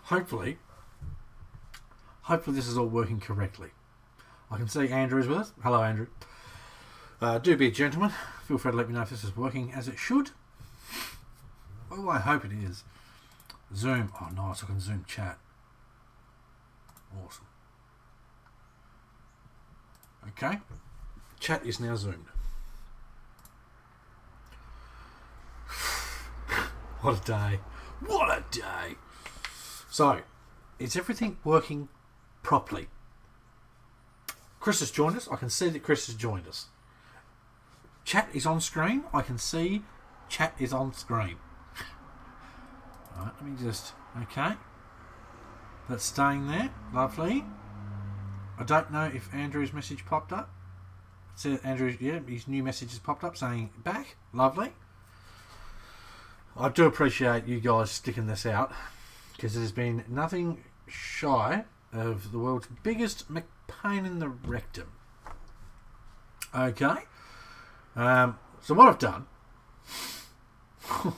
hopefully this is all working correctly. I can see Andrew is with us. Hello, Andrew. Do be a gentleman. Feel free to let me know if this is working as it should. Oh, I hope it is. Zoom. Oh, nice. I can Zoom chat. Awesome. Okay. Chat is now zoomed. What a day. What a day. So, is everything working properly? Chris has joined us. I can see that Chris has joined us. Chat is on screen. I can see chat is on screen. Alright, let me just... Okay. That's staying there. Lovely. I don't know if Andrew's message popped up. So Andrew, yeah, his new message has popped up saying back. Lovely. I do appreciate you guys sticking this out, because there's been nothing shy of the world's biggest pain in the rectum. Okay. So what I've done,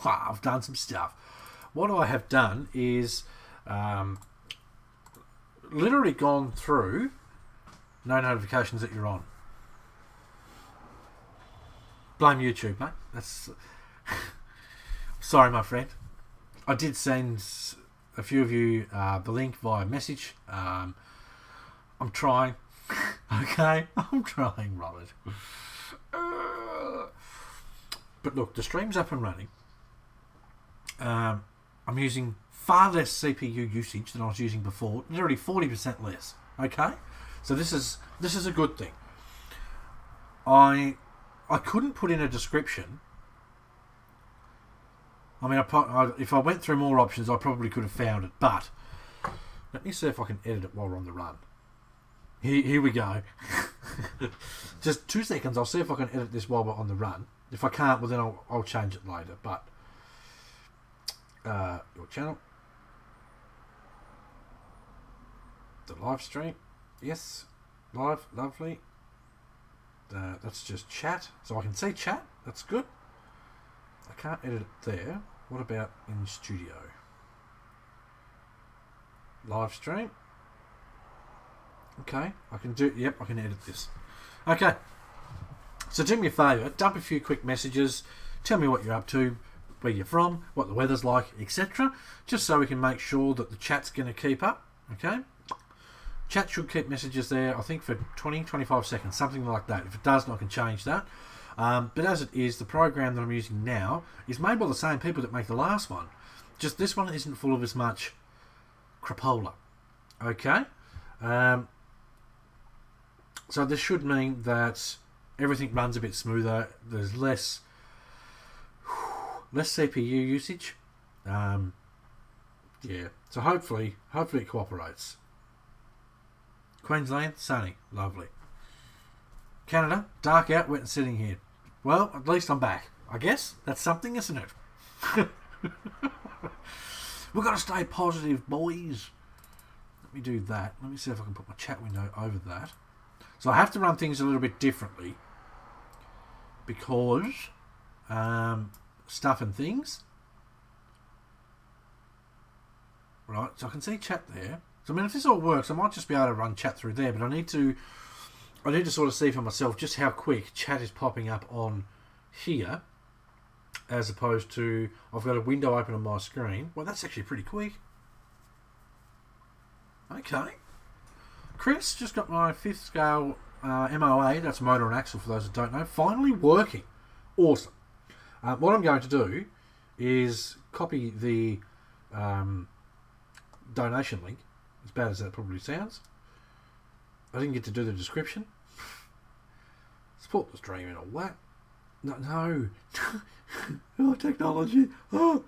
I've done some stuff. What I have done is literally gone through no notifications that you're on. Blame YouTube, mate. That's sorry, my friend. I did send a few of you the link via message. I'm trying. Okay, I'm trying, Robert. But look, the stream's up and running. I'm using far less CPU usage than I was using before. Literally 40% less. Okay, so this is a good thing. I couldn't put in a description. I mean, if I went through more options, I probably could have found it. But let me see if I can edit it while we're on the run. Here we go. Just 2 seconds. I'll see if I can edit this while we're on the run. If I can't, well then I'll change it later. But your channel, the live stream, yes, live, lovely. That's just chat, so I can see chat. That's good. I can't edit it there. What about in studio? Live stream. Okay, I can do. Yep, I can edit this. Okay. So do me a favour, dump a few quick messages. Tell me what you're up to, where you're from, what the weather's like, etc. Just so we can make sure that the chat's going to keep up. Okay. Chat should keep messages there, I think, for 20-25 seconds, something like that. If it doesn't, I can change that. But as it is, the program that I'm using now is made by the same people that make the last one. Just this one isn't full of as much crapola. Okay? So this should mean that everything runs a bit smoother. There's less CPU usage. Yeah. So hopefully it cooperates. Queensland, sunny, lovely. Canada, dark out, wet and sitting here. Well, at least I'm back. I guess that's something, isn't it? We've got to stay positive, boys. Let me do that. Let me see if I can put my chat window over that. So I have to run things a little bit differently because stuff and things. Right, so I can see chat there. So I mean, if this all works, I might just be able to run chat through there, but I need to sort of see for myself just how quick chat is popping up on here, as opposed to I've got a window open on my screen. Well, that's actually pretty quick. Okay. Chris, just got my 5th scale MOA, that's motor and axle for those that don't know, finally working. Awesome. What I'm going to do is copy the donation link, as bad as that probably sounds. I didn't get to do the description. Support the stream and all that. No. Oh, technology. Oh.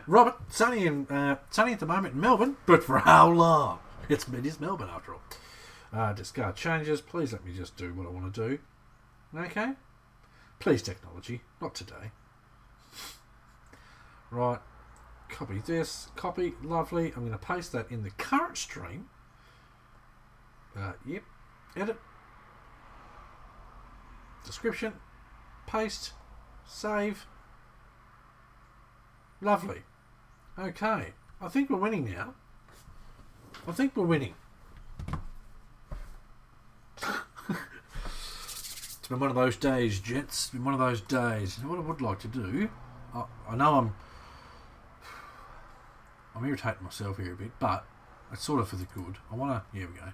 Robert, sunny at the moment in Melbourne, but for how long? It is Melbourne after all. Discard changes. Please let me just do what I want to do. Okay? Please, technology. Not today. Right. Copy this. Copy. Lovely. I'm going to paste that in the current stream. Yep. Edit. Description. Paste. Save. Lovely. Okay. I think we're winning now. I think we're winning. It's been one of those days, gents. It's been one of those days. What I would like to do, I know I'm irritating myself here a bit, but it's sort of for the good. I want to... Here we go.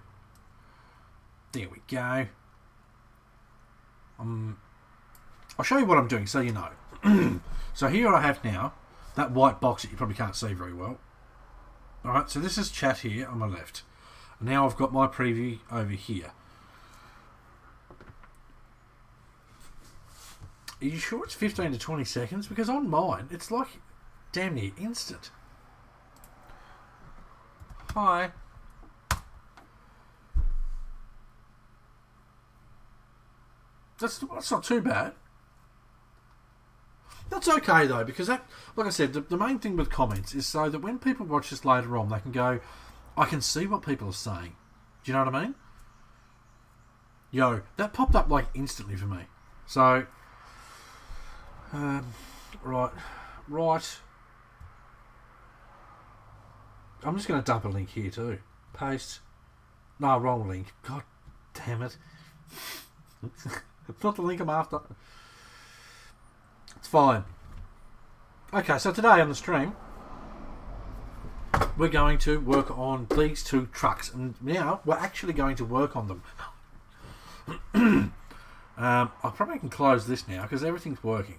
There we go. I'll show you what I'm doing so you know. So here I have now that white box that you probably can't see very well. Alright, so this is chat here on my left. And now I've got my preview over here. Are you sure it's 15 to 20 seconds? Because on mine, it's like damn near instant. Hi. That's not too bad. That's okay though, because that, like I said, the main thing with comments is so that when people watch this later on, they can go, I can see what people are saying. Do you know what I mean? Yo, that popped up like instantly for me. So, right. I'm just going to dump a link here too. Paste. No, wrong link. God damn it. It's not the link I'm after. It's fine. Okay, so today on the stream, we're going to work on these two trucks. And now we're actually going to work on them. I probably can close this now because everything's working.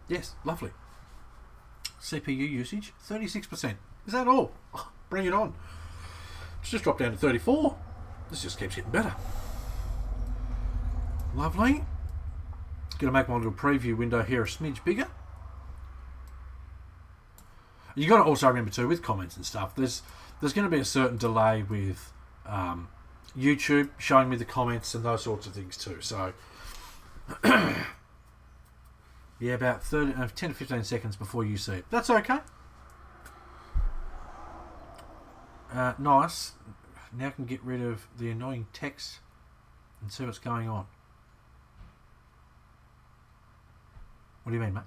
Yes, lovely. CPU usage, 36%. Is that all? Bring it on. It's just dropped down to 34. This just keeps getting better. Lovely. Going to make my little preview window here a smidge bigger. You got to also remember too, with comments and stuff, there's going to be a certain delay with YouTube showing me the comments and those sorts of things too. So yeah, about 10 to 15 seconds before you see it. That's okay. Nice. Now I can get rid of the annoying text and see what's going on. What do you mean, mate?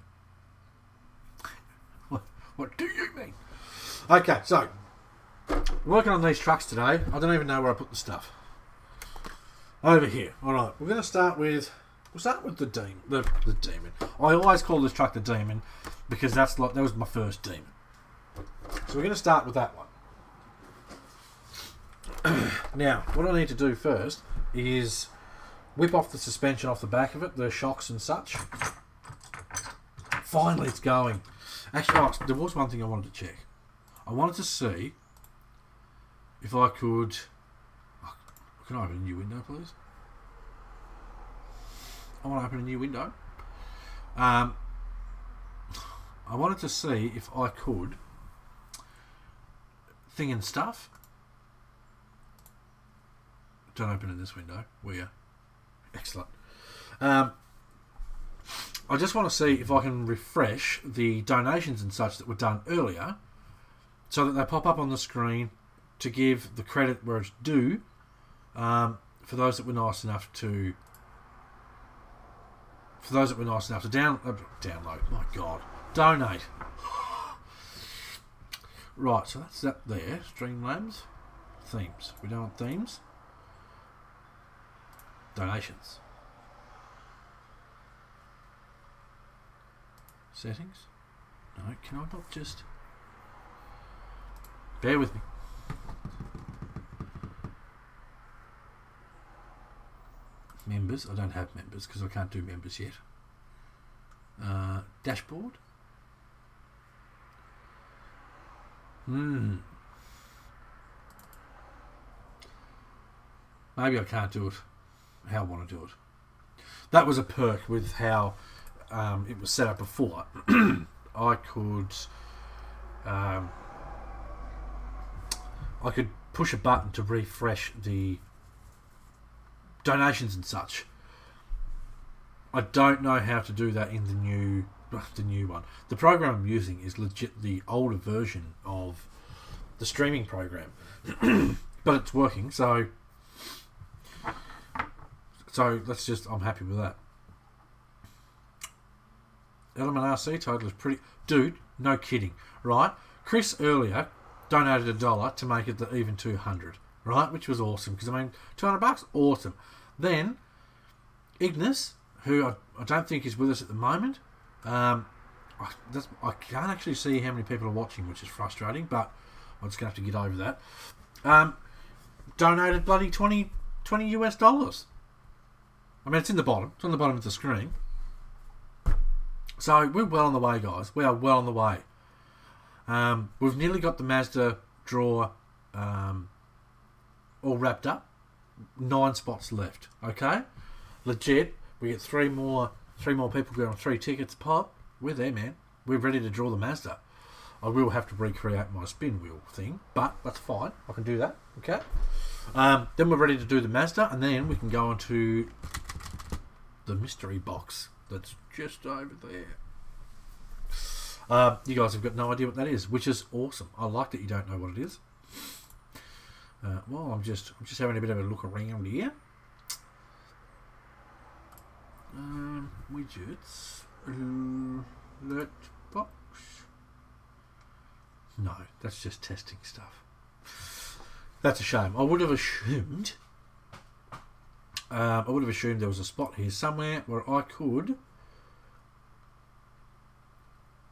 What do you mean? Okay, so working on these trucks today. I don't even know where I put the stuff. Over here. All right, we're going to start with. We'll start with the demon. The demon. I always call this truck the demon because that was my first demon. So we're going to start with that one. Now, what I need to do first is whip off the suspension off the back of it, the shocks and such. Finally, it's going. Actually, there was one thing I wanted to check. I wanted to see if I could... Can I open a new window, please? I want to open a new window. I wanted to see if I could thing and stuff. Don't open in this window. We're excellent. I just want to see if I can refresh the donations and such that were done earlier so that they pop up on the screen to give the credit where it's due for those that were nice enough to download. My God. Donate. Right, so that's that there. Streamlabs. Themes. We don't want themes. Donations. Settings. No, can I not just... Bear with me. Members. I don't have members because I can't do members yet. Dashboard. Maybe I can't do it how I want to do it. That was a perk with how it was set up before. I could push a button to refresh the donations and such. I don't know how to do that in the new one. The program I'm using is legit the older version of the streaming program, but it's working. So let's just. I'm happy with that. Element RC total is pretty... Dude, no kidding, right? Chris earlier donated $1 to make it the even 200, right? Which was awesome, because, I mean, $200, awesome. Then, Ignis, who I don't think is with us at the moment, I can't actually see how many people are watching, which is frustrating, but I'm just going to have to get over that. Donated bloody $20 US. I mean, it's in the bottom. It's on the bottom of the screen. So, we're well on the way, guys. We are well on the way. We've nearly got the Mazda draw all wrapped up. 9 spots left. Okay? Legit. We get three more people going on 3 tickets pop. We're there, man. We're ready to draw the Mazda. I will have to recreate my spin wheel thing, but that's fine. I can do that. Okay? Then we're ready to do the Mazda, and then we can go on to the mystery box that's just over there. You guys have got no idea what that is, which is awesome. I like that you don't know what it is. Well, I'm just having a bit of a look around here. Widgets, alert box. No, that's just testing stuff. That's a shame. I would have assumed there was a spot here somewhere where I could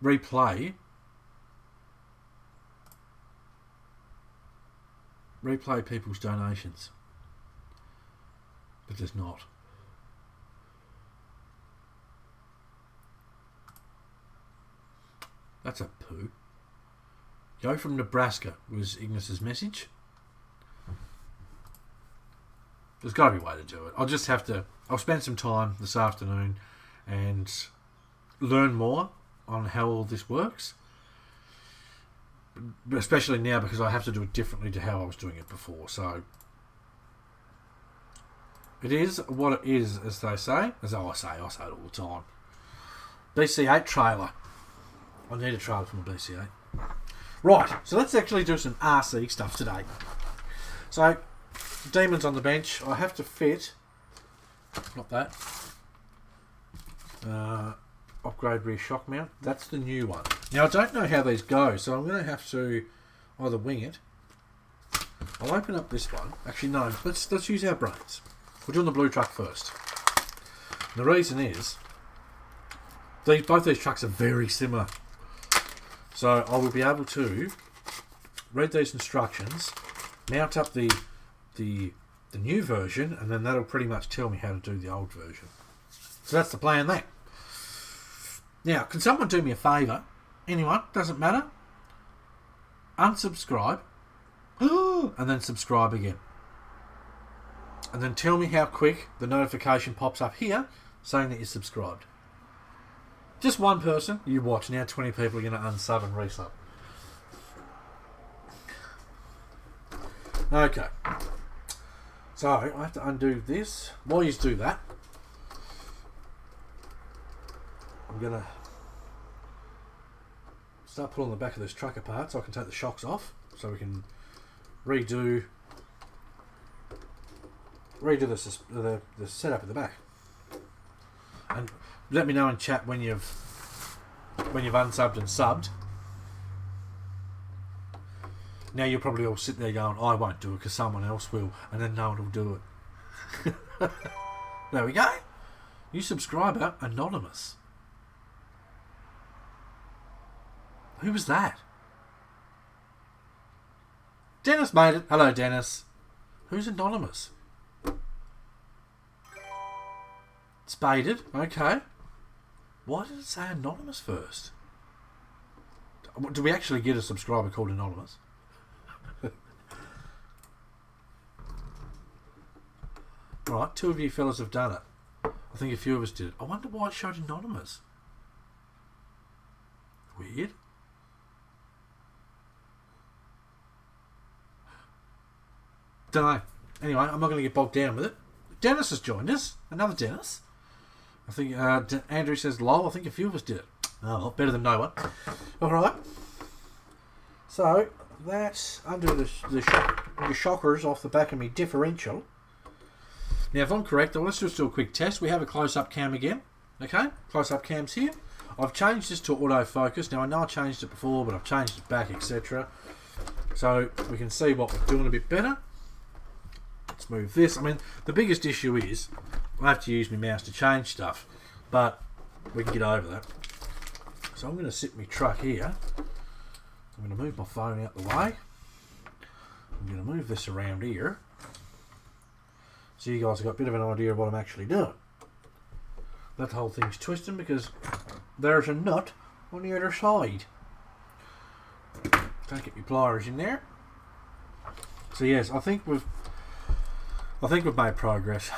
replay people's donations, but there's not. That's a poo. Go from Nebraska was Ignis's message. There's got to be a way to do it. I'll spend some time this afternoon and learn more on how all this works. Especially now, because I have to do it differently to how I was doing it before. So it is what it is, as they say. As I say it all the time. BC8 trailer. I need a trailer from a BC8. Right, so let's actually do some RC stuff today. So, Demons on the bench. I have to fit, not that, upgrade rear shock mount. That's the new one. Now, I don't know how these go, so I'm going to have to either wing it. I'll open up this one. Actually, no, let's use our brains. We're doing the blue truck first. And the reason is, both these trucks are very similar. So I will be able to read these instructions, mount up the new version, and then that'll pretty much tell me how to do the old version. So that's the plan there. Now, can someone do me a favour? Anyone? Doesn't matter. Unsubscribe. And then subscribe again. And then tell me how quick the notification pops up here saying that you're subscribed. Just one person, you watch. Now 20 people are going to unsub and resub. Okay. So, I have to undo this. While you do that, I'm going to start pulling the back of this truck apart so I can take the shocks off. So we can redo the setup at the back. And let me know in chat when you've unsubbed and subbed. Now you'll probably all sit there going, I won't do it because someone else will, and then no one will do it. There we go. New subscriber, anonymous. Who was that? Dennis made it. Hello, Dennis. Who's anonymous? Spaded. Okay. Why did it say anonymous first? Do we actually get a subscriber called anonymous? Right, 2 of you fellas have done it. I think a few of us did it. I wonder why it showed anonymous. Weird. Don't know. Anyway, I'm not going to get bogged down with it. Dennis has joined us. Another Dennis. I think Andrew says lol. I think a few of us did it. Oh, better than no one. Alright. So, that's under the shockers off the back of me differential. Now, if I'm correct, let's just do a quick test. We have a close-up cam again. Okay? Close-up cam's here. I've changed this to autofocus. Now I know I changed it before, but I've changed it back, etc. So we can see what we're doing a bit better. Let's move this. I mean, the biggest issue is I have to use my mouse to change stuff, but we can get over that. So I'm going to sit my truck here. I'm going to move my phone out the way. I'm going to move this around here, so you guys have got a bit of an idea of what I'm actually doing. That whole thing's twisting because there's a nut on the other side. Don't get your pliers in there. So yes, I think we've made progress.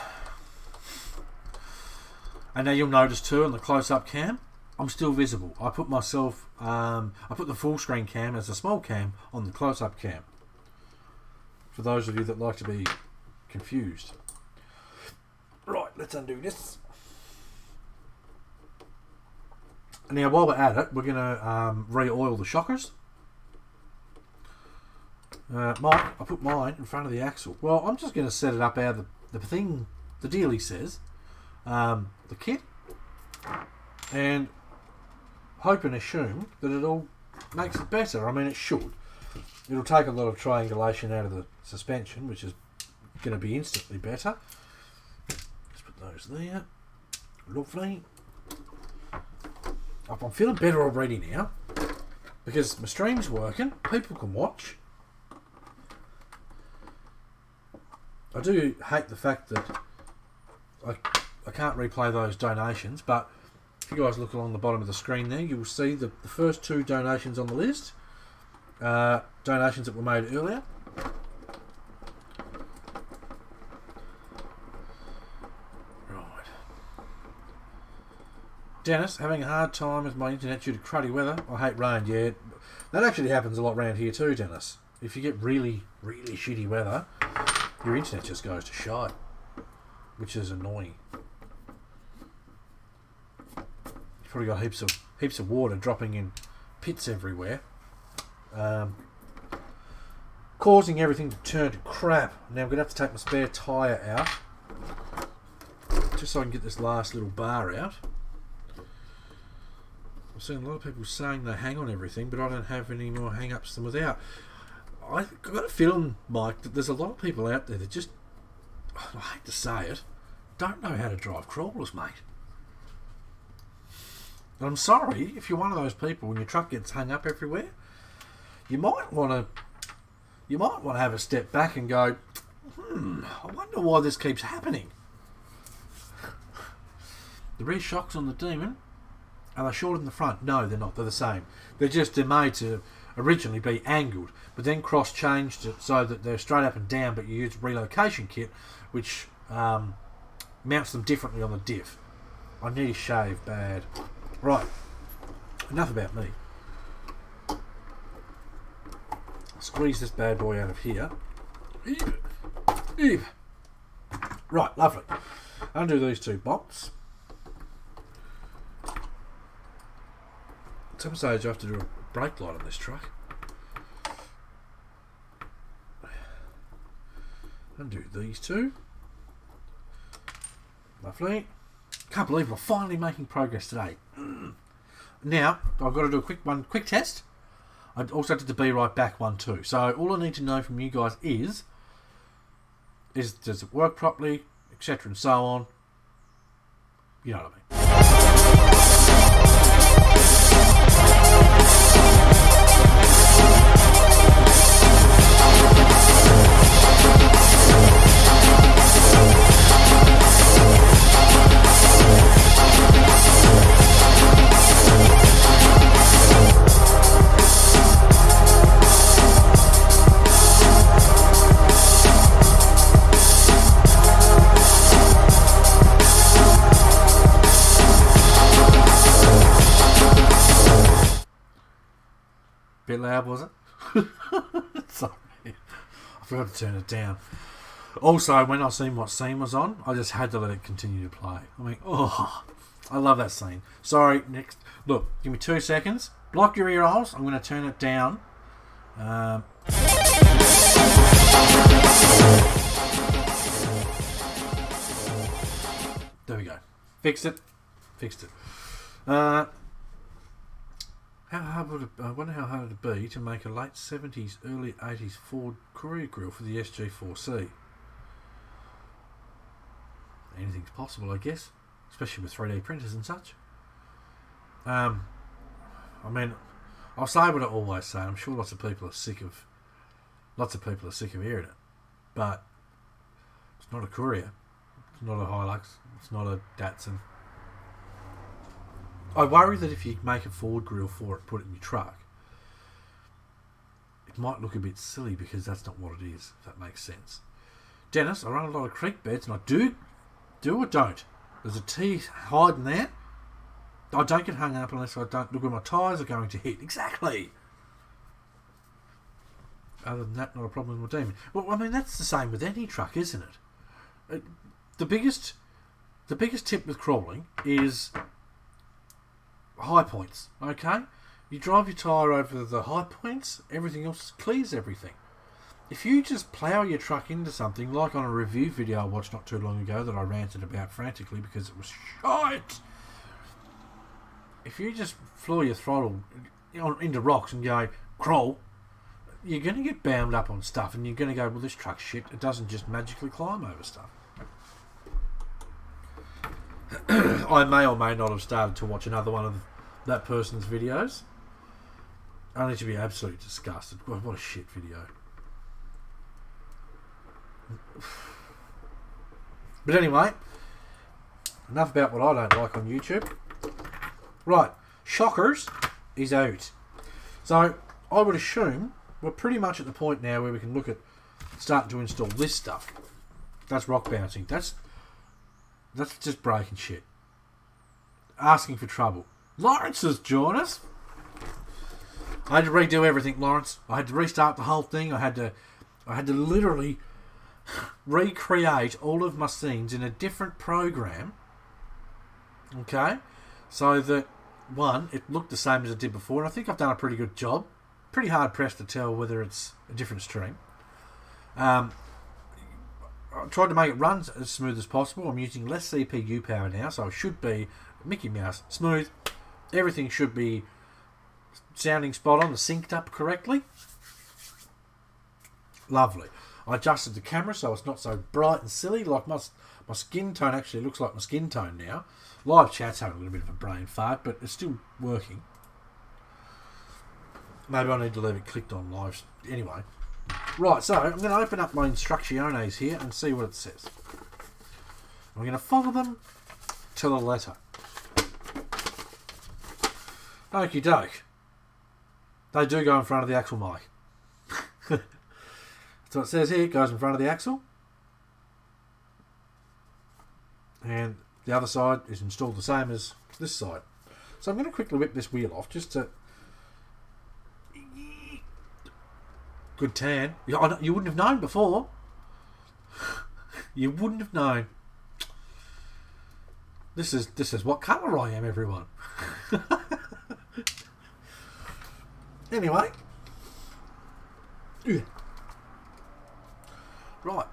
And now you'll notice too on the close-up cam, I'm still visible. I put myself, I put the full screen cam as a small cam on the close-up cam. For those of you that like to be confused. Right, let's undo this. Now while we're at it, we're going to re-oil the shockers. Mike, I put mine in front of the axle. Well, I'm just going to set it up out of the thing, the dealie says, the kit, and hope and assume that it all makes it better. I mean, it should. It'll take a lot of triangulation out of the suspension, which is going to be instantly better. Let's put those there. Lovely. I'm feeling better already now because my stream's working. People can watch. I do hate the fact that I can't replay those donations, but if you guys look along the bottom of the screen there, you will see the first 2 donations on the list. Donations that were made earlier. Right. Dennis, having a hard time with my internet due to cruddy weather. I hate rain, yeah. That actually happens a lot around here too, Dennis. If you get really, really shitty weather, your internet just goes to shite, which is annoying. You've probably got heaps of water dropping in pits everywhere, causing everything to turn to crap. Now I'm going to have to take my spare tyre out, just so I can get this last little bar out. I've seen a lot of people saying they hang on everything, but I don't have any more hang-ups than without. I've got a feeling, Mike, that there's a lot of people out there that just, I hate to say it, don't know how to drive crawlers, mate. And I'm sorry if you're one of those people when your truck gets hung up everywhere. You might want to have a step back and go, I wonder why this keeps happening. The rear shocks on the Demon, are they shorter than the front? No, they're not. They're the same. They're made to originally be angled, but then cross-changed it so that they're straight up and down, but you use a relocation kit, which mounts them differently on the diff. I need a shave bad. Right, enough about me. Squeeze this bad boy out of here. Right, lovely. Undo these 2 bolts. At some stage I have to do a brake light on this truck. Undo these 2. Lovely. Can't believe we're finally making progress today. Now I've got to do a quick test. I also did the Be Right Back one too. So all I need to know from you guys is does it work properly, etc. and so on. You know what I mean. Bit loud, was it? Sorry. I forgot to turn it down. Also, when I seen what scene was on, I just had to let it continue to play. I mean, I love that scene. Sorry, next. Look, give me 2 seconds. Block your ear holes. I'm going to turn it down. There we go. Fixed it. I wonder how hard it'd be to make a late 70s, early 80s Ford Courier grill for the SG4C. Anything's possible, I guess, especially with 3D printers and such. I mean, I'll say what I always say. I'm sure lots of people are sick of hearing it, but it's not a Courier, it's not a Hilux, it's not a Datsun. I worry that if you make a Ford grill for it, put it in your truck, it might look a bit silly because that's not what it is, if that makes sense. Dennis, I run a lot of creek beds and I do or don't. There's a T hiding there. I don't get hung up unless I don't look where my tyres are going to hit. Exactly. Other than that, not a problem with my demon. Well, I mean, that's the same with any truck, isn't it? The biggest tip with crawling is high points, okay? You drive your tyre over the high points, everything else clears everything. If you just plough your truck into something, like on a review video I watched not too long ago that I ranted about frantically because it was shite. If you just floor your throttle into rocks and go, crawl, you're going to get bound up on stuff and you're going to go, well, this truck's shit. It doesn't just magically climb over stuff. I may or may not have started to watch another one of that person's videos, only to be absolutely disgusted. God, what a shit video. But anyway, enough about what I don't like on YouTube. Right, Shockers is out. So I would assume we're pretty much at the point now where we can look at starting to install this stuff. That's rock bouncing. That's just breaking shit. Asking for trouble. Lawrence has joined us. I had to redo everything, Lawrence. I had to restart the whole thing. I had to literally recreate all of my scenes in a different program. Okay? So that, one, it looked the same as it did before, and I think I've done a pretty good job. Pretty hard pressed to tell whether it's a different stream. I tried to make it run as smooth as possible. I'm using less CPU power now, so it should be Mickey Mouse smooth. Everything should be sounding spot on, synced up correctly. Lovely. I adjusted the camera so it's not so bright and silly. Like my skin tone actually looks like my skin tone now. Live chat's having a little bit of a brain fart, but it's still working. Maybe I need to leave it clicked on live. Anyway. Right, so I'm going to open up my instrucciones here and see what it says. I'm going to follow them to the letter. Okie doke. They do go in front of the axle mic. So it says here, it goes in front of the axle. And the other side is installed the same as this side. So I'm going to quickly whip this wheel off just to... Good tan. You wouldn't have known before. You wouldn't have known. This is what colour I am, everyone. Anyway. Yeah. Right.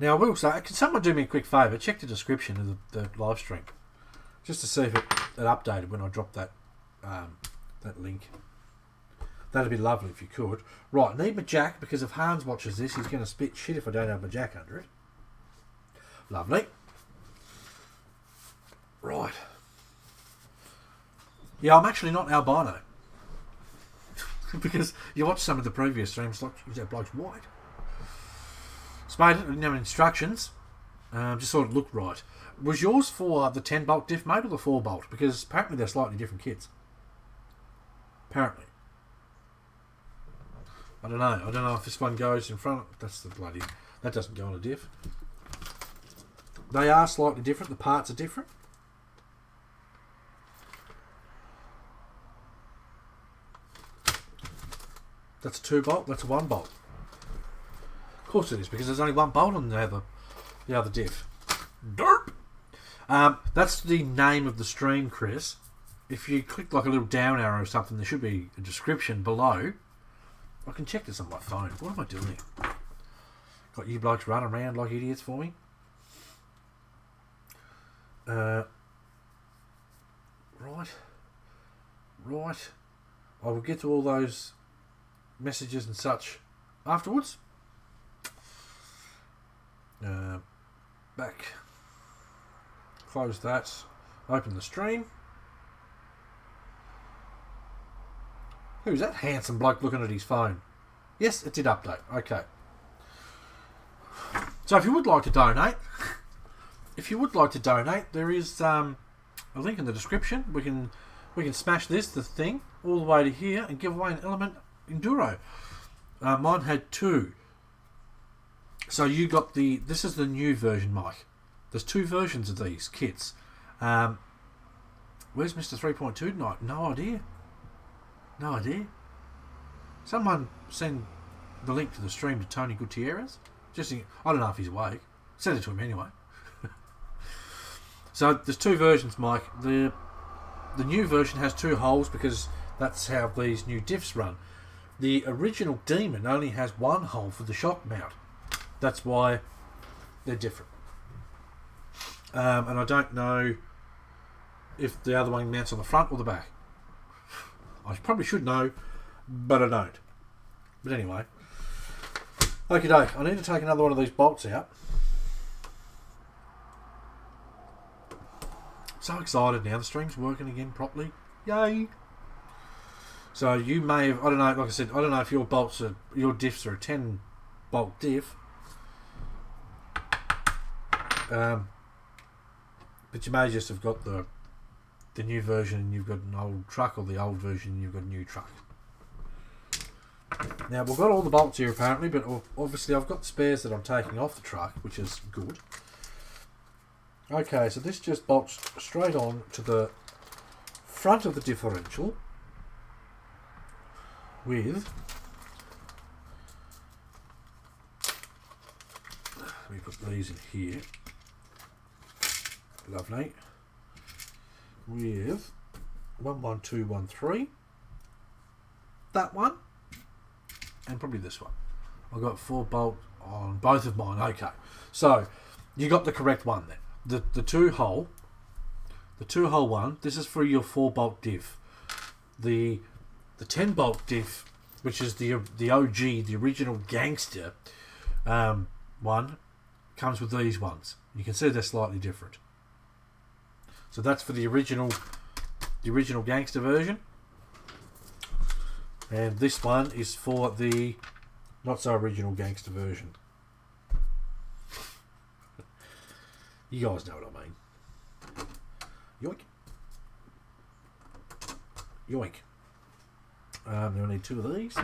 Now I will say, can someone do me a quick favour? Check the description of the live stream, just to see if it updated when I dropped that that link. That'd be lovely if you could. Right, need my jack, because if Hans watches this, he's going to spit shit if I don't have my jack under it. Lovely. Right. Yeah, I'm actually not albino. Because you watch some of the previous streams, like, that bloke's white. Spade it, I didn't have any instructions. Just sort of looked right. Was yours for the 10 bolt diff mate or the 4 bolt? Because apparently they're slightly different kits. Apparently. I don't know if this one goes in front. That's the bloody... That doesn't go on a diff. They are slightly different. The parts are different. That's a 2 bolt. That's a 1 bolt. Of course it is, because there's only 1 bolt on the other diff. Derp! That's the name of the stream, Chris. If you click like a little down arrow or something, there should be a description below. I can check this on my phone. What am I doing? Got you blokes running around like idiots for me. Right. Right. I will get to all those messages and such afterwards. Back. Close that. Open the stream. Who's that handsome bloke looking at his phone? Yes, it did update. Okay. So if you would like to donate, there is a link in the description. We can smash the thing, all the way to here and give away an Element Enduro. Mine had 2. So you got this is the new version, Mike. There's 2 versions of these kits. Where's Mr. 3.2 tonight? No idea. Someone send the link to the stream to Tony Gutierrez. I don't know if he's awake. Send it to him anyway. So there's 2 versions, Mike. The new version has 2 holes because that's how these new diffs run. The original Demon only has 1 hole for the shock mount. That's why they're different. And I don't know if the other one mounts on the front or the back. I probably should know, but I don't. But anyway. Okay, I need to take another one of these bolts out. So excited now. The stream's working again properly. Yay! So you may have, I don't know, like I said, I don't know if your diffs are a 10 bolt diff. But you may just have got the new version and you've got an old truck, or the old version and you've got a new truck. Now we've got all the bolts here apparently, but obviously I've got spares that I'm taking off the truck, which is good. Okay, so this just bolts straight on to the front of the differential with, let me put these in here, lovely, with 11213, that one, and probably this one. I've got 4 bolt on both of mine. Okay, so you got the correct one then. The 2 hole one, this is for your 4 bolt diff. The 10 bolt diff, which is the OG, the original gangster one, comes with these ones. You can see they're slightly different. So that's for the original gangster version, and this one is for the not so original gangster version. You guys know what I mean. Yoink. Yoink. Now I need 2 of these.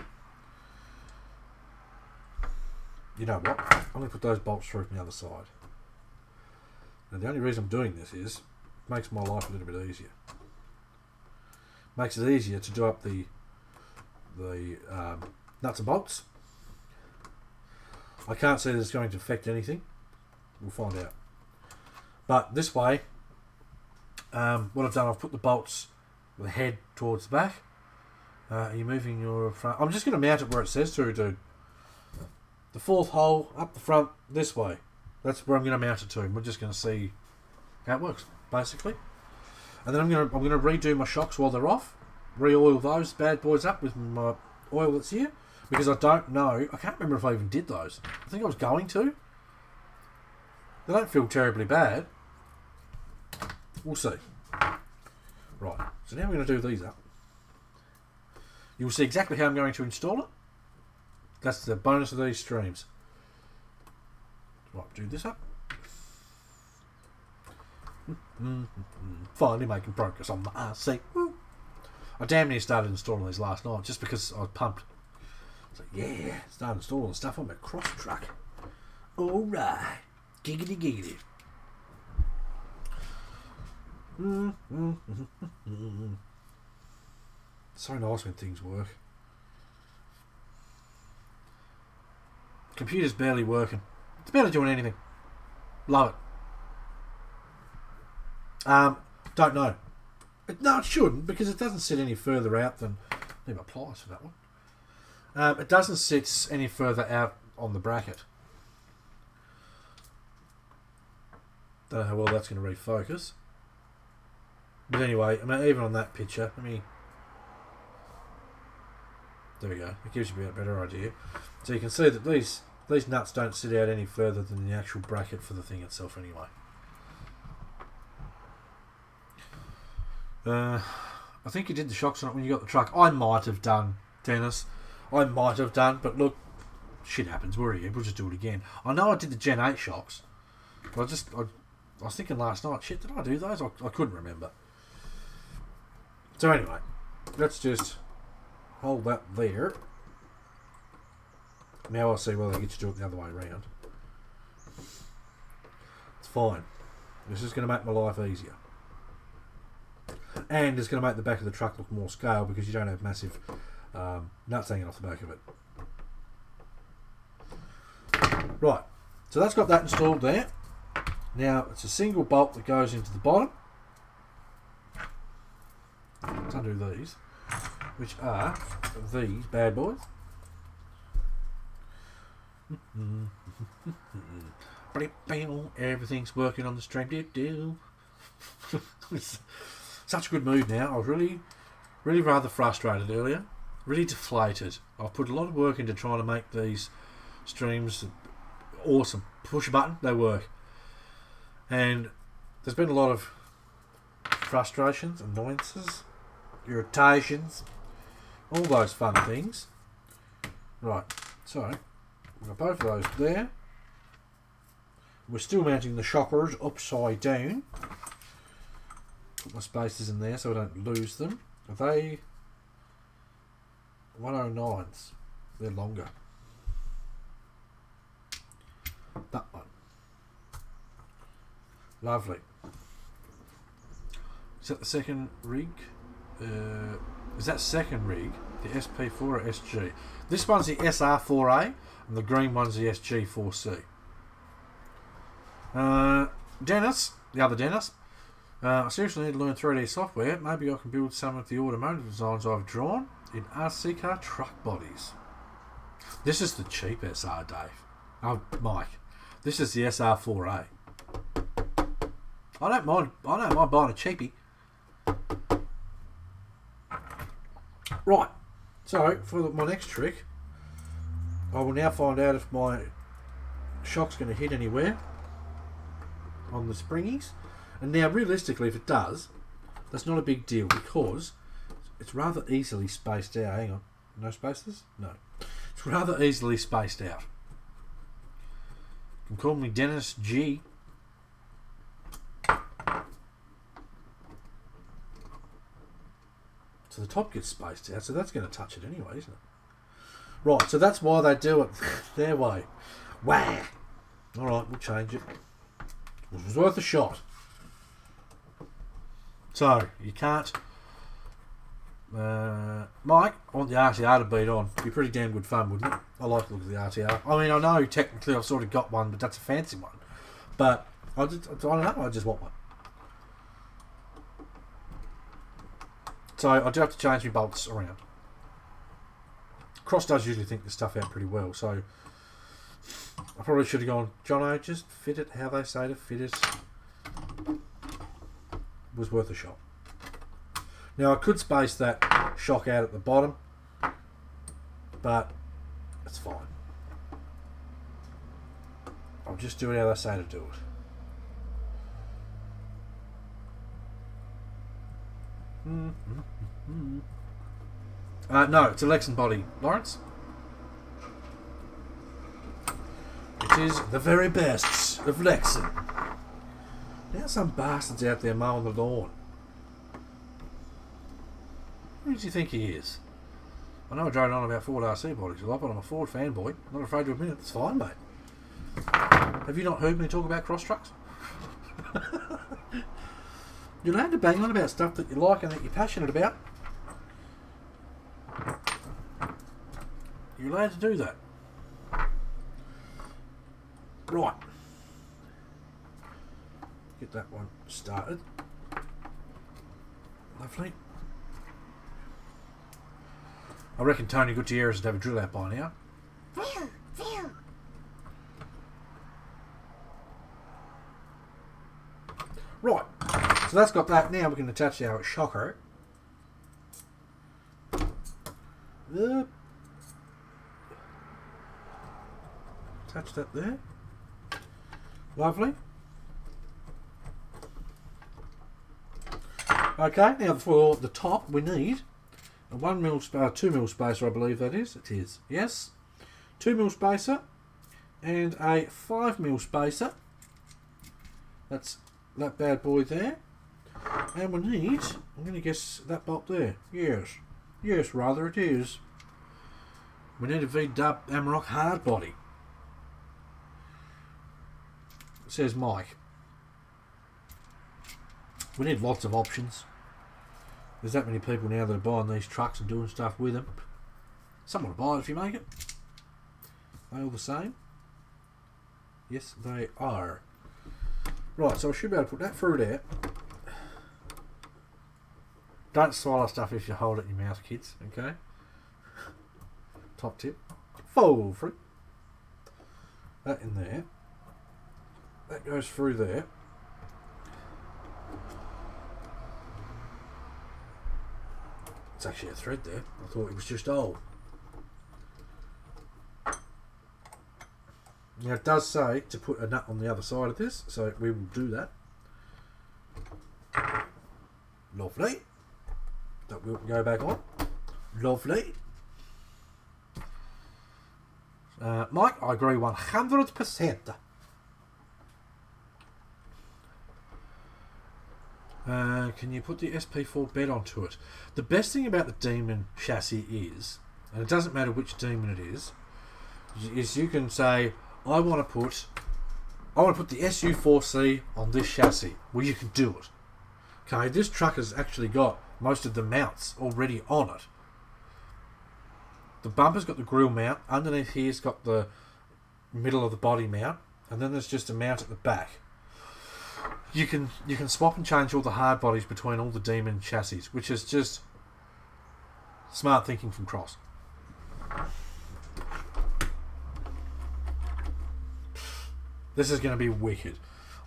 You know what? I'm going to put those bolts through from the other side. Now the only reason I'm doing this is it makes my life a little bit easier. Makes it easier to do up the nuts and bolts. I can't see that it's going to affect anything. We'll find out. But this way, what I've done, I've put the bolts with the head towards the back. Are you moving your front? I'm just going to mount it where it says to, dude. The 4th hole up the front this way. That's where I'm going to mount it to. And we're just going to see how it works, basically. And then I'm going to redo my shocks while they're off. Re-oil those bad boys up with my oil that's here. Because I don't know. I can't remember if I even did those. I think I was going to. They don't feel terribly bad. We'll see. Right. So now we're going to do these up. You'll see exactly how I'm going to install it. That's the bonus of these streams. Right, do this up. Finally making progress on my RC. Woo. I damn near started installing these last night just because I was pumped. I was like, yeah, start installing stuff on my cross truck. Alright. Giggity giggity. So nice when things work. Computer's barely working. It's barely doing anything. Love it. Don't know. No, it shouldn't, because it doesn't sit any further out than... Need my pliers for that one. It doesn't sit any further out on the bracket. Don't know how well that's going to refocus. But anyway, I mean, even on that picture, let me There we go. It gives you a better idea. So you can see that these nuts don't sit out any further than the actual bracket for the thing itself anyway. I think you did the shocks on it when you got the truck. I might have done, Dennis. I might have done, but look, shit happens. We'll just do it again. I know I did the Gen 8 shocks, but I was thinking last night, shit, did I do those? I couldn't remember. So anyway, let's just hold that there. Now I'll see whether I get to do it the other way around. It's fine. This is going to make my life easier. And it's going to make the back of the truck look more scale because you don't have massive nuts hanging off the back of it. Right, so that's got that installed there. Now it's a single bolt that goes into the bottom. Let's undo these, which are these bad boys. Everything's working on the stream. Such a good mood now. I was really rather frustrated earlier. Really deflated. I've put a lot of work into trying to make these streams awesome. Push a button, they work. And there's been a lot of frustrations, annoyances, irritations, all those fun things. Right, so we've got both of those there. We're still mounting the shockers upside down. Put my spacers in there so I don't lose them. Are they 109s? They're longer. That one. Lovely. Is that the second rig? Is that second rig the SP4 or SG? This one's the SR4A and the green one's the SG4C. Dennis, the other Dennis, I seriously need to learn 3D software. Maybe I can build some of the automotive designs I've drawn in RC car truck bodies. This is the cheap SR, Dave. Oh, Mike. This is the SR4A. I don't mind buying a cheapie. Right. So for my next trick, I will now find out if my shock's going to hit anywhere on the springies. And now, realistically, if it does, that's not a big deal because it's rather easily spaced out. Hang on. No spaces? No. It's rather easily spaced out. You can call me Dennis G. So the top gets spaced out, so that's going to touch it anyway, isn't it? Right, so that's why they do it their way. Wah! Alright, we'll change it. It was worth a shot. So, you can't... Mike, I want the RTR to beat on. It'd be pretty damn good fun, wouldn't it? I like the look of the RTR. I mean, I know technically I've sort of got one, but that's a fancy one. But, I don't know, I just want one. So, I do have to change my bolts around. Cross does usually think this stuff out pretty well, so... I probably should have gone, Jono, just fit it how they say to fit it. Was worth a shot. Now I could space that shock out at the bottom, but it's fine. I'll just do it how they say to do it. No, it's a Lexan body, Lawrence. It is the very best of Lexan. Now some bastards out there mowing the lawn. Who does he think he is? I know I drone on about Ford RC bodies a lot, but I'm a Ford fanboy. I'm not afraid to admit it. It's fine, mate. Have you not heard me talk about cross trucks? You're allowed to bang on about stuff that you like and that you're passionate about. You're allowed to do that. Right. Get that one started. Lovely. I reckon Tony Gutierrez would have a drill out by now. Right. So that's got that. Now we can attach our shocker. Attach that there. Lovely. Okay, now for the top we need a 2 mil spacer, I believe that is. It is, yes. 2 mil spacer and a 5 mil spacer. That's that bad boy there. And we need, I'm going to guess that bolt there. Yes. Yes, rather it is. We need a V-dub Amarok hard body. It says Mike. We need lots of options. There's that many people now that are buying these trucks and doing stuff with them. Someone will buy it if you make it. Are they all the same? Yes, they are. Right, so I should be able to put that through there. Don't swallow stuff if you hold it in your mouth, kids, okay? Top tip. Full fruit. That in there. That goes through there. It's actually a thread there. I thought it was just old. Now it does say to put a nut on the other side of this, so we will do that. Lovely. That will go back on. Lovely. Mike, I agree 100%. Can you put the SP4 bed onto it? The best thing about the Demon chassis is, and it doesn't matter which Demon it is you can say, I want to put the SU4C on this chassis. Well, you can do it. Okay, this truck has actually got most of the mounts already on it. The bumper's got the grille mount. Underneath here's got the middle of the body mount, and then there's just a mount at the back. You can swap and change all the hard bodies between all the Demon chassis, which is just smart thinking from Cross. This is going to be wicked.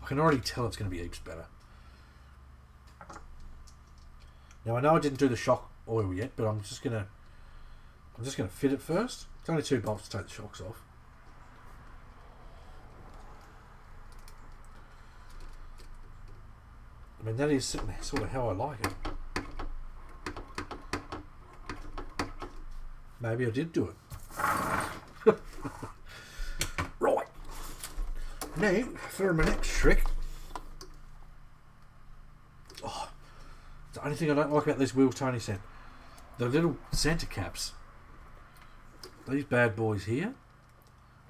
I can already tell it's going to be heaps better. Now I know I didn't do the shock oil yet, but I'm just gonna fit it first. It's only 2 bolts to take the shocks off. I mean, that is sort of how I like it. Maybe I did do it. Right. Now, for my next trick. Oh, the only thing I don't like about these wheels Tony sent. The little centre caps. These bad boys here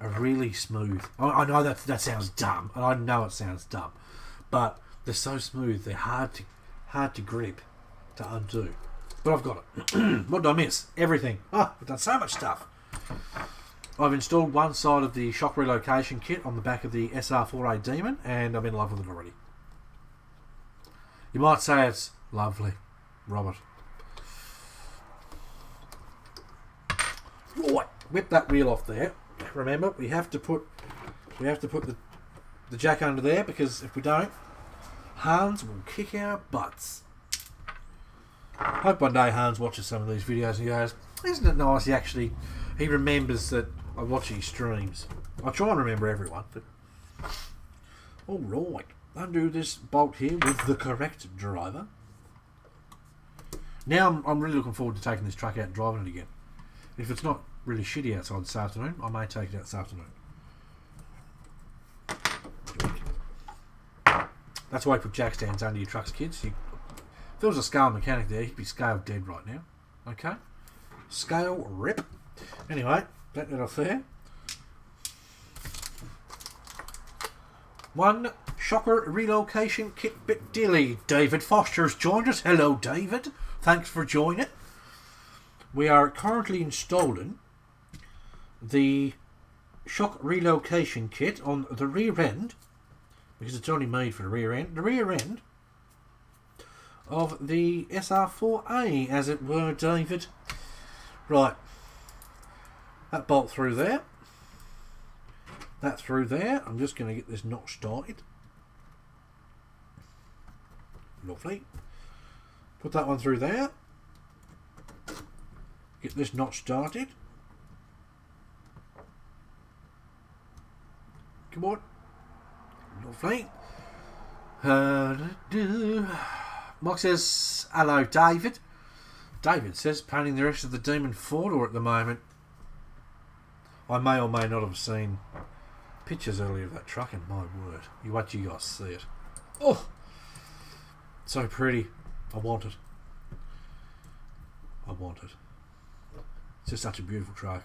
are really smooth. I know that sounds dumb, and I know it sounds dumb, but they're so smooth. They're hard to grip, to undo. But I've got it. What did I miss? Everything. Oh, I've done so much stuff. I've installed one side of the shock relocation kit on the back of the SR4A Demon, and I'm in love with it already. You might say it's lovely, Robert. Right, whip that wheel off there. Remember, we have to put the jack under there, because if we don't, Hans will kick our butts. Hope one day Hans watches some of these videos and goes, isn't it nice he remembers that I watch his streams. I try and remember everyone, but alright, undo this bolt here with the correct driver. Now I'm really looking forward to taking this truck out and driving it again. If it's not really shitty outside this afternoon, I may take it out this afternoon. That's why you put jack stands under your trucks, kids. If there was a scale mechanic there, he'd be scale dead right now. Okay? Scale rip. Anyway, that off there. One shocker relocation kit bit dilly. David Foster's joined us. Hello, David. Thanks for joining. We are currently installing the shock relocation kit on the rear end, because it's only made for the rear end. The rear end of the SR4A, as it were, David. Right. That bolt through there. That through there. I'm just going to get this knot started. Lovely. Put that one through there. Get this knot started. Come on. Lovely. Mark says, hello, David. David says, painting the rest of the Demon 4-door at the moment. I may or may not have seen pictures earlier of that truck, and my word, you wait till you guys see it. Oh, so pretty. I want it. I want it. It's just such a beautiful truck.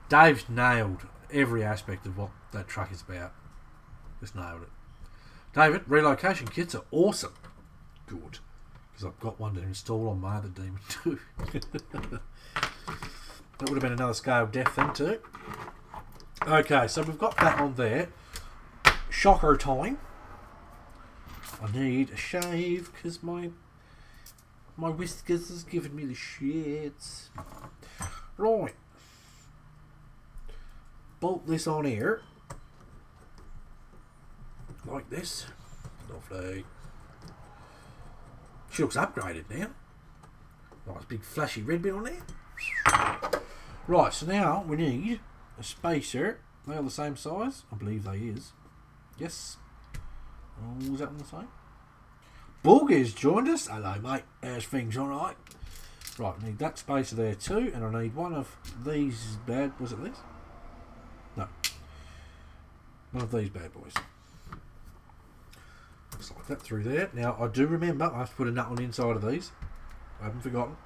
Dave's nailed every aspect of what that truck is about. Just nailed it. David, relocation kits are awesome. Good. Because I've got one to install on my other Demon too. That would have been another scale depth then too. Okay, so we've got that on there. Shocker time. I need a shave because my whiskers is giving me the shits. Right. Bolt this on here. Like this. Lovely. She looks upgraded now. Nice big flashy red bit on there. Right, so now we need a spacer. They are the same size. I believe they is. Yes. Oh, is that one the same? Bulger's joined us. Hello, mate. How's things alright? Right, I need that spacer there too, and I need one of these bad... Was it this? No. One of these bad boys. Looks like that through there. Now, I do remember I have to put a nut on the inside of these. I haven't forgotten.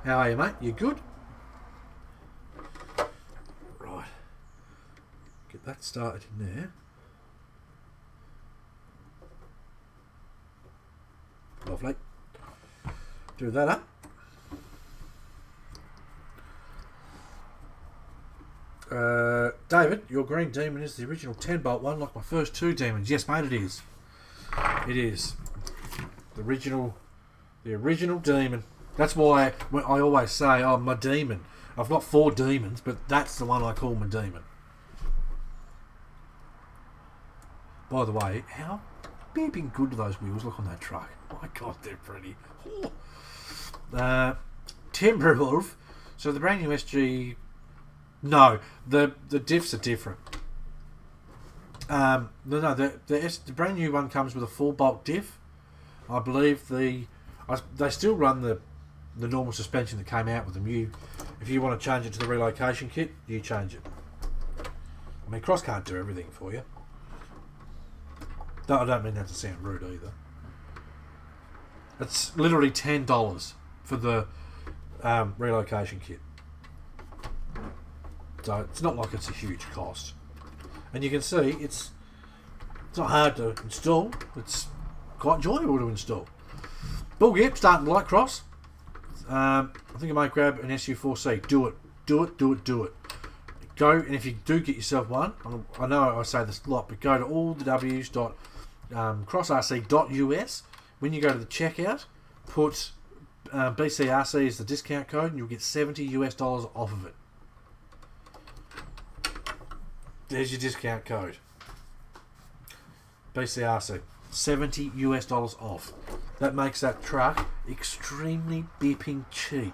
How are you, mate? You good? Right. Get that started in there. Lovely. Do that up. David, your green Demon is the original 10-bolt one, like my first two Demons. Yes, mate, it is. It is. The original Demon. That's why I always say, oh, my Demon. I've got 4 Demons, but that's the one I call my Demon. By the way, how beeping good do those wheels look on that truck? My God, they're pretty. Timberwolf. So the brand new SG... No, the diffs are different. The brand new one comes with a 4-bolt diff. I believe they still run the normal suspension that came out with them. If you want to change it to the relocation kit, you change it. I mean, Cross can't do everything for you. I don't mean that to sound rude either. It's literally $10 for the relocation kit. So it's not like it's a huge cost. And you can see it's not hard to install. It's quite enjoyable to install. But yep, starting to like Cross. I think I might grab an SU4C. Do it. Go, and if you do get yourself one, I know I say this a lot, but go to allthews.crossrc.us. When you go to the checkout, put BCRC as the discount code, and you'll get $70 off of it. There's your discount code. BCRC. $70 off. That makes that truck extremely beeping cheap.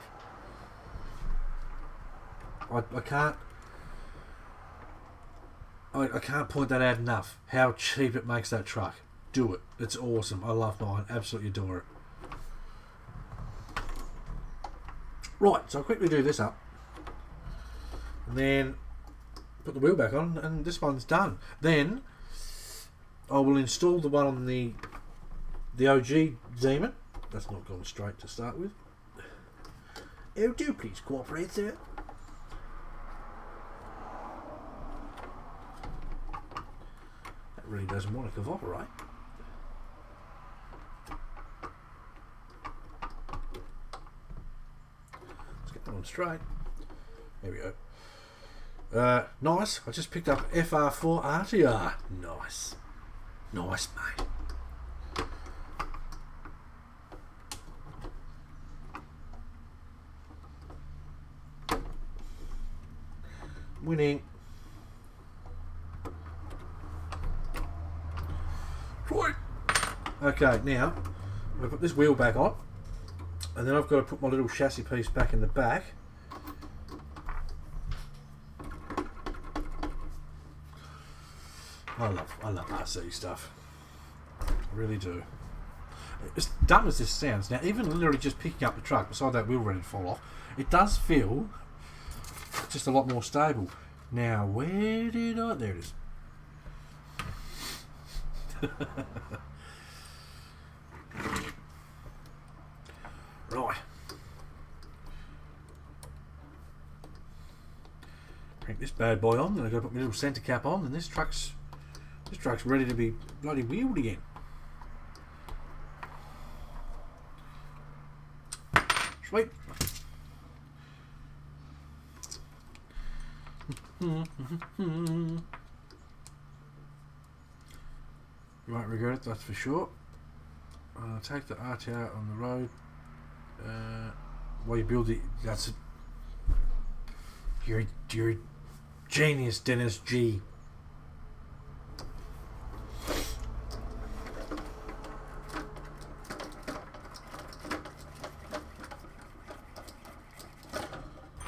I can't point that out enough. How cheap it makes that truck. Do it. It's awesome. I love mine. Absolutely adore it. Right, so I'll quickly do this up. And then put the wheel back on, and this one's done. Then I will install the one on the OG Demon. That's not gone straight to start with. Oh, do please cooperate, sir. That really doesn't want to cooperate. Let's get that one straight. There we go. Nice. I just picked up FR4 RTR. Nice. Nice, mate. Winning. Right. Okay, now I'm going to put this wheel back on, and then I've got to put my little chassis piece back in the back. I love RC stuff. I really do. As dumb as this sounds, now even literally just picking up the truck, beside that wheel ready to fall off, it does feel just a lot more stable. Now, where did I... There it is. Right. Crank this bad boy on, then I've got to put my little centre cap on, and this truck's ready to be bloody wheeled again. Sweet. You won't regret it, that's for sure. Take the RTR on the road. While you build it, that's it. You're a genius, Dennis G.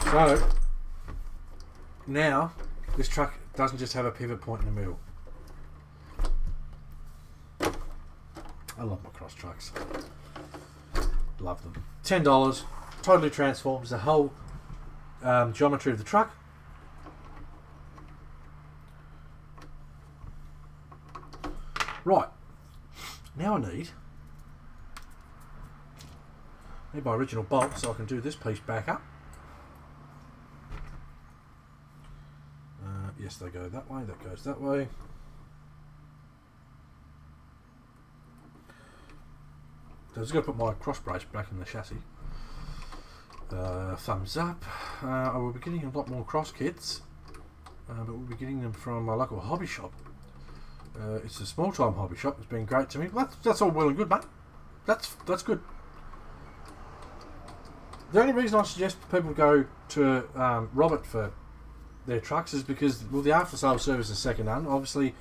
So now this truck doesn't just have a pivot point in the middle. I love my cross trucks. Love them. $10. Totally transforms the whole geometry of the truck. Right. Now I need my original bolt so I can do this piece back up. Yes, they go that way, that goes that way. So I was going to put my cross brace back in the chassis. Thumbs up. I will be getting a lot more cross kits, but we'll be getting them from my local hobby shop. It's a small time hobby shop. It's been great to me. That's all well and good, mate. That's good. The only reason I suggest people go to Robert for their trucks is because, well, the after sales service is second hand. Obviously,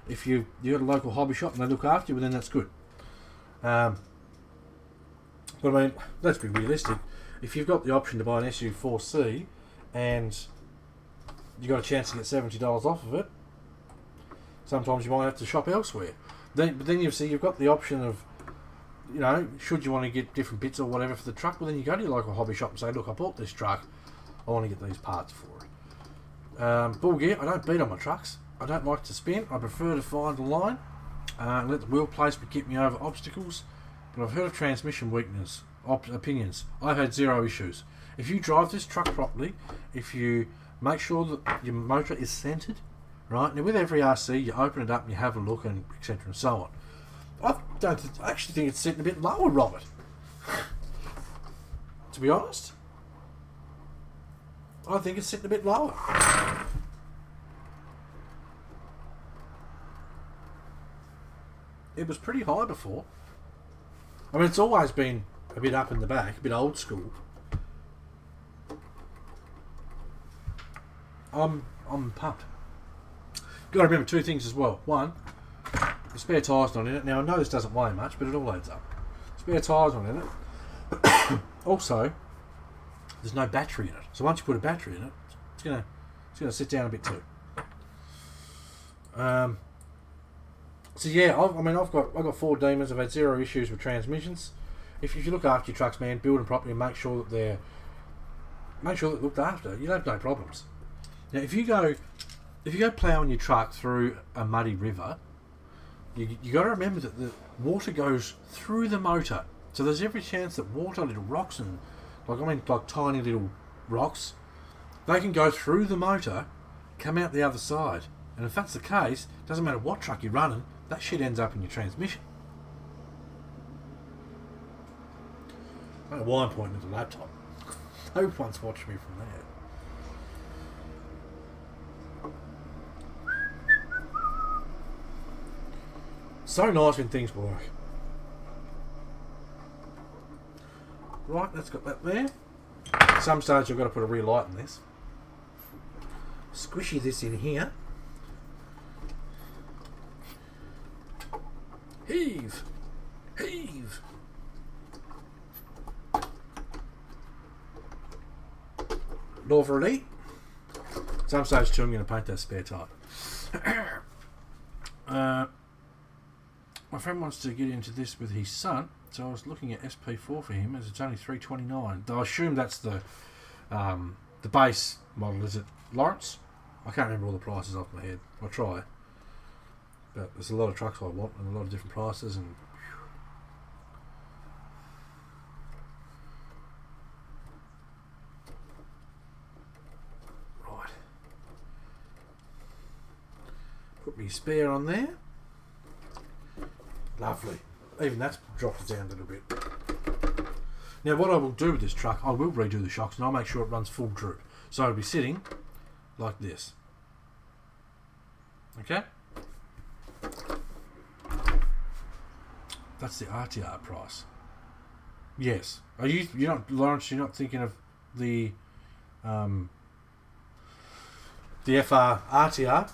if you got a local hobby shop and they look after you, well, then that's good. But I mean, let's be realistic. If you've got the option to buy an SU4C and you got a chance to get $70 off of it, sometimes you might have to shop elsewhere. But then you see you've got the option of, you know, should you want to get different bits or whatever for the truck, well then you go to your local hobby shop and say, look, I bought this truck, I want to get these parts for it. Ball gear, I don't beat on my trucks. I don't like to spin. I prefer to find a line and let the wheel placement get me over obstacles. But I've heard of transmission weakness opinions. I've had zero issues. If you drive this truck properly, if you make sure that your motor is centered, right? Now with every RC, you open it up and you have a look, and etc. and so on. I actually think it's sitting a bit lower, Robert. To be honest, I think it's sitting a bit lower. It was pretty high before. I mean, it's always been a bit up in the back, a bit old school. I'm pumped. Got to remember two things as well. One, the spare tyre's not in it. Now I know this doesn't weigh much, but it all adds up. Spare tyre's not in it. Also, there's no battery in it. So once you put a battery in it, it's gonna sit down a bit too. So yeah, I've got 4 demons. I've had zero issues with transmissions. If you look after your trucks, man, build them properly and make sure that they're looked after, you'll have no problems. Now, if you go ploughing your truck through a muddy river, you got to remember that the water goes through the motor. So there's every chance that water, little rocks, and like tiny little rocks, they can go through the motor, come out the other side. And if that's the case, doesn't matter what truck you're running, that shit ends up in your transmission. I don't know why I'm pointing at the laptop. No one's watching me from there. So nice when things work. Right, that's got that there. At some stage I've got to put a rear light in this. Squishy this in here. Heave! Heave! Northerly. Some stage too, I'm going to paint that spare tyre. My friend wants to get into this with his son, so I was looking at SP4 for him, as it's only $329. Though I assume that's the base model. Is it Lawrence? I can't remember all the prices off my head. I'll try. But there's a lot of trucks I want and a lot of different prices and. Right. Put me spare on there. Lovely. Even that's dropped it down a little bit. Now what I will do with this truck, I will redo the shocks and I'll make sure it runs full droop. So it'll be sitting like this. Okay? That's the RTR price. Yes. You're not, Lawrence, you're not thinking of the FR RTR?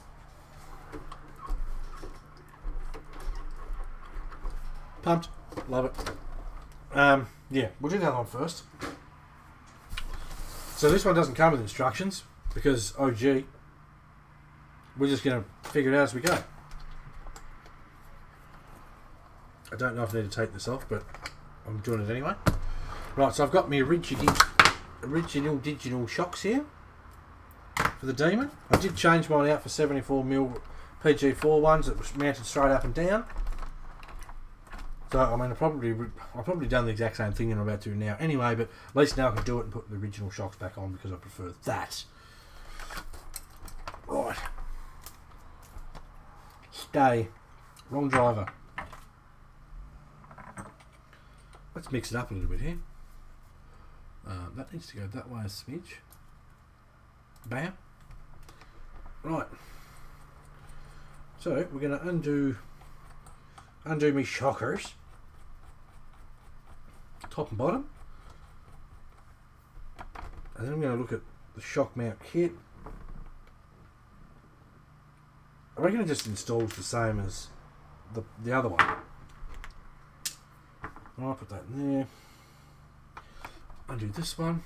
Pumped. Love it. Yeah, we'll do that one first. So this one doesn't come with instructions because, oh gee, we're just going to figure it out as we go. I don't know if I need to take this off, but I'm doing it anyway. Right, so I've got my original digital shocks here for the Demon. I did change mine out for 74mm PG4 ones that was mounted straight up and down. So, I mean, I've probably done the exact same thing that I'm about to do now anyway, but at least now I can do it and put the original shocks back on because I prefer that. Right. Stay. Wrong driver. Let's mix it up a little bit here. That needs to go that way a smidge. Bam. Right. So, we're going to undo me shockers. Top and bottom, and then I'm going to look at the shock mount kit. I reckon it just installs the same as the other one. I'll put that in there. Undo this one.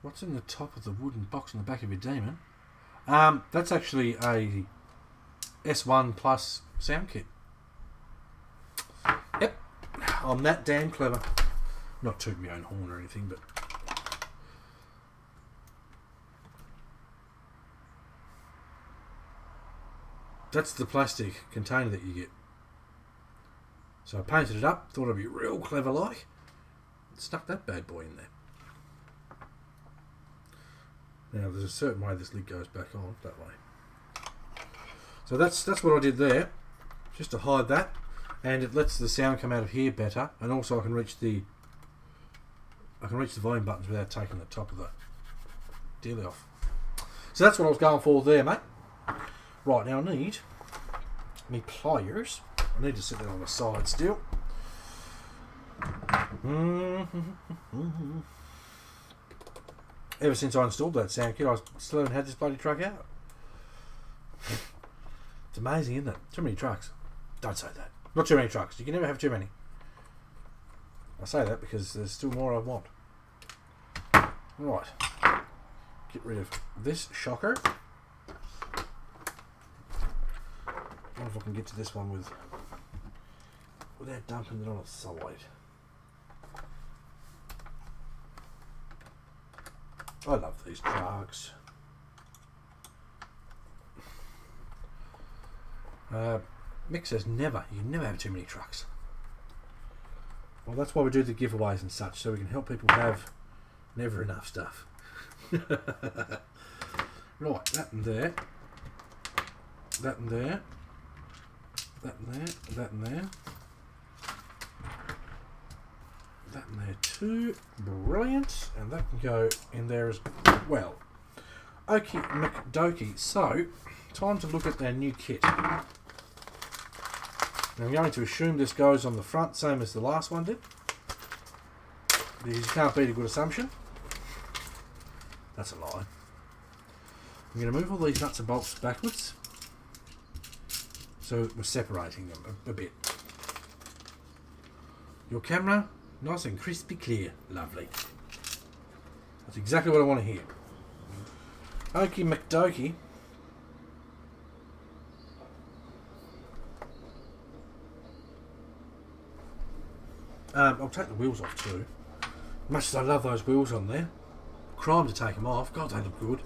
What's in the top of the wooden box on the back of your Demon? That's actually a S1 Plus sound kit. Yep, I'm that damn clever. Not tooting my own horn or anything, but that's the plastic container that you get. So I painted it up, thought I'd be real clever like, stuck that bad boy in there. Now there's a certain way this lid goes back on, that way. So that's what I did there, just to hide that, and it lets the sound come out of here better, and also I can reach the volume buttons without taking the top of the deal off. So that's what I was going for there, mate. Right, now I need me pliers. I need to sit there on the side still. Ever since I installed that sound kit, I still haven't had this bloody truck out. It's amazing, isn't it? Too many trucks. Don't say that. Not too many trucks. You can never have too many. I say that because there's still more I want. Right. Get rid of this shocker. I wonder if I can get to this one without dumping it on its side. I love these trucks. Mick says never. You can never have too many trucks. Well, that's why we do the giveaways and such, so we can help people have never enough stuff. Right, that and there. That and there. That and there. That and there. That in there too. Brilliant. And that can go in there as well. Okie McDokey. So, time to look at their new kit. Now I'm going to assume this goes on the front, same as the last one did. Because you can't beat a good assumption. That's a lie. I'm going to move all these nuts and bolts backwards. So we're separating them a bit. Your camera, nice and crispy clear. Lovely. That's exactly what I want to hear. Okie McDokey. I'll take the wheels off too. Much as I love those wheels on there. Crime to take them off. God, they look good.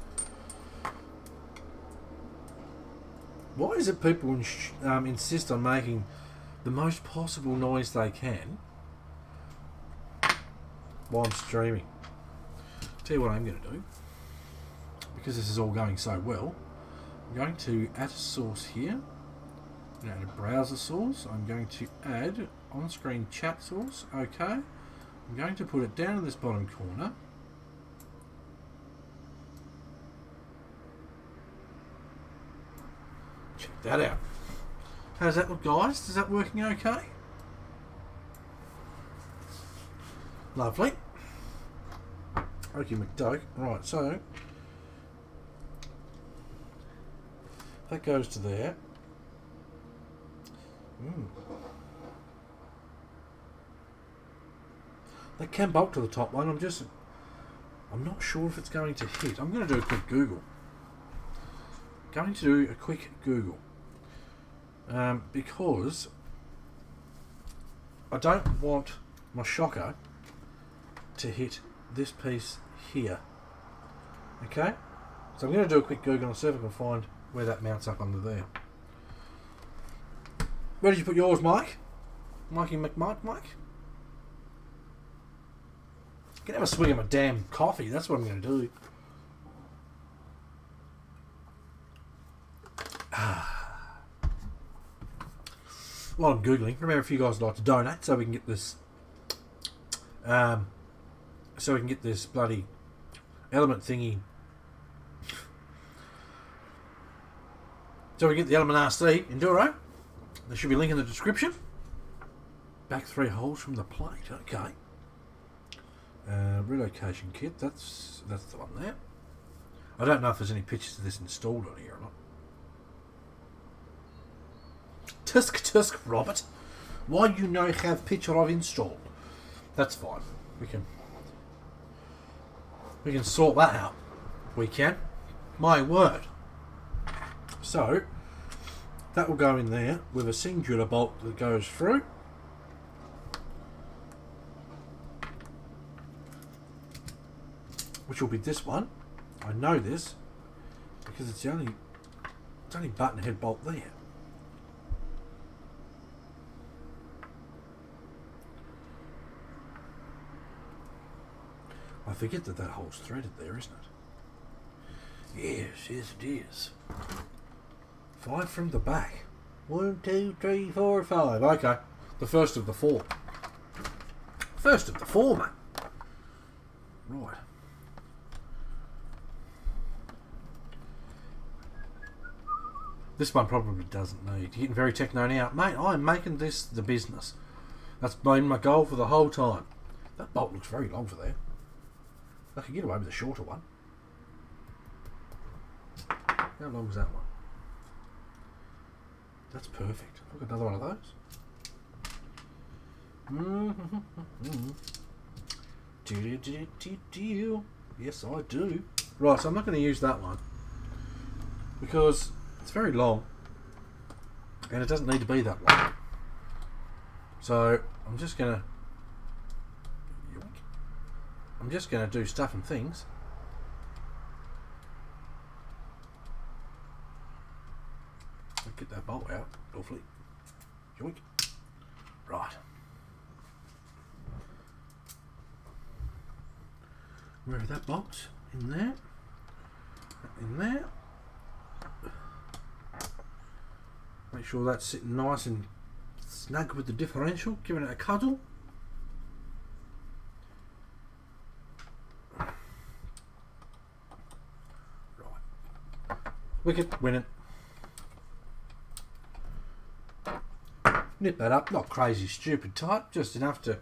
Why is it people insist on making the most possible noise they can while I'm streaming? Tell you what I'm going to do, because this is all going so well. I'm going to add a source here. I'm going to add a browser source. I'm going to add on-screen chat source. Okay. I'm going to put it down in this bottom corner. Check that out. How does that look, guys? Is that working okay? Lovely. Okay, McDoke. Right, so that goes to there. That can bolt to the top one. I'm not sure if it's going to hit. I'm going to do a quick Google. Because I don't want my shocker to hit this piece here. Okay? So I'm going to do a quick Google and see if I can find where that mounts up under there. Where did you put yours, Mike? Mikey McMike? Can have a swig of my damn coffee. That's what I'm going to do. While I'm Googling, remember if you guys would like to donate so we can get this bloody element thingy, so we get the element RC Enduro. There should be a link in the description. Back 3 holes from the plate. Okay. Relocation kit. That's the one there. I don't know if there's any pictures of this installed on here or not. Tusk, Robert. Why you no have picture of installed? That's fine. We can sort that out. We can. My word. So that will go in there with a singular bolt that goes through. Which will be this one. I know this because it's the only button head bolt there. I forget that hole's threaded there, isn't it? Yes, it is. 5 from the back. 1, 2, 3, 4, 5. Okay. The first of the 4. First of the 4, mate. Right. This one probably doesn't need. You're getting very techno now. Mate, I'm making this the business. That's been my goal for the whole time. That bolt looks very long for there. I could get away with a shorter one. How long is that one? That's perfect. Look, another one of those. Yes, I do. Right, so I'm not going to use that one because it's very long and it doesn't need to be that long. So I'm just going to do stuff and things. I'll get that bolt out, hopefully. Yoink. Right. Remove that bolt in there. In there. Make sure that's sitting nice and snug with the differential, giving it a cuddle. Wicket, win it. Nip that up, not crazy stupid tight, just enough to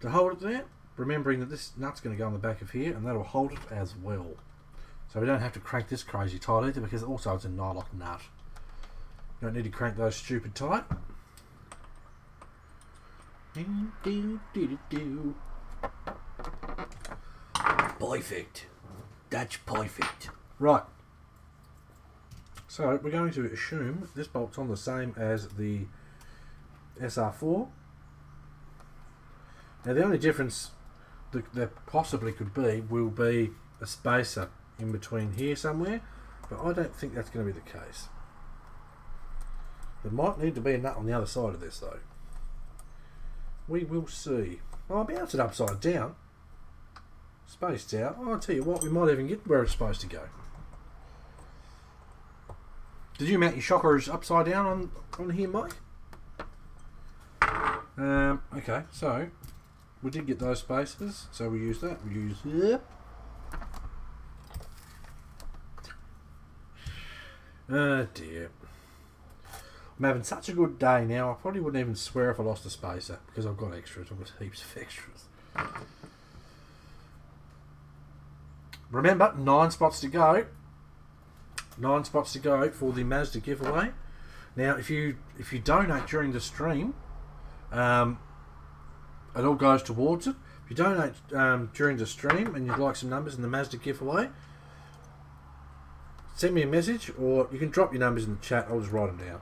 hold it there, remembering that this nut's going to go on the back of here and that'll hold it as well. So we don't have to crank this crazy tight either because also it's a nylock nut. You don't need to crank those stupid tight. Perfect. That's perfect. Right. So we're going to assume this bolt's on the same as the SR4. Now the only difference that there possibly could be will be a spacer in between here somewhere, but I don't think that's going to be the case. There might need to be a nut on the other side of this though. We will see. I'll bounce it upside down. Spaced out. I'll tell you what, we might even get where it's supposed to go. Did you mount your shockers upside down on here, Mike? Okay, so we did get those spacers, so we use that. We use it. Oh dear. I'm having such a good day now, I probably wouldn't even swear if I lost a spacer, because I've got extras. I've got heaps of extras. Remember, 9 spots to go. 9 spots to go for the Mazda giveaway. Now, if you donate during the stream, it all goes towards it. If you donate during the stream and you'd like some numbers in the Mazda giveaway, send me a message, or you can drop your numbers in the chat. I'll just write them down.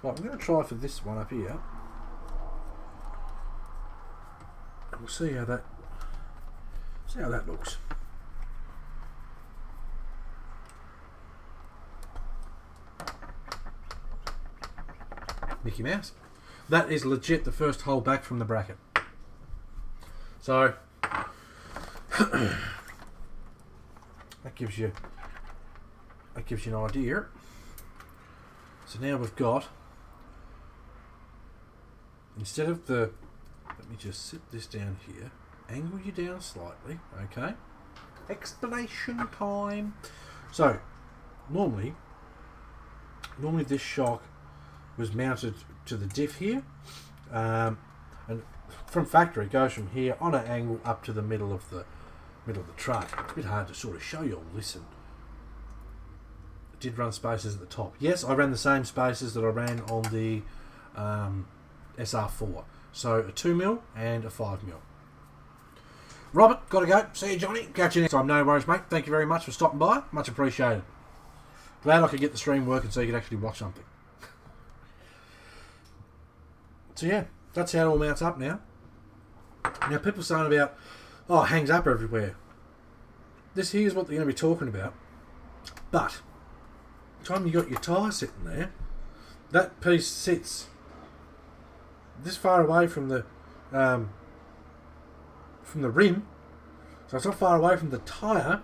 Right, I'm going to try for this one up here. And we'll see how that looks. Mickey Mouse. That is legit the first hole back from the bracket. So that gives you an idea. So now we've got, instead of the, let me just sit this down here, angle you down slightly, okay? Explanation time. So normally this shock was mounted to the diff here, and from factory it goes from here on an angle up to the middle of the truck. It's a bit hard to sort of show you all. Listen, I did run spacers at the top. Yes, I ran the same spacers that I ran on the SR4. So a 2mm and a 5mm. Robert, gotta go. See you, Johnny. Catch you next time. No worries, mate. Thank you very much for stopping by. Much appreciated. Glad I could get the stream working so you could actually watch something. So yeah, that's how it all mounts up now. Now people saying about, oh, it hangs up everywhere. This here's what they're going to be talking about. But the time you got your tyre sitting there, that piece sits this far away from the rim, so it's not far away from the tyre.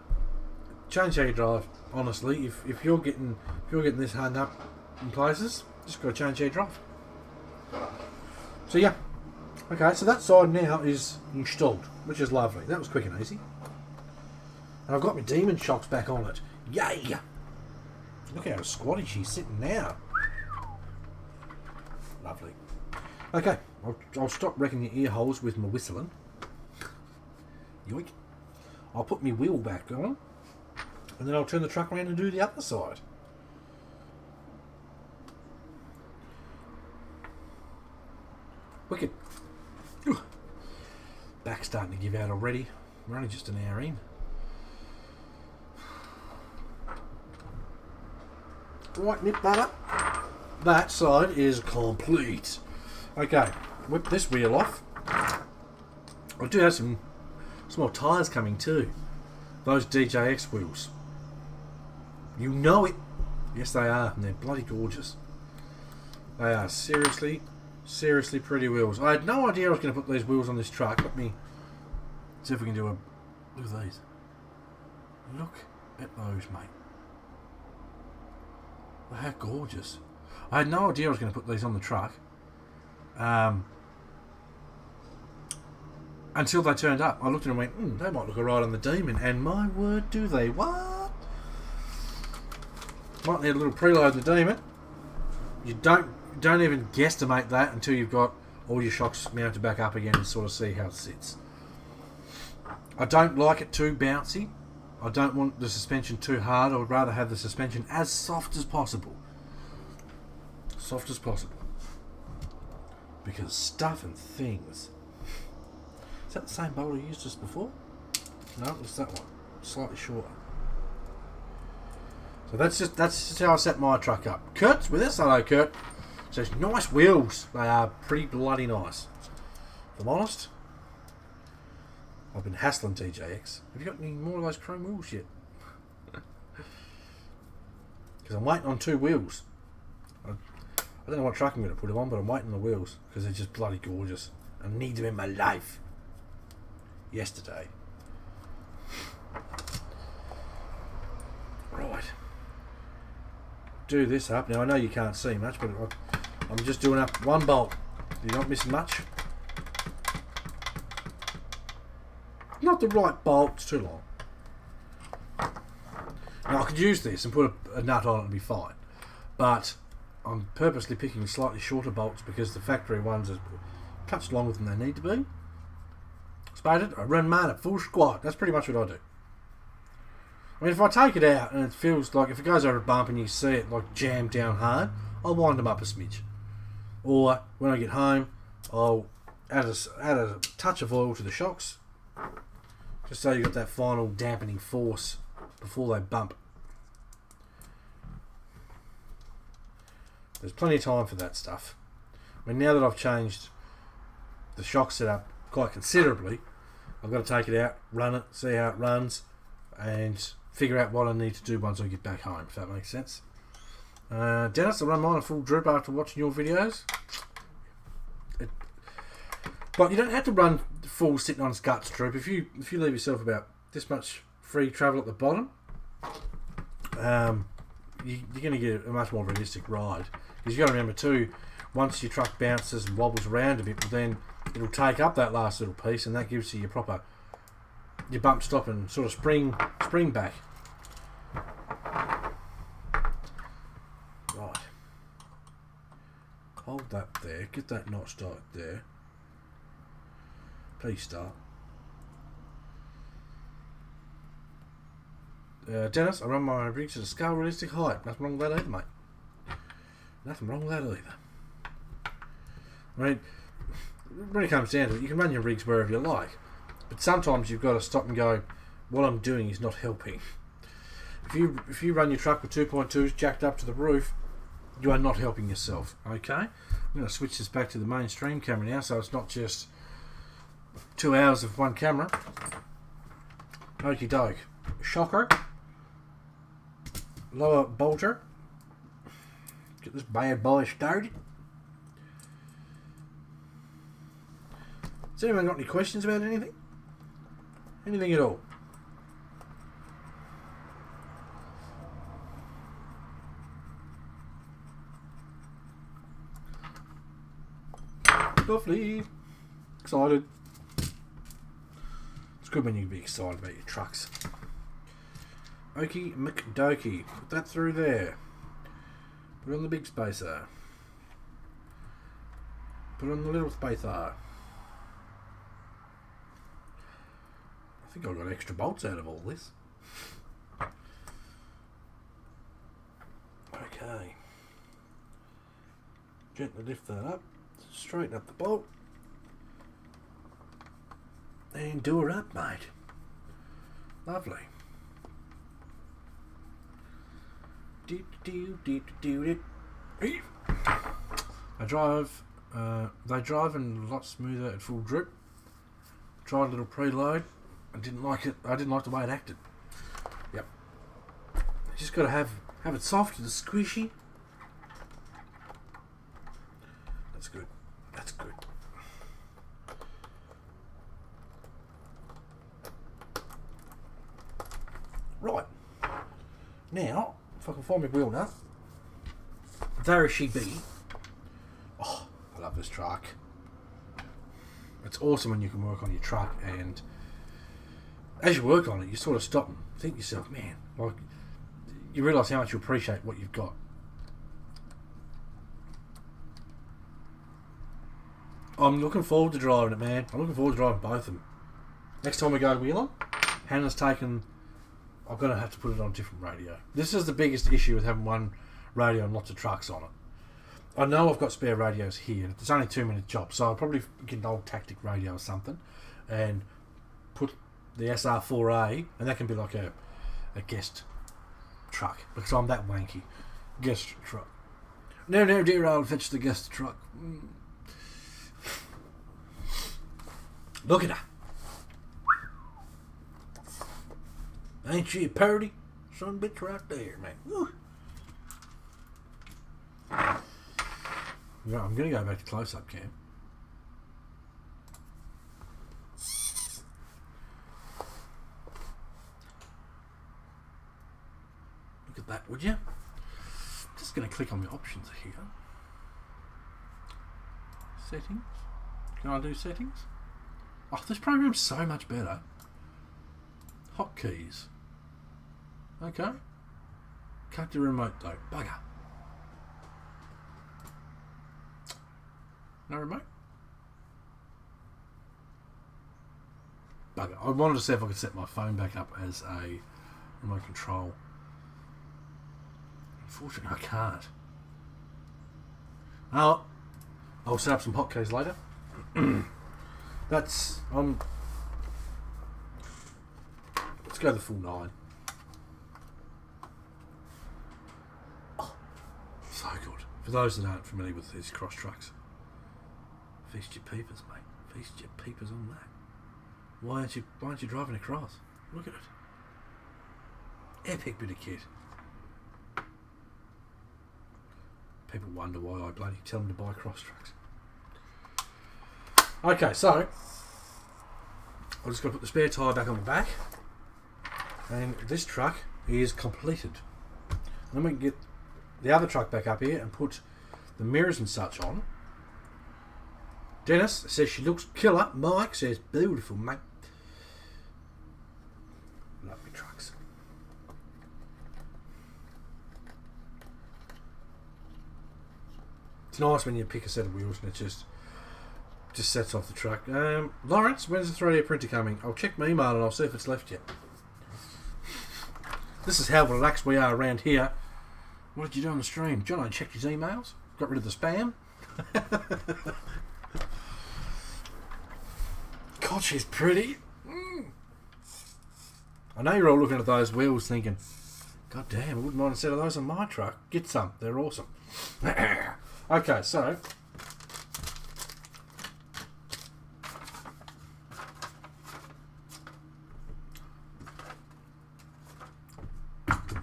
Change how you drive. Honestly, if you're getting this hung up in places, just got to change how you drive. So yeah, okay. So that side now is installed, which is lovely. That was quick and easy. And I've got my demon shocks back on it. Yay! Look how squatty she's sitting now. Lovely. Okay, I'll stop wrecking your ear holes with my whistling. Yoink. I'll put my wheel back on, and then I'll turn the truck around and do the other side. Wicked. Back's starting to give out already. We're only just an hour in. Right, nip that up. That side is complete. Okay, whip this wheel off. I do have some more tyres coming too. Those DJX wheels. You know it. Yes, they are, and they're bloody gorgeous. They are seriously pretty wheels. I had no idea I was going to put these wheels on this truck. Let me see if we can do a... Look at these. Look at those, mate. How gorgeous. I had no idea I was going to put these on the truck. Until they turned up. I looked at them and went, they might look alright on the Demon. And my word, do they. What? Might need a little preload in the Demon. You don't even guesstimate that until you've got all your shocks mounted back up again and sort of see how it sits. I don't like it too bouncy. I don't want the suspension too hard. I would rather have the suspension as soft as possible. Soft as possible. Because stuff and things. Is that the same bolt I used just before? No, it's that one. Slightly shorter. So that's just how I set my truck up. Kurt's with us. Hello, Kurt. So nice wheels. They are pretty bloody nice. If I'm honest, I've been hassling TJX. Have you got any more of those chrome wheels yet? Because I'm waiting on 2 wheels. I don't know what truck I'm going to put them on, but I'm waiting on the wheels because they're just bloody gorgeous. I need them in my life. Yesterday. Right. Do this up. Now I know you can't see much, but I'm just doing up 1 bolt. You're not missing much. Not the right bolt, it's too long. Now I could use this and put a nut on it and be fine. But I'm purposely picking slightly shorter bolts because the factory ones are a touch longer than they need to be. Spaded, I run mine at full squat. That's pretty much what I do. I mean, if I take it out and it feels like, if it goes over a bump and you see it like jammed down hard, I'll wind them up a smidge. Or when I get home, I'll add a touch of oil to the shocks, just so you got that final dampening force before they bump. There's plenty of time for that stuff. I mean, now that I've changed the shock setup quite considerably, I've got to take it out, run it, see how it runs, and figure out what I need to do once I get back home, if that makes sense. Dennis, I run mine a full drip after watching your videos. But you don't have to run full sitting on guts droop. If you leave yourself about this much free travel at the bottom, you're going to get a much more realistic ride. Because you've got to remember too, once your truck bounces and wobbles around a bit, then it'll take up that last little piece, and that gives you your bump stop and sort of spring back. Right. Hold that there. Get that knot started there. Please start. Dennis, I run my rigs at a scale realistic height. Nothing wrong with that either, mate. Nothing wrong with that either. I mean, when it comes down to it, you can run your rigs wherever you like. But sometimes you've got to stop and go, what I'm doing is not helping. If you run your truck with 2.2s jacked up to the roof, you are not helping yourself. Okay? I'm going to switch this back to the mainstream camera now, so it's not just 2 hours of one camera. Okie doke. Shocker. Lower bolter. Get this bad boy started. Has anyone got any questions about anything? Anything at all? Lovely. Excited. It's good when you can be excited about your trucks. Okie McDokey. Put that through there. Put it on the big spacer. Put it on the little spacer. I think I got extra bolts out of all this. Okay. Gently lift that up. Straighten up the bolt. And do her up, mate. Lovely. They drive and a lot smoother at full drip. Tried a little preload. I didn't like it. I didn't like the way it acted. Yep. You just got to have it soft and squishy. That's good. That's good. Right. Now, if I can find my wheel nut. There she be. Oh, I love this truck. It's awesome when you can work on your truck, and as you work on it, you sort of stop and think to yourself, man, like, you realise how much you appreciate what you've got. I'm looking forward to driving it, man. I'm looking forward to driving both of them. Next time we go to Wheeler, Hannah's taken... I'm going to have to put it on a different radio. This is the biggest issue with having one radio and lots of trucks on it. I know I've got spare radios here. It's only a 2-minute job, so I'll probably get an old tactic radio or something and put the SR4A, and that can be like a guest truck, because I'm that wanky. Guest truck. No, dear, I'll fetch the guest truck. Look at her. Ain't she a purty? Son bitch right there, man. Woo. Yeah, I'm going to go back to close-up cam. Look at that, would you? Just going to click on the options here. Settings. Can I do settings? Oh, this program's so much better. Hotkeys. Okay. Can't do remote though. Bugger. No remote? Bugger. I wanted to see if I could set my phone back up as a remote control. Unfortunately, I can't. Oh, I'll set up some hotkeys later. That's let's go the full 9. Oh, so good. For those that aren't familiar with these cross trucks, feast your peepers, mate. Feast your peepers on that. Why aren't you driving across? Look at it. Epic bit of kit. People wonder why I bloody tell them to buy cross trucks. Okay, so I've just got to put the spare tyre back on the back, and this truck is completed. Then we can get the other truck back up here and put the mirrors and such on. Dennis says she looks killer. Mike says beautiful, mate. Lovely trucks. It's nice when you pick a set of wheels and it just sets off the truck. Lawrence, when's the 3D printer coming? I'll check my email and I'll see if it's left yet. This is how relaxed we are around here. What did you do on the stream? John, I checked his emails. Got rid of the spam. God, she's pretty. I know you're all looking at those wheels thinking, God damn, I wouldn't mind a set of those on my truck. Get some. They're awesome. Okay, so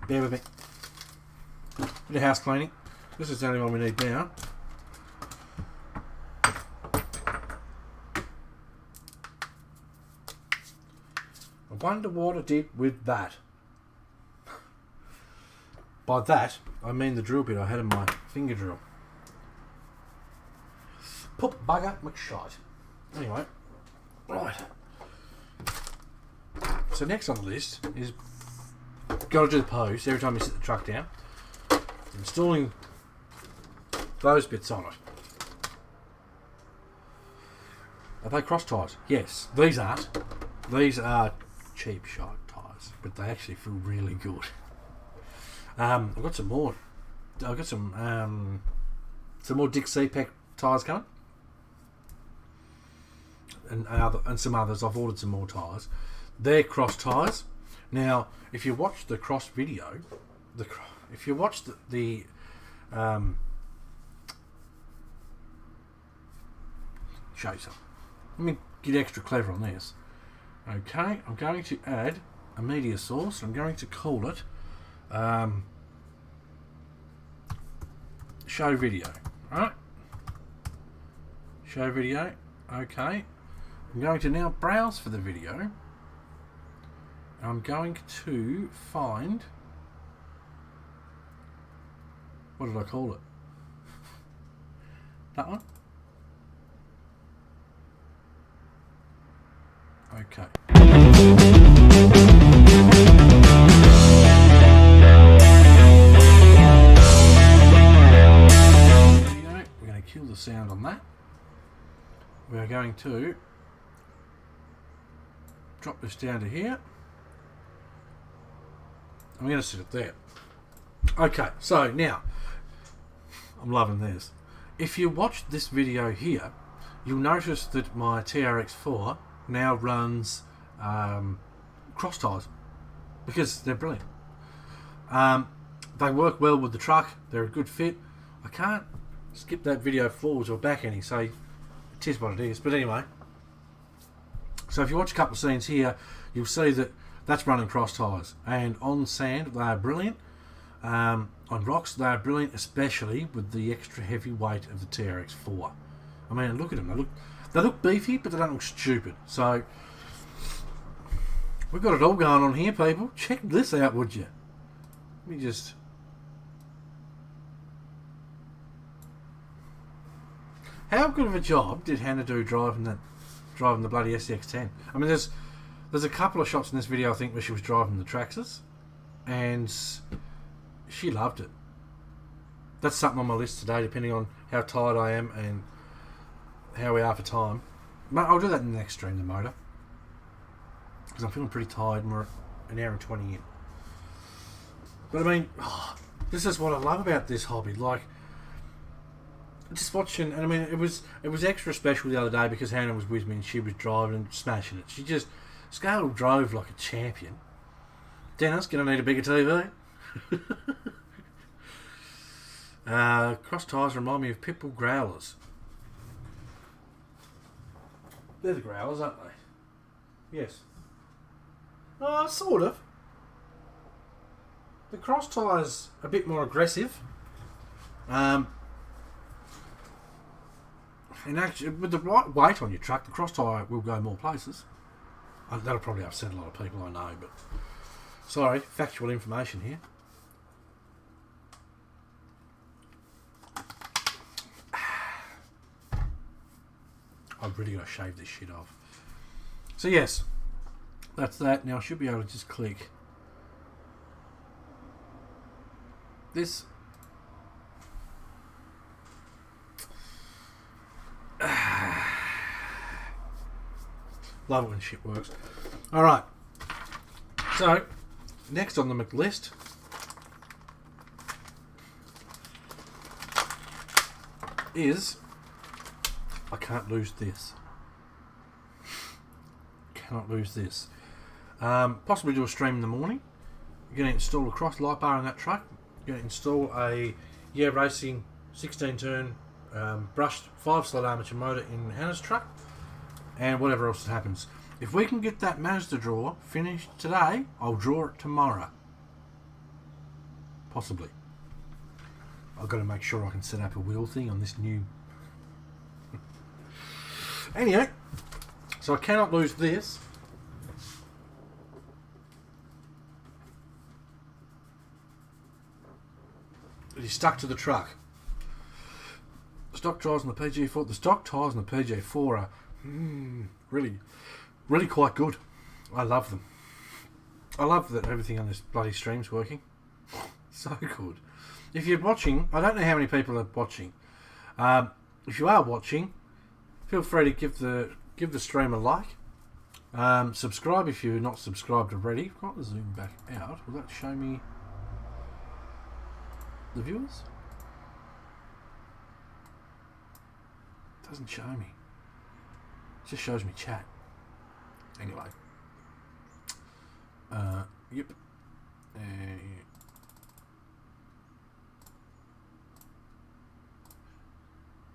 bear with me. Bit of house cleaning. This is the only one we need now. I wonder what I did with that. By that, I mean the drill bit I had in my finger drill. Poop bugger McShite. Anyway, right. So next on the list is got to do the post every time you sit the truck down. Installing those bits on it. Are they cross tyres? Yes. These aren't. These are cheap shite tyres, but they actually feel really good. I've got some more. I've got some more Dick CPEC tyres coming, and some others. I've ordered some more tyres. They're cross tyres. Now, if you watch the cross video, if you watch the show you something. Let me get extra clever on this. Okay, I'm going to add a media source. I'm going to call it show video. Right? Show video. Okay. I'm going to now browse for the video. I'm going to find, what did I call it? That one? Okay. We're going to kill the sound on that. We're going to drop this down to here. I'm going to sit it there. Okay, so now, I'm loving this. if you watch this video here, you'll notice that my TRX4 now runs cross tyres because they're brilliant. They work well with the truck. They're a good fit. I can't skip that video forwards or back any, so it is what it is. But anyway, so if you watch a couple of scenes here, you'll see that that's running cross tyres, and on sand they are brilliant. On rocks they are brilliant, especially with the extra heavy weight of the TRX4. I mean, look at them. They look beefy, but they don't look stupid. So we've got it all going on here, people. Check this out, would you? Let me just... How good of a job did Hannah do driving the bloody SCX10? I mean, there's a couple of shots in this video, I think, where she was driving the Traxxas, and she loved it. That's something on my list today, depending on how tired I am and how we are for time. But I'll do that in the next stream, the motor, because I'm feeling pretty tired and we're an hour and 20 in. But I mean, this is what I love about this hobby. Like, just watching, and I mean, it was extra special the other day because Hannah was with me and she was driving and smashing it. She just scale drove like a champion. Dennis, gonna need a bigger TV. Cross tyres remind me of Pitbull Growlers. They're the Growlers, aren't they? Yes. Sort of. The cross tyre's a bit more aggressive. And actually, with the right weight on your truck, the cross tyre will go more places. That'll probably upset a lot of people, I know, but... Sorry, factual information here. I've really got to shave this shit off. So yes, that's that. Now I should be able to just click this. Love it when shit works. Alright. So, next on the list is... I can't lose this. Cannot lose this. Possibly do a stream in the morning. You're going to install a cross light bar on that truck. You're going to install a Racing 16 turn brushed 5-slot armature motor in Hannah's truck, and whatever else happens. If we can get that Mazda drawer finished today, I'll draw it tomorrow. Possibly. I've got to make sure I can set up a wheel thing on this new... Anyway, so I cannot lose this. It is stuck to the truck. Stock tyres on the PG4. The stock tyres on the PG4 are really quite good. I love them. I love that everything on this bloody stream's working. So good. If you're watching, I don't know how many people are watching. If you are watching, feel free to give the stream a like. Subscribe if you're not subscribed already. I've got to zoom back out. Will that show me the viewers? It doesn't show me. It just shows me chat. Anyway. Yep.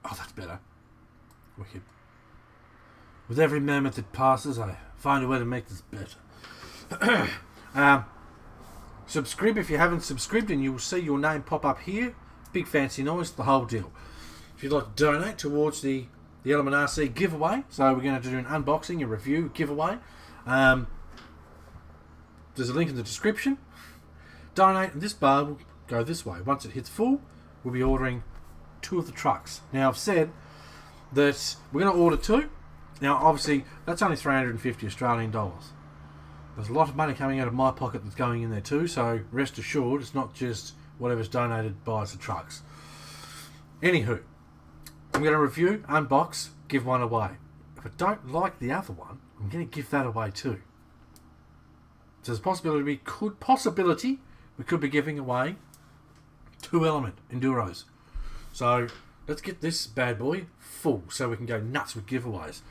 Oh, that's better. Wicked. With every moment that passes, I find a way to make this better. Subscribe if you haven't subscribed, and you'll see your name pop up here. Big fancy noise, the whole deal. If you'd like to donate towards the Element RC giveaway, so we're going to do an unboxing, a review, giveaway. There's a link in the description. Donate, and this bar will go this way. Once it hits full, we'll be ordering 2 of the trucks. Now, I've said that we're going to order 2. Now, obviously, that's only 350 Australian dollars. There's a lot of money coming out of my pocket that's going in there too, so rest assured, it's not just whatever's donated buys the trucks. Anywho, I'm going to review, unbox, give one away. If I don't like the other one, I'm going to give that away too. So there's a possibility we could be giving away 2 Element Enduros. So let's get this bad boy full so we can go nuts with giveaways.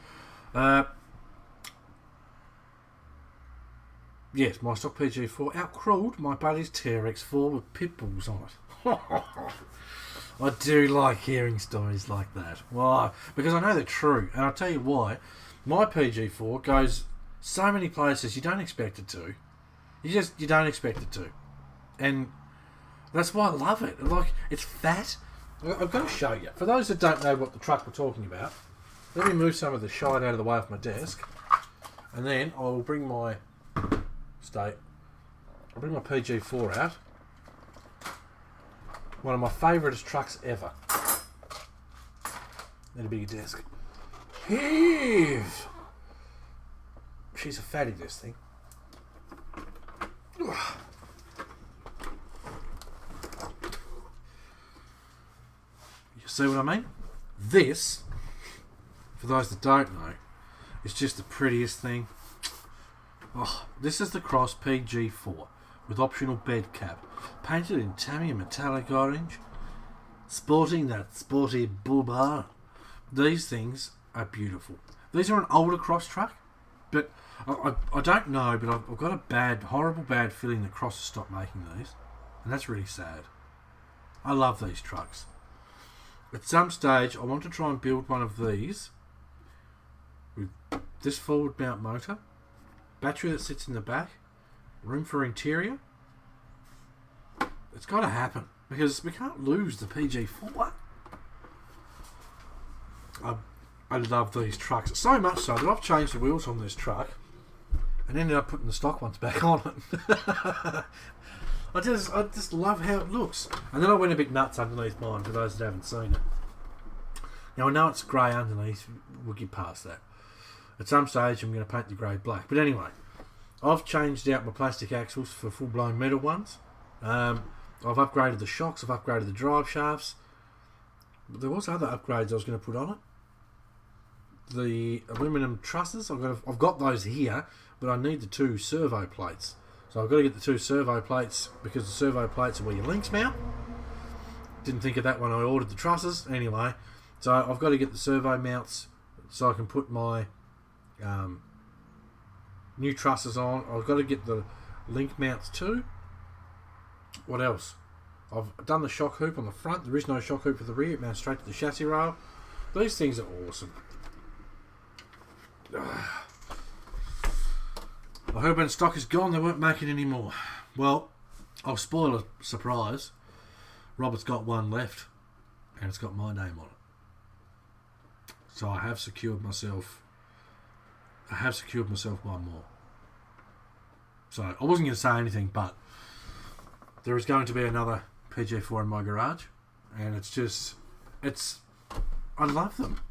Yes, my stock PG4 outcrawled my buddy's TRX4 with pit bulls on it. I do like hearing stories like that. Why? Because I know they're true, and I'll tell you why. My PG4 goes so many places you don't expect it to. You don't expect it to, and that's why I love it. Like, it's fat. I've got to show you. For those that don't know what the truck we're talking about, let me move some of the shite out of the way off my desk, and then I'll bring my PG4 out. One of my favouriteest trucks ever. Need a bigger desk. Heave! She's a fatty, this thing. You see what I mean? This, for those that don't know, is just the prettiest thing. Oh, this is the Cross PG4 with optional bed cap, painted in Tamiya metallic orange, sporting that sporty bull bar. These things are beautiful. These are an older Cross truck, but I don't know, but I've got a horrible bad feeling that Cross has stopped making these, and that's really sad. I love these trucks. At some stage, I want to try and build one of these with this forward mount motor, battery that sits in the back, room for interior. It's got to happen because we can't lose the PG4. I love these trucks so much so that I've changed the wheels on this truck and ended up putting the stock ones back on it. I just love how it looks. And then I went a bit nuts underneath mine for those that haven't seen it. Now I know it's grey underneath, we'll get past that. At some stage I'm going to paint the grey black. But anyway, I've changed out my plastic axles for full-blown metal ones. I've upgraded the shocks, I've upgraded the drive shafts. But there was other upgrades I was going to put on it. The aluminum trusses, I've got those here, but I need the 2 servo plates. So I've got to get the 2 servo plates because the servo plates are where your links mount. Didn't think of that when I ordered the trusses. Anyway, so I've got to get the servo mounts so I can put my new trusses on. I've got to get the link mounts too. What else? I've done the shock hoop on the front. There is no shock hoop for the rear. It mounts straight to the chassis rail. These things are awesome. I heard when stock is gone, they won't make it anymore. Well, I'll spoil a surprise. Robert's got one left, and it's got my name on it. So I have secured myself one more. So I wasn't going to say anything, but there is going to be another PG4 in my garage, and I love them.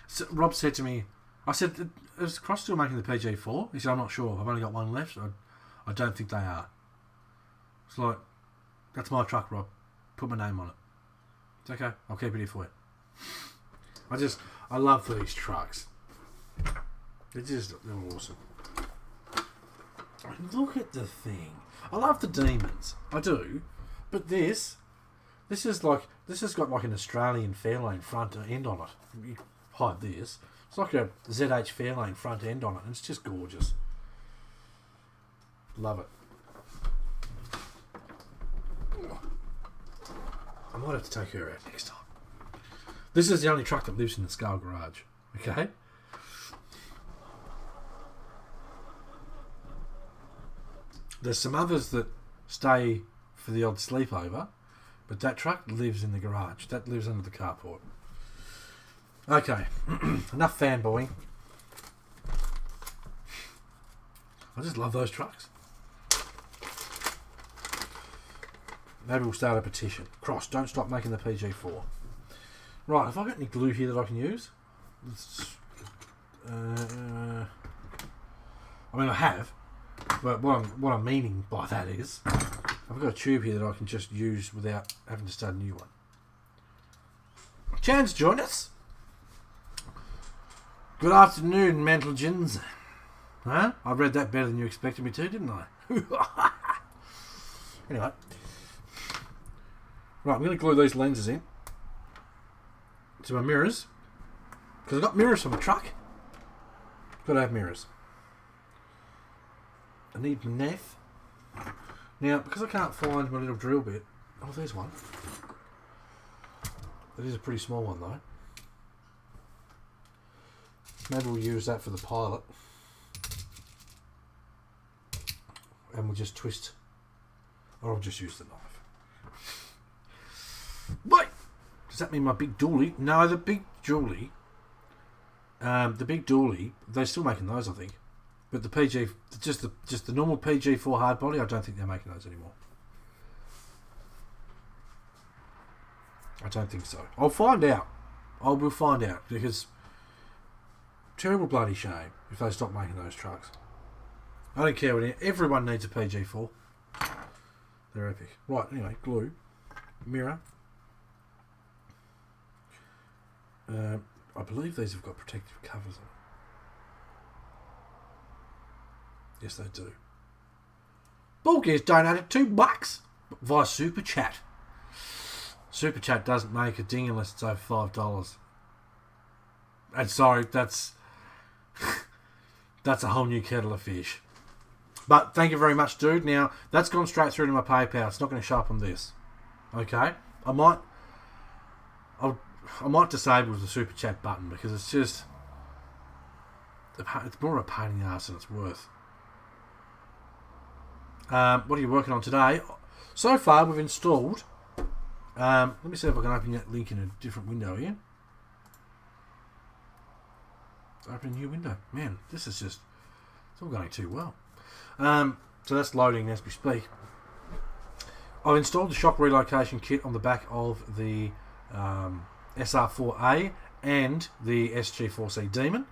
So Rob said to me, I said, is Cross still making the PG4? He said, I'm not sure. I've only got one left. I don't think they are. It's like, that's my truck, Rob. Put my name on it. It's okay. I'll keep it here for you. I love these trucks. They're awesome. Look at the thing. I love the Demons. I do. But this has got like an Australian Fairlane front end on it. You hide this. It's like a ZH Fairlane front end on it, and it's just gorgeous. Love it. I might have to take her out next time. This is the only truck that lives in the Skull garage. Okay? There's some others that stay for the odd sleepover, but that truck lives in the garage. That lives under the carport. Okay, enough fanboying. I just love those trucks. Maybe we'll start a petition. Cross, don't stop making the PG4. Right, have I got any glue here that I can use? I mean, I have, but what I'm meaning by that is I've got a tube here that I can just use without having to start a new one. Chan's joined us. Good afternoon, mental gins. Huh? I read that better than you expected me to, didn't I? Anyway. Right, I'm going to glue these lenses in. to my mirrors. Because I've got mirrors for my truck. Got to have mirrors. I need my naff. Now, because I can't find my little drill bit... Oh, there's one. It is a pretty small one, though. Maybe we'll use that for the pilot. And we'll just twist. Or I'll just use the knife. Wait! Does that mean my big dually? No, the big dually... they're still making those, I think. But the PG... Just the normal PG4 hard body, I don't think they're making those anymore. I don't think so. I'll find out. I will find out. Because... Terrible bloody shame if they stop making those trucks. I don't care what everyone needs a PG4. They're epic. Right, anyway, glue, mirror. I believe these have got protective covers on them. Yes, they do. Ball Gear's donated $2 via Super Chat. Super Chat doesn't make a ding unless it's over $5. And sorry, that's a whole new kettle of fish. But thank you very much, dude. Now, that's gone straight through to my PayPal. It's not going to show up on this. Okay? I might disable the Super Chat button because it's just... It's more of a pain in the ass than it's worth. What are you working on today? So far, we've installed... let me see if I can open that link in a different window here. Open a new window. Man, this is just... It's all going too well. So that's loading as we speak. I've installed the shock relocation kit on the back of the SR4A and the SG4C Demon.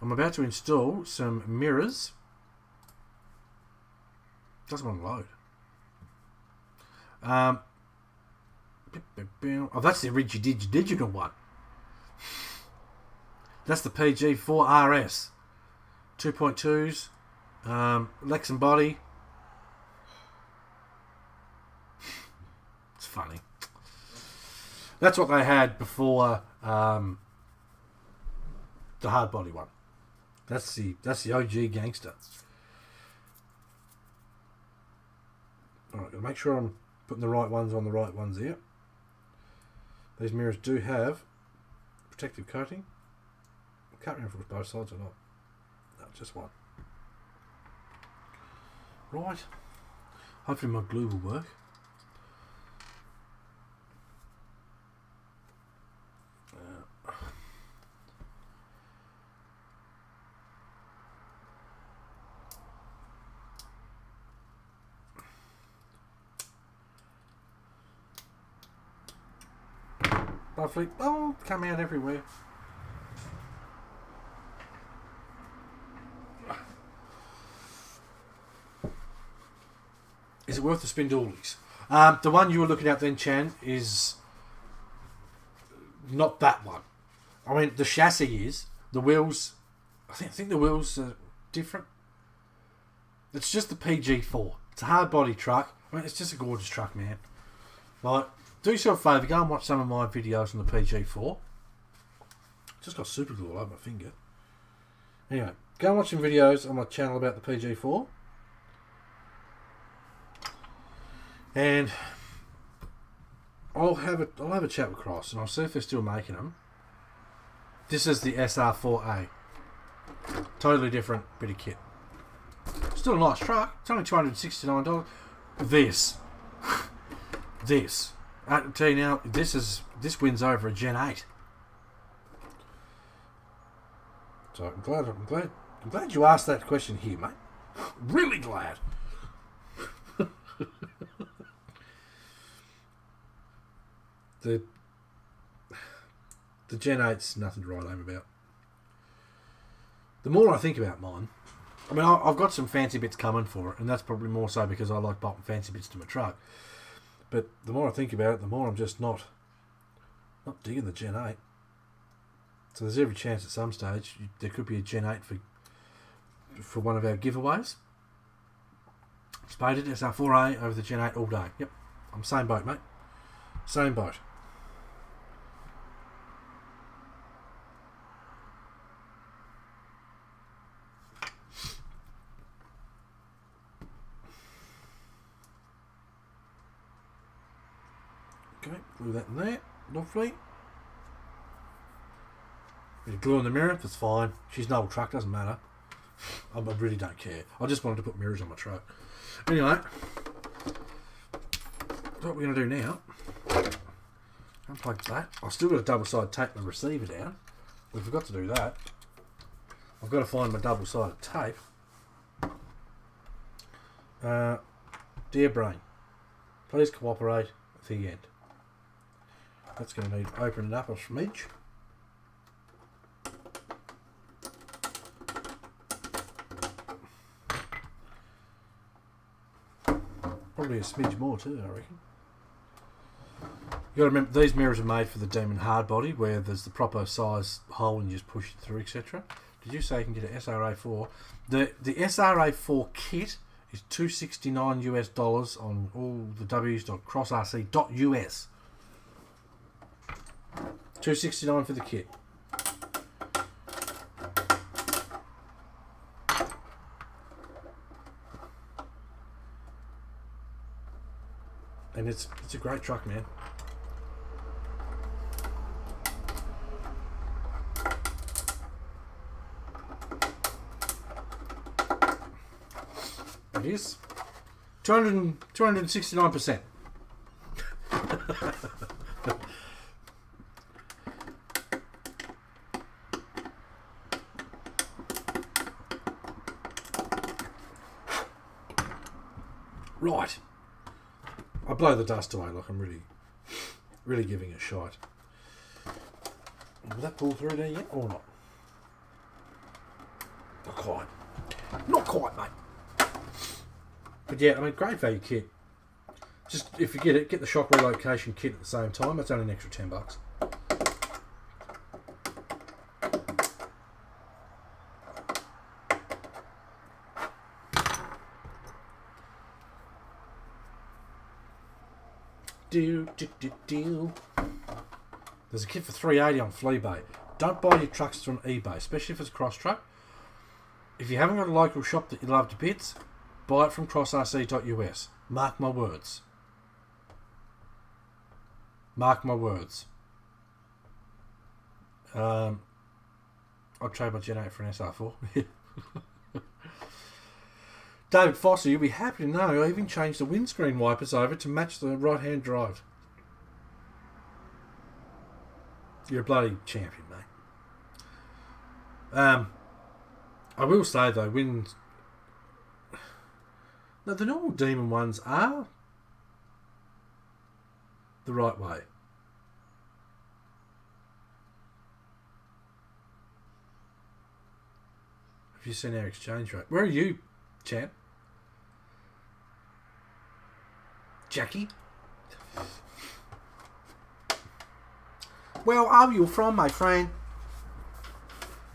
I'm about to install some mirrors. Doesn't want to load. Oh, that's the digital one. That's the PG4RS 2.2s, Lex and body. It's funny. That's what they had before the hard body one. That's the OG gangster. Alright, gotta make sure I'm putting the right ones on the right ones here. These mirrors do have protective coating. I can't remember if it was both sides or not. No, just one. Right. Hopefully my glue will work. Lovely. Oh, come out everywhere. Is it worth the spindolies? The one you were looking at then, Chan, is not that one. I mean, the chassis is. The wheels... I think the wheels are different. It's just the PG4. It's a hard body truck. I mean, it's just a gorgeous truck, man. Right. Do yourself a favour, go and watch some of my videos on the PG4. Just got super glue all over my finger. Anyway, go and watch some videos on my channel about the PG4. And I'll have a chat with Cross and I'll see if they're still making them. This is the SR4A. Totally different bit of kit. Still a nice truck. It's only $269. This. I can tell you now, this wins over a Gen 8. So I'm glad you asked that question here, mate. Really glad. The Gen 8's nothing to write home about. The more I think about mine, I mean, I've got some fancy bits coming for it, and that's probably more so because I like bolting fancy bits to my truck. But the more I think about it, the more I'm just not digging the Gen 8. So there's every chance at some stage there could be a Gen 8 for one of our giveaways. Spaded SR4A over the Gen 8 all day. Yep, I'm same boat, mate. Same boat. Okay, glue that in there. Lovely. Bit of glue on the mirror, that's fine. She's an old truck, doesn't matter. I really don't care. I just wanted to put mirrors on my truck. Anyway, what we're going to do now, unplug that. I've still got a double-sided tape my receiver down. We forgot to do that. I've got to find my double-sided tape. Dear brain, please cooperate at the end. That's going to need opening up a smidge. Probably a smidge more too, I reckon. You got to remember, these mirrors are made for the Demon hard body, where there's the proper size hole and you just push it through, etc. Did you say you can get an SRA4? The SRA4 kit is $269 US on all the w's.crossrc.us. $269 for the kit. And it's a great truck, man. It is 269%. Right. I blow the dust away like I'm really giving it a shot. Will that pull through there yet or not? Not quite. Not quite, mate. But yeah, I mean, great value kit. Just, if you get the shock relocation kit at the same time, that's only an extra $10. Do. There's a kit for $380 on Fleabay. Don't buy your trucks from eBay, especially if it's a cross truck. If you haven't got a local shop that you love to bits, buy it from crossrc.us. Mark my words. Mark my words. I'd trade my Gen 8 for an SR4. David Foster, you'll be happy to know I even changed the windscreen wipers over to match the right-hand drive. You're a bloody champion, mate. I will say, though, no, the normal Demon ones are the right way. Have you seen our exchange rate? Where are you, champ? Jackie? Where are you from, my friend?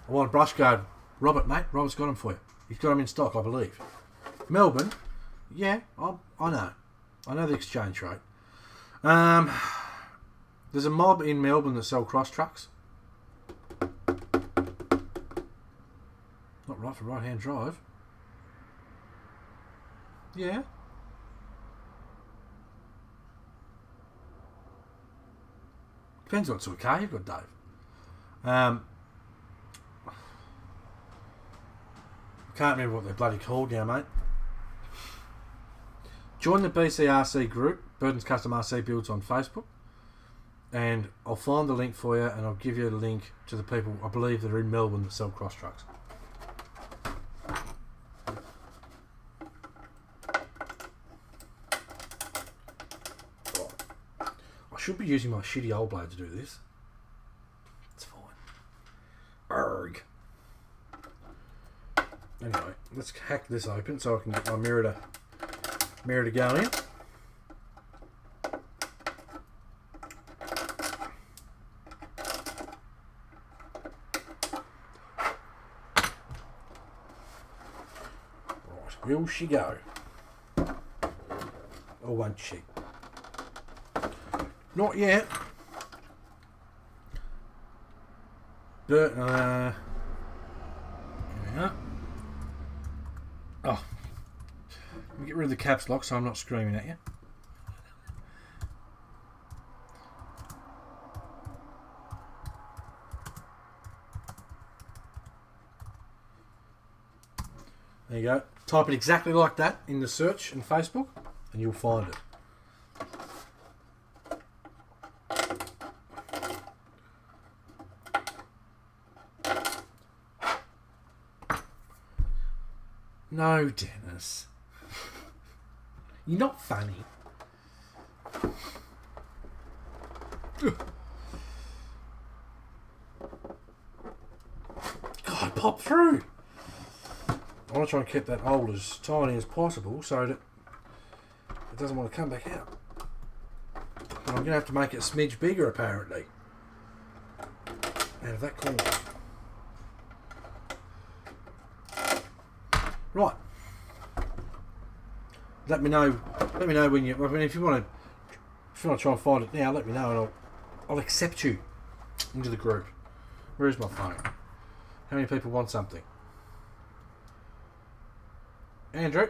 I want a brush guard. Robert, mate. Robert's got them for you. He's got them in stock, I believe. Melbourne? Yeah, I know. I know the exchange rate. There's a mob in Melbourne that sell cross trucks. Not right for right-hand drive. Yeah. Depends what sort of car you've got, Dave. Can't remember what they're bloody called now, mate. Join the BCRC group, Burton's Custom RC Builds on Facebook, and I'll find the link for you, and I'll give you a link to the people, I believe, that are in Melbourne that sell cross trucks. I should be using my shitty old blade to do this. It's fine. Arrgh. Anyway, let's hack this open so I can get my mirror to go in. Right, will she go? Or won't she? Not yet. But, here we are. Oh. Let me get rid of the caps lock so I'm not screaming at you. There you go. Type it exactly like that in the search in Facebook and you'll find it. No, Dennis. You're not funny. God, pop through. I want to try and keep that hole as tiny as possible so that it doesn't want to come back out. And I'm going to have to make it a smidge bigger, apparently. Out of that corner. Right. Let me know when you. I mean, if you want to try and find it now, let me know, and I'll accept you into the group. Where is my phone? How many people want something? Andrew,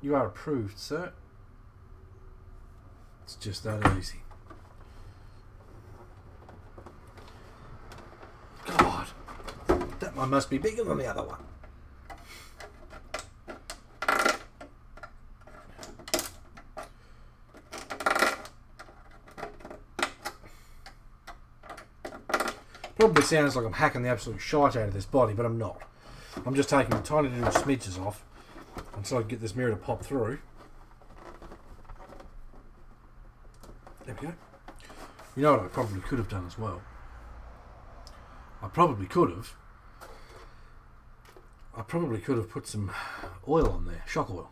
you are approved, sir. It's just that easy. God, that one must be bigger than the other one. Probably sounds like I'm hacking the absolute shite out of this body, but I'm not. I'm just taking tiny little smidges off until I can get this mirror to pop through. There we go. You know what I probably could have done as well? I probably could have put some oil on there, shock oil.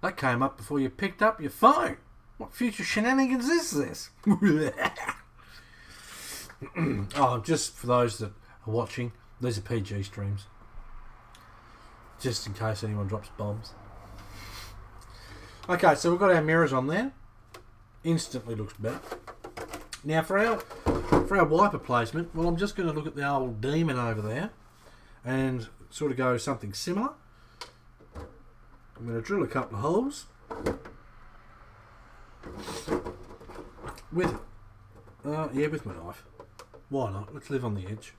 That came up before you picked up your phone. What future shenanigans is this? Oh, just for those that are watching, these are PG streams. Just in case anyone drops bombs. Okay, so we've got our mirrors on there. Instantly looks better. Now for our wiper placement, well, I'm just going to look at the old demon over there and sort of go something similar. I'm going to drill a couple of holes with with my knife. Why not? Let's live on the edge.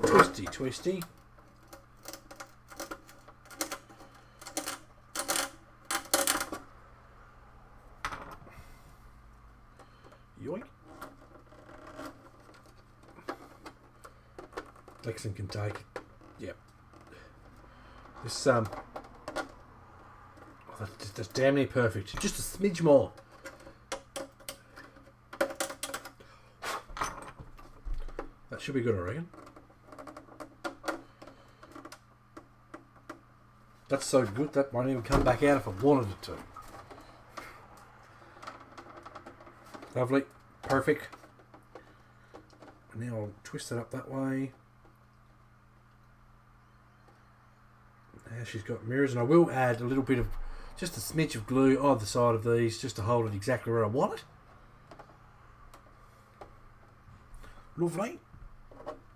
Twisty, twisty. Yoink. Dixon can take it. Yep. This that's damn near perfect. Just a smidge more. That should be good, I reckon. That's so good that won't even come back out if I wanted it to. Lovely. Perfect. And now I'll twist it up that way. Now she's got mirrors, and I will add a little bit of, just a smidge of glue either side of these just to hold it exactly where I want it. Lovely.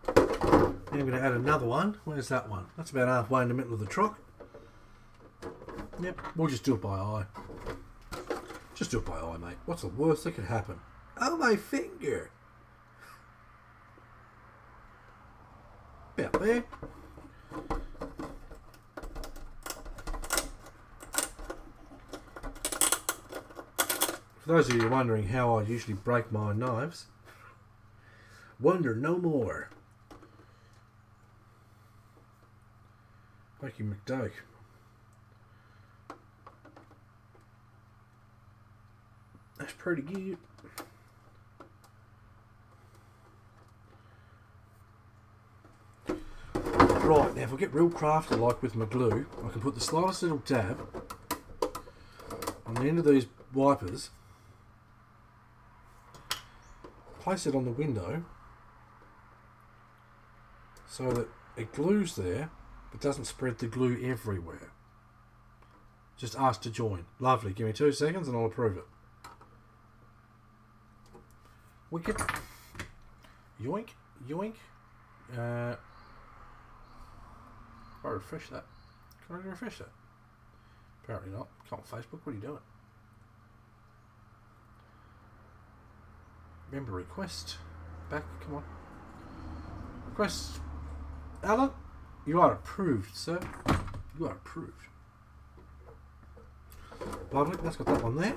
Now I'm going to add another one. Where's that one? That's about halfway in the middle of the truck. Yep, we'll just do it by eye. Just do it by eye, mate. What's the worst that could happen? Oh, my finger. About there. For those of you wondering how I usually break my knives, wonder no more. Thank you, McDoke. That's pretty good. Right, now if I get real crafty like with my glue, I can put the slightest little dab on the end of these wipers, place it on the window so that it glues there but doesn't spread the glue everywhere. Just ask to join. Lovely. Give me 2 seconds and I'll approve it. Wicked. Yoink. Yoink. I refresh that. Can I refresh that? Apparently not. Come on, Facebook. What are you doing? Member request. Back. Come on. request, Alan. You are approved, sir. You are approved. Lovely, that's got that one there.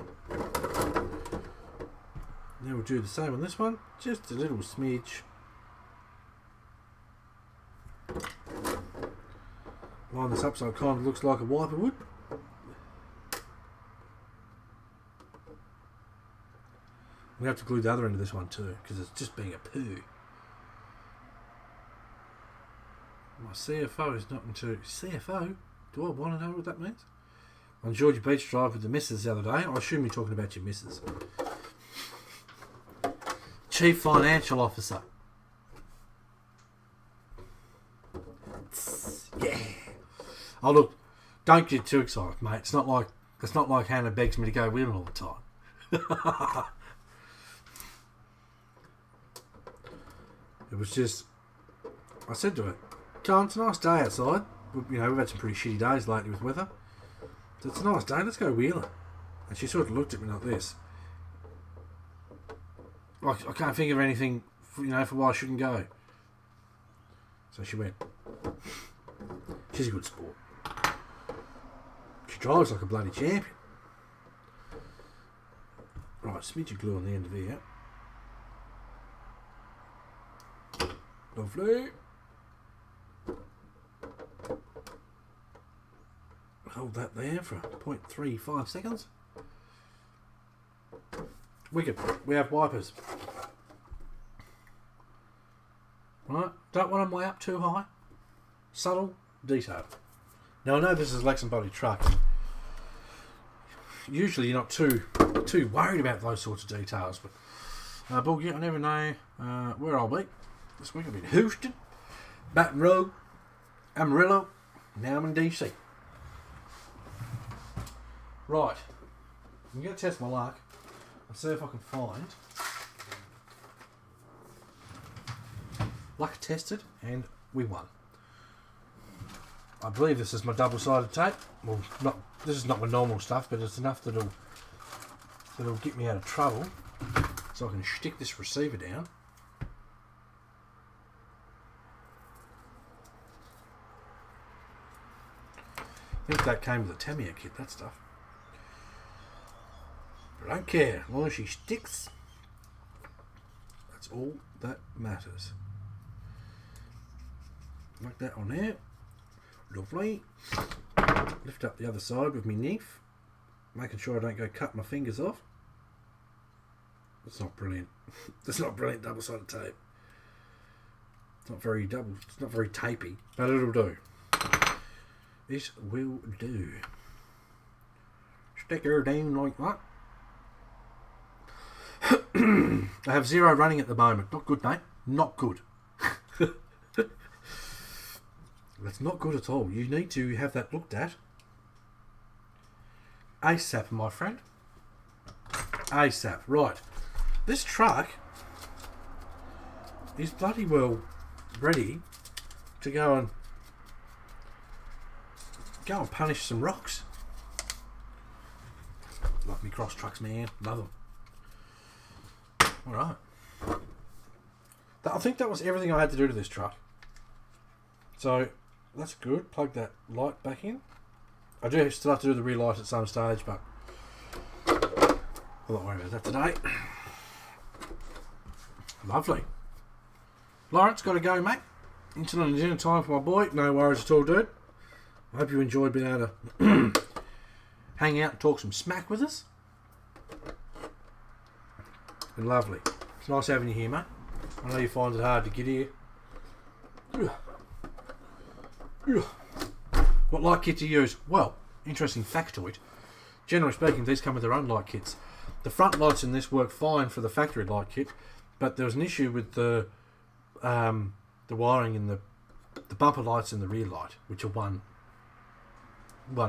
Now we'll do the same on this one. Just a little smidge. Line this up so it kind of looks like a wiper would. We have to glue the other end of this one too, because it's just being a poo. My CFO is not into... CFO? Do I want to know what that means? On Georgia Beach Drive with the missus the other day. I assume you're talking about your missus. Chief Financial Officer. Yeah. Oh look, don't get too excited, mate. It's not like Hannah begs me to go wheeling all the time. It was just, I said to her, John, it's a nice day outside. You know, we've had some pretty shitty days lately with weather. So it's a nice day, let's go wheeling. And she sort of looked at me like this. Like, I can't think of anything, for why I shouldn't go. So she went. She's a good sport. She drives like a bloody champion. Right, smidge of glue on the end of here. Lovely. Hold that there for 0.35 seconds. Wicked. We have wipers. Right, don't want them way up too high. Subtle detail. Now I know this is Lex and Buddy truck. Usually you're not too worried about those sorts of details, but I never know where I'll be. This week I've been Houston, Baton Rouge, Amarillo, now I'm in DC. Right, I'm going to test my luck and see if I can find. Luck tested, and we won. I believe this is my double-sided tape. Well, this is not my normal stuff, but it's enough that'll get me out of trouble, so I can stick this receiver down. I think that came with a Tamiya kit, that stuff. But I don't care, as long as she sticks. That's all that matters. Like that on there. Lovely. Lift up the other side with my knife, making sure I don't go cut my fingers off. That's not brilliant. That's not brilliant double-sided tape. It's not very tapey, but it'll do. This will do. Stick her down like that. I have 0 running at the moment. Not good, mate. Not good. That's not good at all. You need to have that looked at ASAP, my friend. ASAP. Right. This truck is bloody well ready to go and punish some rocks. Love me cross trucks, man. Love them. Alright. I think that was everything I had to do to this truck. So, that's good. Plug that light back in. I do still have to do the rear light at some stage, but I'll not worry about that today. Lovely. Lawrence, got to go, mate. Internet and dinner time for my boy. No worries at all, dude. I hope you enjoyed being able to hang out and talk some smack with us. Been lovely. It's nice having you here, mate. I know you find it hard to get here. What light kit do you use? Well, interesting factoid. Generally speaking, these come with their own light kits. The front lights in this work fine for the factory light kit, but there was an issue with the wiring in the bumper lights and the rear light, which are one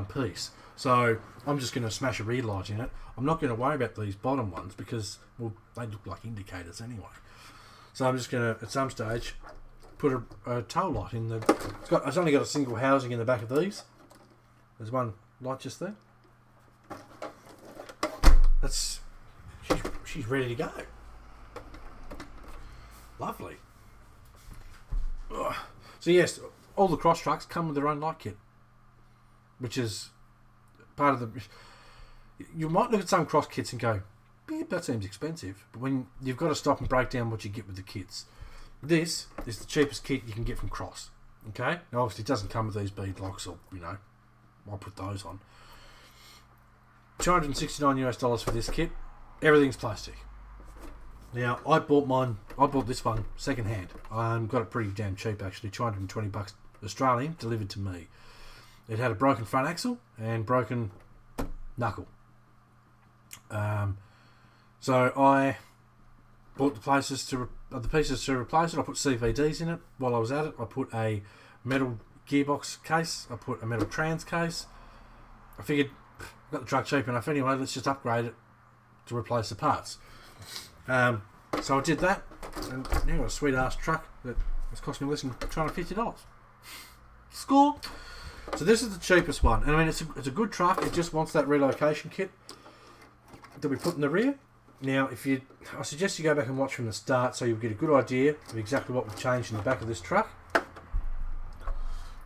piece. So I'm just going to smash a rear light in it. I'm not going to worry about these bottom ones because, well, they look like indicators anyway. So I'm just going to, at some stage, put a tail light in the... It's only got a single housing in the back of these. There's one light just there. She's ready to go. Lovely. So yes, all the cross trucks come with their own light kit, which is part of the... You might look at some cross kits and go, that seems expensive. But when you've got to stop and break down what you get with the kits. This is the cheapest kit you can get from Cross. Okay? Now obviously it doesn't come with these bead locks or, I'll put those on. $269 for this kit. Everything's plastic. Now, I bought this one second hand. Got it pretty damn cheap actually, $220 Australian, delivered to me. It had a broken front axle and broken knuckle. So I bought the pieces to replace it. I put CVDs in it. While I was at it, I put a metal gearbox case. I put a metal trans case. I figured, I've got the truck cheap enough anyway, let's just upgrade it to replace the parts. So I did that, and now I've got a sweet ass truck that was costing me less than $250. Score! So this is the cheapest one, and I mean it's a good truck. It just wants that relocation kit that we put in the rear. Now, I suggest you go back and watch from the start so you'll get a good idea of exactly what we've changed in the back of this truck,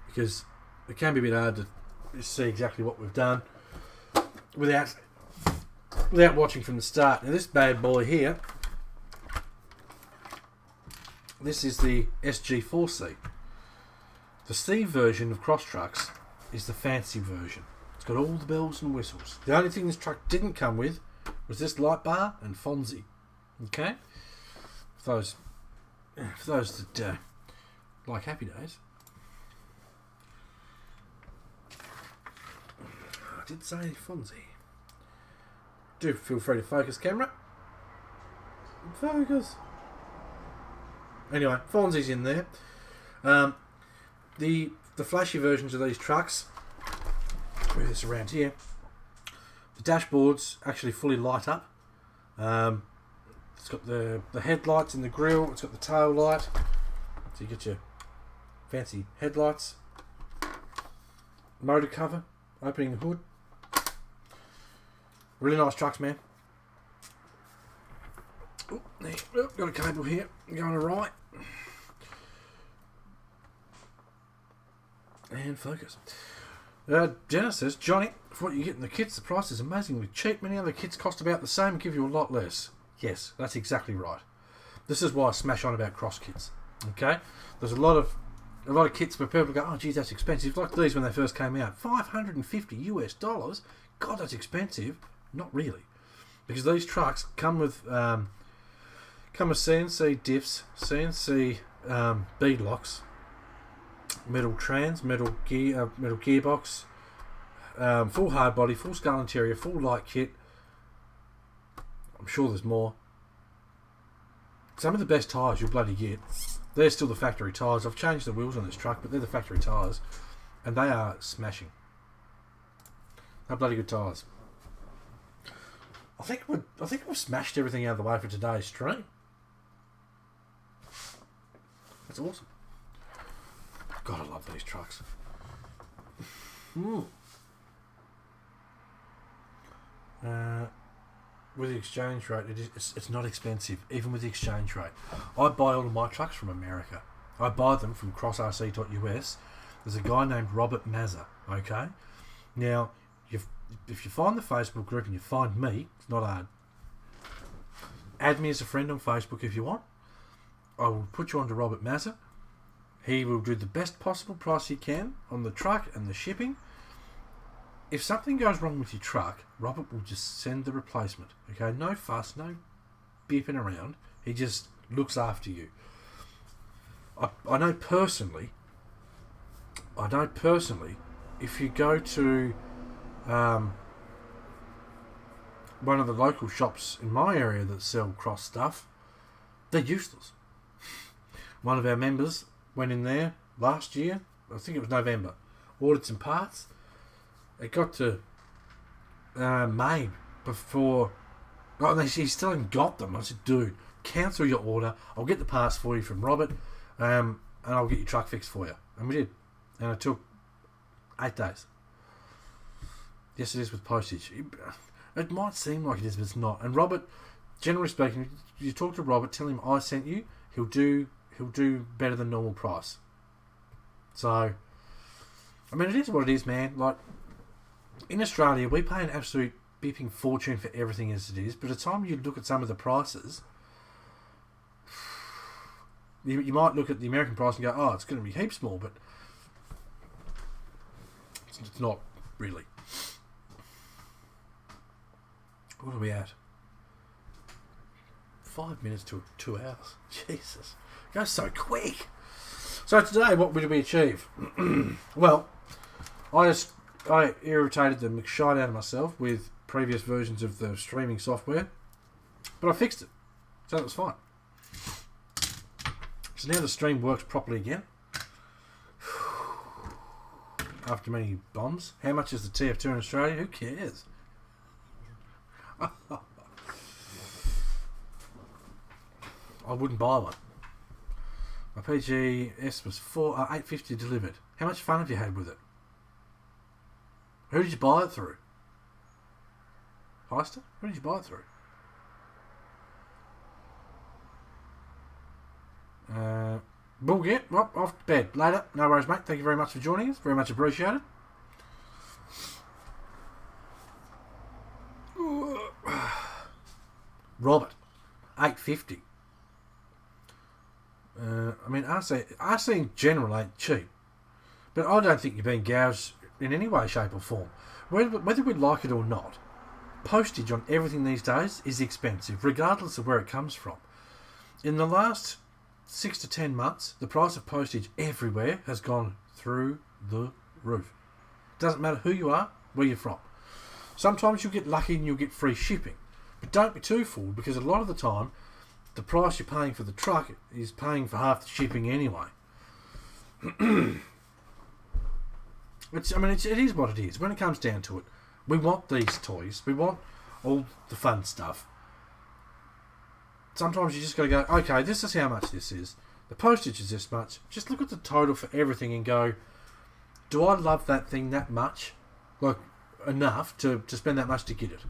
because it can be a bit hard to see exactly what we've done without watching from the start. Now, this bad boy here, this is the SG4C. The C version of cross trucks is the fancy version. It's got all the bells and whistles. The only thing this truck didn't come with was this light bar and Fonzie. Okay? For those that like Happy Days. I did say Fonzie. Do feel free to focus, camera. Focus. Anyway, Fonzie's in there. The flashy versions of these trucks, move this around here, the dashboards actually fully light up. It's got the headlights in the grille, it's got the tail light, so you get your fancy headlights. Motor cover, opening the hood. Really nice trucks, man. Oh, got a cable here, going to right. And focus. Jenna says, Johnny, for what you get in the kits, the price is amazingly cheap. Many other kits cost about the same and give you a lot less. Yes, that's exactly right. This is why I smash on about cross kits. Okay? There's a lot of kits where people go, oh geez, that's expensive. Like these when they first came out. $550. God, that's expensive. Not really. Because these trucks come with CNC diffs, CNC bead locks, metal trans, metal gearbox, full hard body, full skull interior, full light kit. I'm sure there's more. Some of the best tyres you'll bloody get. They're still the factory tyres. I've changed the wheels on this truck, but they're the factory tyres, and they are smashing. They're bloody good tyres. I think we've smashed everything out of the way for today's stream. That's awesome. God, I love these trucks. With the exchange rate, it's not expensive, even with the exchange rate. I buy all of my trucks from America. I buy them from crossrc.us. There's a guy named Robert Mazza, okay? Now, if you find the Facebook group and you find me, it's not hard. Add me as a friend on Facebook if you want. I will put you onto Robert Mazza. He will do the best possible price he can on the truck and the shipping. If something goes wrong with your truck, Robert will just send the replacement. Okay, no fuss, no beeping around. He just looks after you. I know personally, if you go to one of the local shops in my area that sell cross stuff, they're useless. One of our members went in there last year, I think it was November, ordered some parts. It got to May before... Oh, he still hadn't got them. I said, dude, cancel your order. I'll get the parts for you from Robert, and I'll get your truck fixed for you. And we did. And it took 8 days. Yes, it is with postage. It might seem like it is, but it's not. And Robert, generally speaking, you talk to Robert, tell him I sent you. He'll he'll do better than normal price. So, I mean, it is what it is, man. Like, in Australia, we pay an absolute beeping fortune for everything as it is. But by the time you look at some of the prices, you might look at the American price and go, oh, it's going to be heaps more, but it's not really. What are we at? 5 minutes to 2 hours. Jesus. It goes so quick. So today, what did we achieve? Well, I irritated the McShite out of myself with previous versions of the streaming software, but I fixed it. So that was fine. So now the stream works properly again. After many bombs. How much is the TF2 in Australia? Who cares? I wouldn't buy one. My PGS was 850 delivered. How much fun have you had with it? Who did you buy it through? Heister? Who did you buy it through? We'll get off to bed later. No worries, mate. Thank you very much for joining us. Very much appreciated. Robert, 850. I mean, RC in general ain't cheap, but I don't think you're being gouged in any way, shape, or form. Whether we like it or not, postage on everything these days is expensive, regardless of where it comes from. In the last 6 to 10 months, the price of postage everywhere has gone through the roof. Doesn't matter who you are, where you're from. Sometimes you'll get lucky and you'll get free shipping, but don't be too fooled, because a lot of the time, the price you're paying for the truck is paying for half the shipping anyway. It is what it is. When it comes down to it, we want these toys. We want all the fun stuff. Sometimes you just got to go, okay, this is how much this is. The postage is this much. Just look at the total for everything and go, do I love that thing that much? Like, enough to spend that much to get it?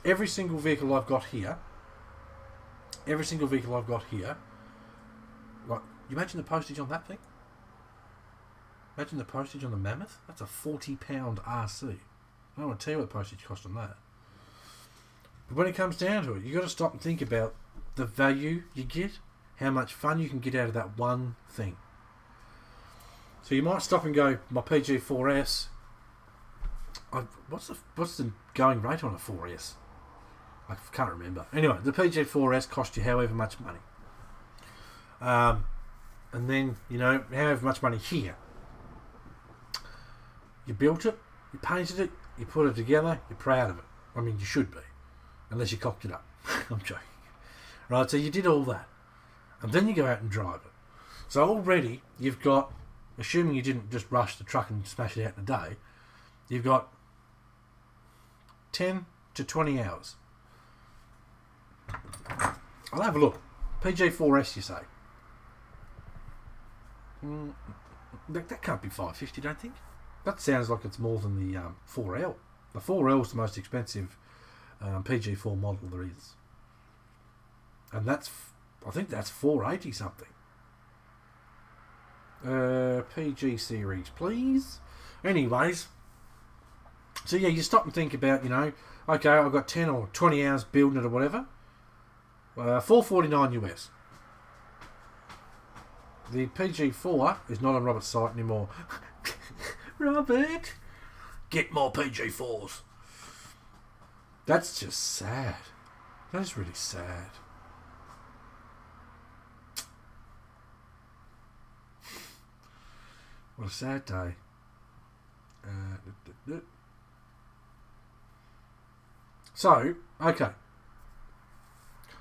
Every single vehicle I've got here, like, you imagine the postage on that thing? Imagine the postage on the Mammoth? That's a £40 RC. I don't want to tell you what the postage cost on that. But when it comes down to it, you've got to stop and think about the value you get, how much fun you can get out of that one thing. So you might stop and go, my PG4S, what's the going rate on a 4S? I can't remember. Anyway, the PG4S cost you however much money. And then, however much money here. You built it, you painted it, you put it together, you're proud of it. I mean, you should be. Unless you cocked it up. I'm joking. Right, so you did all that. And then you go out and drive it. So already, you've got, assuming you didn't just rush the truck and smash it out in a day, you've got 10 to 20 hours. I'll have a look. PG4S, you say? That can't be 550, don't think? That sounds like it's more than the 4L. The 4L is the most expensive PG4 model there is. And I think that's 480 something. PG series, please. Anyways. So yeah, you stop and think about, okay, I've got 10 or 20 hours building it or whatever. $449 US. The PG4 is not on Robert's site anymore. Robert, get more PG4s. That's just sad. That is really sad. What a sad day. So, okay.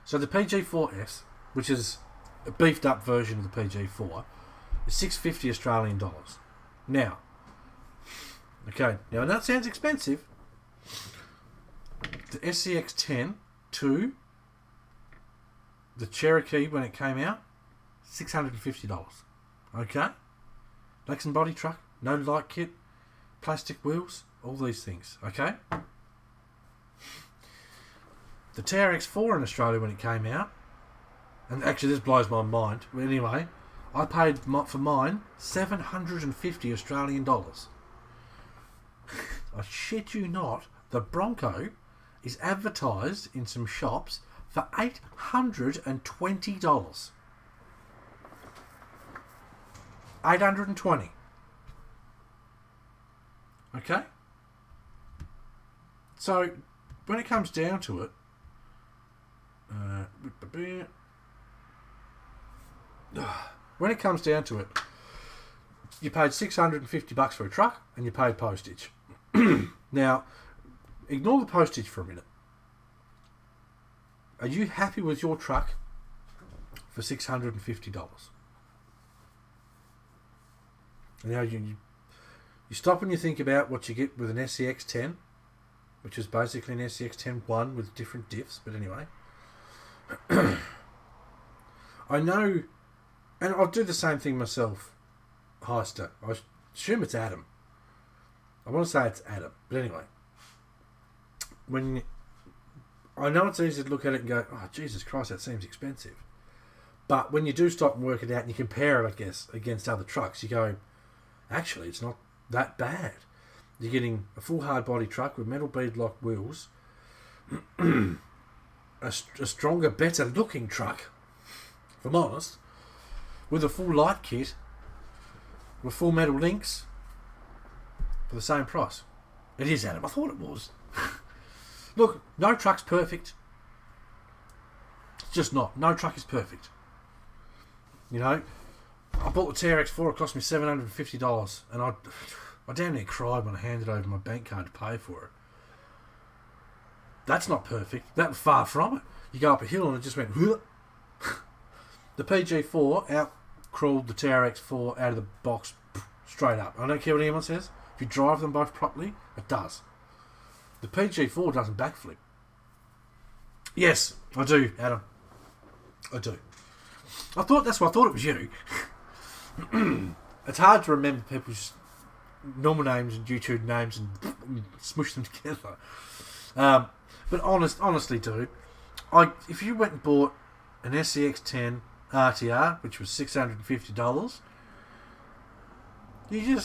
So the PG4S, which is a beefed up version of the PG4, is $650 Australian dollars. Now, that sounds expensive. The SCX-10 2, the Cherokee when it came out, $650. Okay? Lex and body truck, no light kit, plastic wheels, all these things. Okay? The TRX4 in Australia when it came out, And actually, this blows my mind. But anyway, I paid for mine 750 Australian dollars. I shit you not, the Bronco is advertised in some shops for $820. 820. Okay? So, when it comes down to it, you paid $650 for a truck and you paid postage. Now, ignore the postage for a minute. Are you happy with your truck for $650? Now you stop and you think about what you get with an SCX 10, which is basically an SCX 10-1 with different diffs, but anyway. I know, and I'll do the same thing myself, Heister. I assume it's Adam. I want to say it's Adam, but anyway. I know it's easy to look at it and go, oh, Jesus Christ, that seems expensive. But when you do stop and work it out and you compare it, I guess, against other trucks, you go, actually, it's not that bad. You're getting a full hard body truck with metal beadlock wheels, a stronger, better looking truck, if I'm honest, with a full light kit, with full metal links, for the same price. It is, Adam. I thought it was. Look, no truck's perfect. It's just not. No truck is perfect. You know, I bought the TRX4, it cost me $750, and I damn near cried when I handed over my bank card to pay for it. That's not perfect. That was far from it. You go up a hill and it just went, Hua. The PG4 out-crawled the TRX4 out of the box straight up. I don't care what anyone says. If you drive them both properly, it does. The PG4 doesn't backflip. Yes, I do, Adam. I do. That's why I thought it was you. It's hard to remember people's normal names and YouTube names and smush them together. But honestly, dude, if you went and bought an SCX 10 RTR, which was $650, you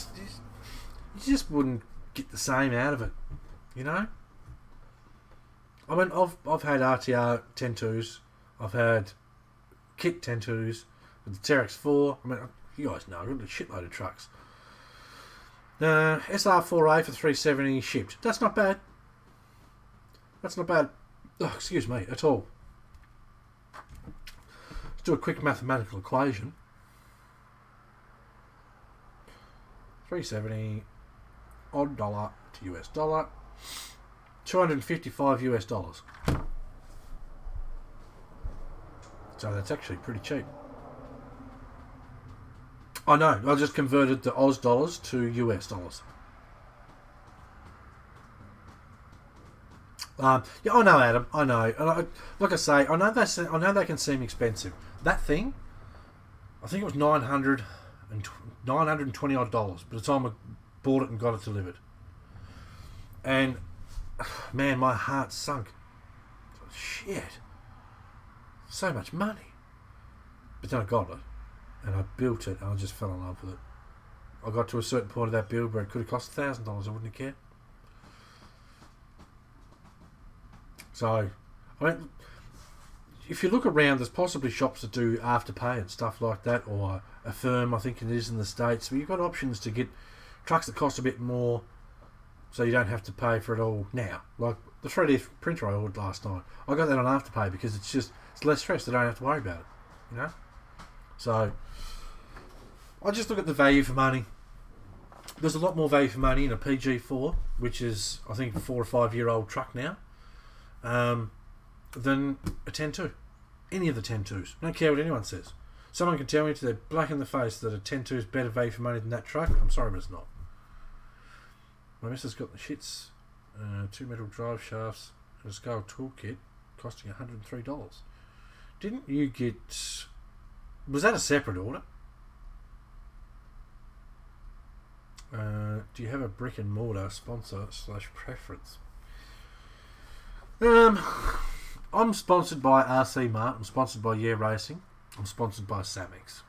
just wouldn't get the same out of it, you know. I mean, I've had RTR 10.2s, I've had kit 10.2s with the TRX 4. I mean, you guys know, I've got a shitload of trucks. SR4A for $370 shipped. That's not bad. That's not bad. Oh, excuse me, at all. Let's do a quick mathematical equation. 370 odd dollar to US dollar. $255 US. So that's actually pretty cheap. I know, I just converted the Oz dollars to US dollars. Yeah, I know, Adam. I know. And like I say, I know they can seem expensive. That thing, I think it was $920 odd dollars by the time I bought it and got it delivered. And man, my heart sunk. Shit, so much money. But then I got it, and I built it, and I just fell in love with it. I got to a certain point of that build where it could have cost $1,000. I wouldn't have cared. So, I mean, if you look around, there's possibly shops that do Afterpay and stuff like that, or a firm, I think it is in the States, where you've got options to get trucks that cost a bit more, so you don't have to pay for it all now. Like the 3D printer I ordered last night, I got that on Afterpay because it's less stress. I don't have to worry about it, you know. So, I just look at the value for money. There's a lot more value for money in a PG4, which is, I think, a 4 or 5 year old truck now, than a 10.2. Any of the 10.2s. I don't care what anyone says. Someone can tell me to their black in the face that a 10.2 is better value for money than that truck. I'm sorry, but it's not. My missus got the shits. 2 metal drive shafts and a scale toolkit costing $103. Didn't you get... Was that a separate order? Do you have a brick and mortar sponsor / preference? I'm sponsored by RC Mart. I'm sponsored by Yeah Racing. I'm sponsored by Samex.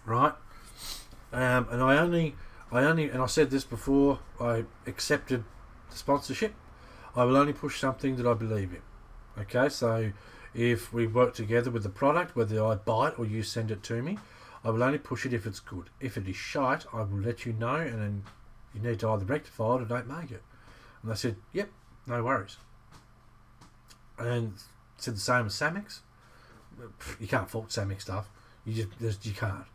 Right? And and I said this before I accepted the sponsorship. I will only push something that I believe in. Okay, so if we work together with the product, whether I buy it or you send it to me, I will only push it if it's good. If it is shite, I will let you know, and then you need to either rectify it or don't make it. And they said, yep, no worries. And said the same as Samex. You can't fault Samex stuff. You can't.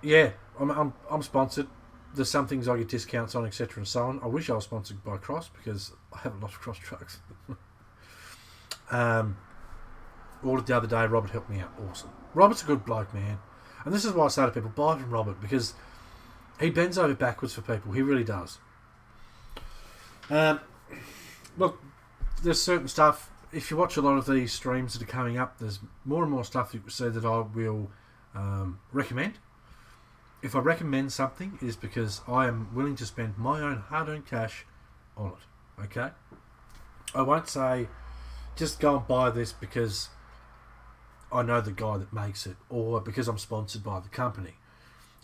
Yeah, I'm sponsored. There's some things I get discounts on, etc. and so on. I wish I was sponsored by Cross because I have a lot of Cross trucks. Ordered the other day. Robert helped me out. Awesome. Robert's a good bloke, man. And this is why I say to people, buy from Robert, because he bends over backwards for people. He really does. Look, there's certain stuff. If you watch a lot of these streams that are coming up, there's more and more stuff you see that I will recommend. If I recommend something, it is because I am willing to spend my own hard-earned cash on it. Okay? I won't say, just go and buy this because I know the guy that makes it, or because I'm sponsored by the company.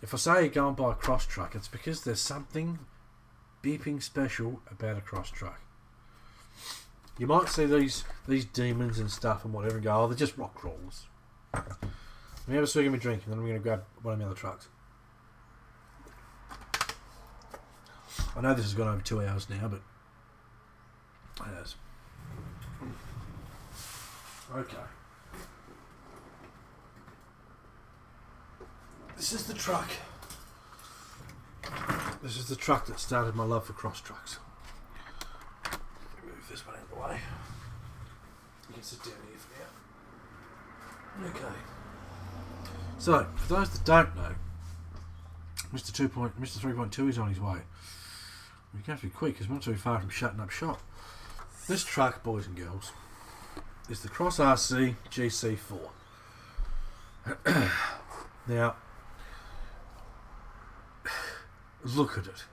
If I say go and buy a Cross truck, it's because there's something beeping special about a Cross truck. You might see these demons and stuff and whatever and go, oh, they're just rock crawlers. Let me have a swig of my drink and then I'm going to grab one of my other trucks. I know this has gone over 2 hours now, but it has. Okay. This is the truck. This is the truck that started my love for Cross trucks. Let me move this one out of the way. You can sit down here for now. Okay. So, for those that don't know, Mr. 3.2 is on his way. We have to be quick because we're not too far from shutting up shop. This truck, boys and girls, is the Cross RC GC4. Now, look at it.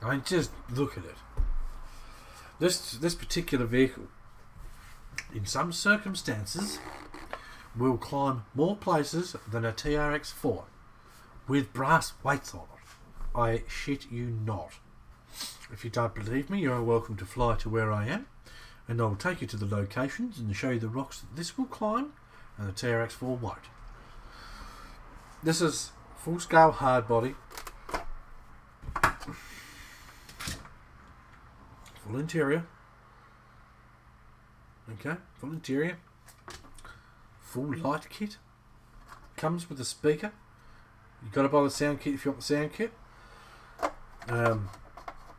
I mean, just look at it. This particular vehicle, in some circumstances, will climb more places than a TRX4 with brass weights on it. I shit you not. If you don't believe me, you are welcome to fly to where I am, and I will take you to the locations and show you the rocks that this will climb and the TRX4 won't. This is full-scale hard body, full interior. Okay, full interior, full light kit. Comes with a speaker. You've got to buy the sound kit if you want the sound kit.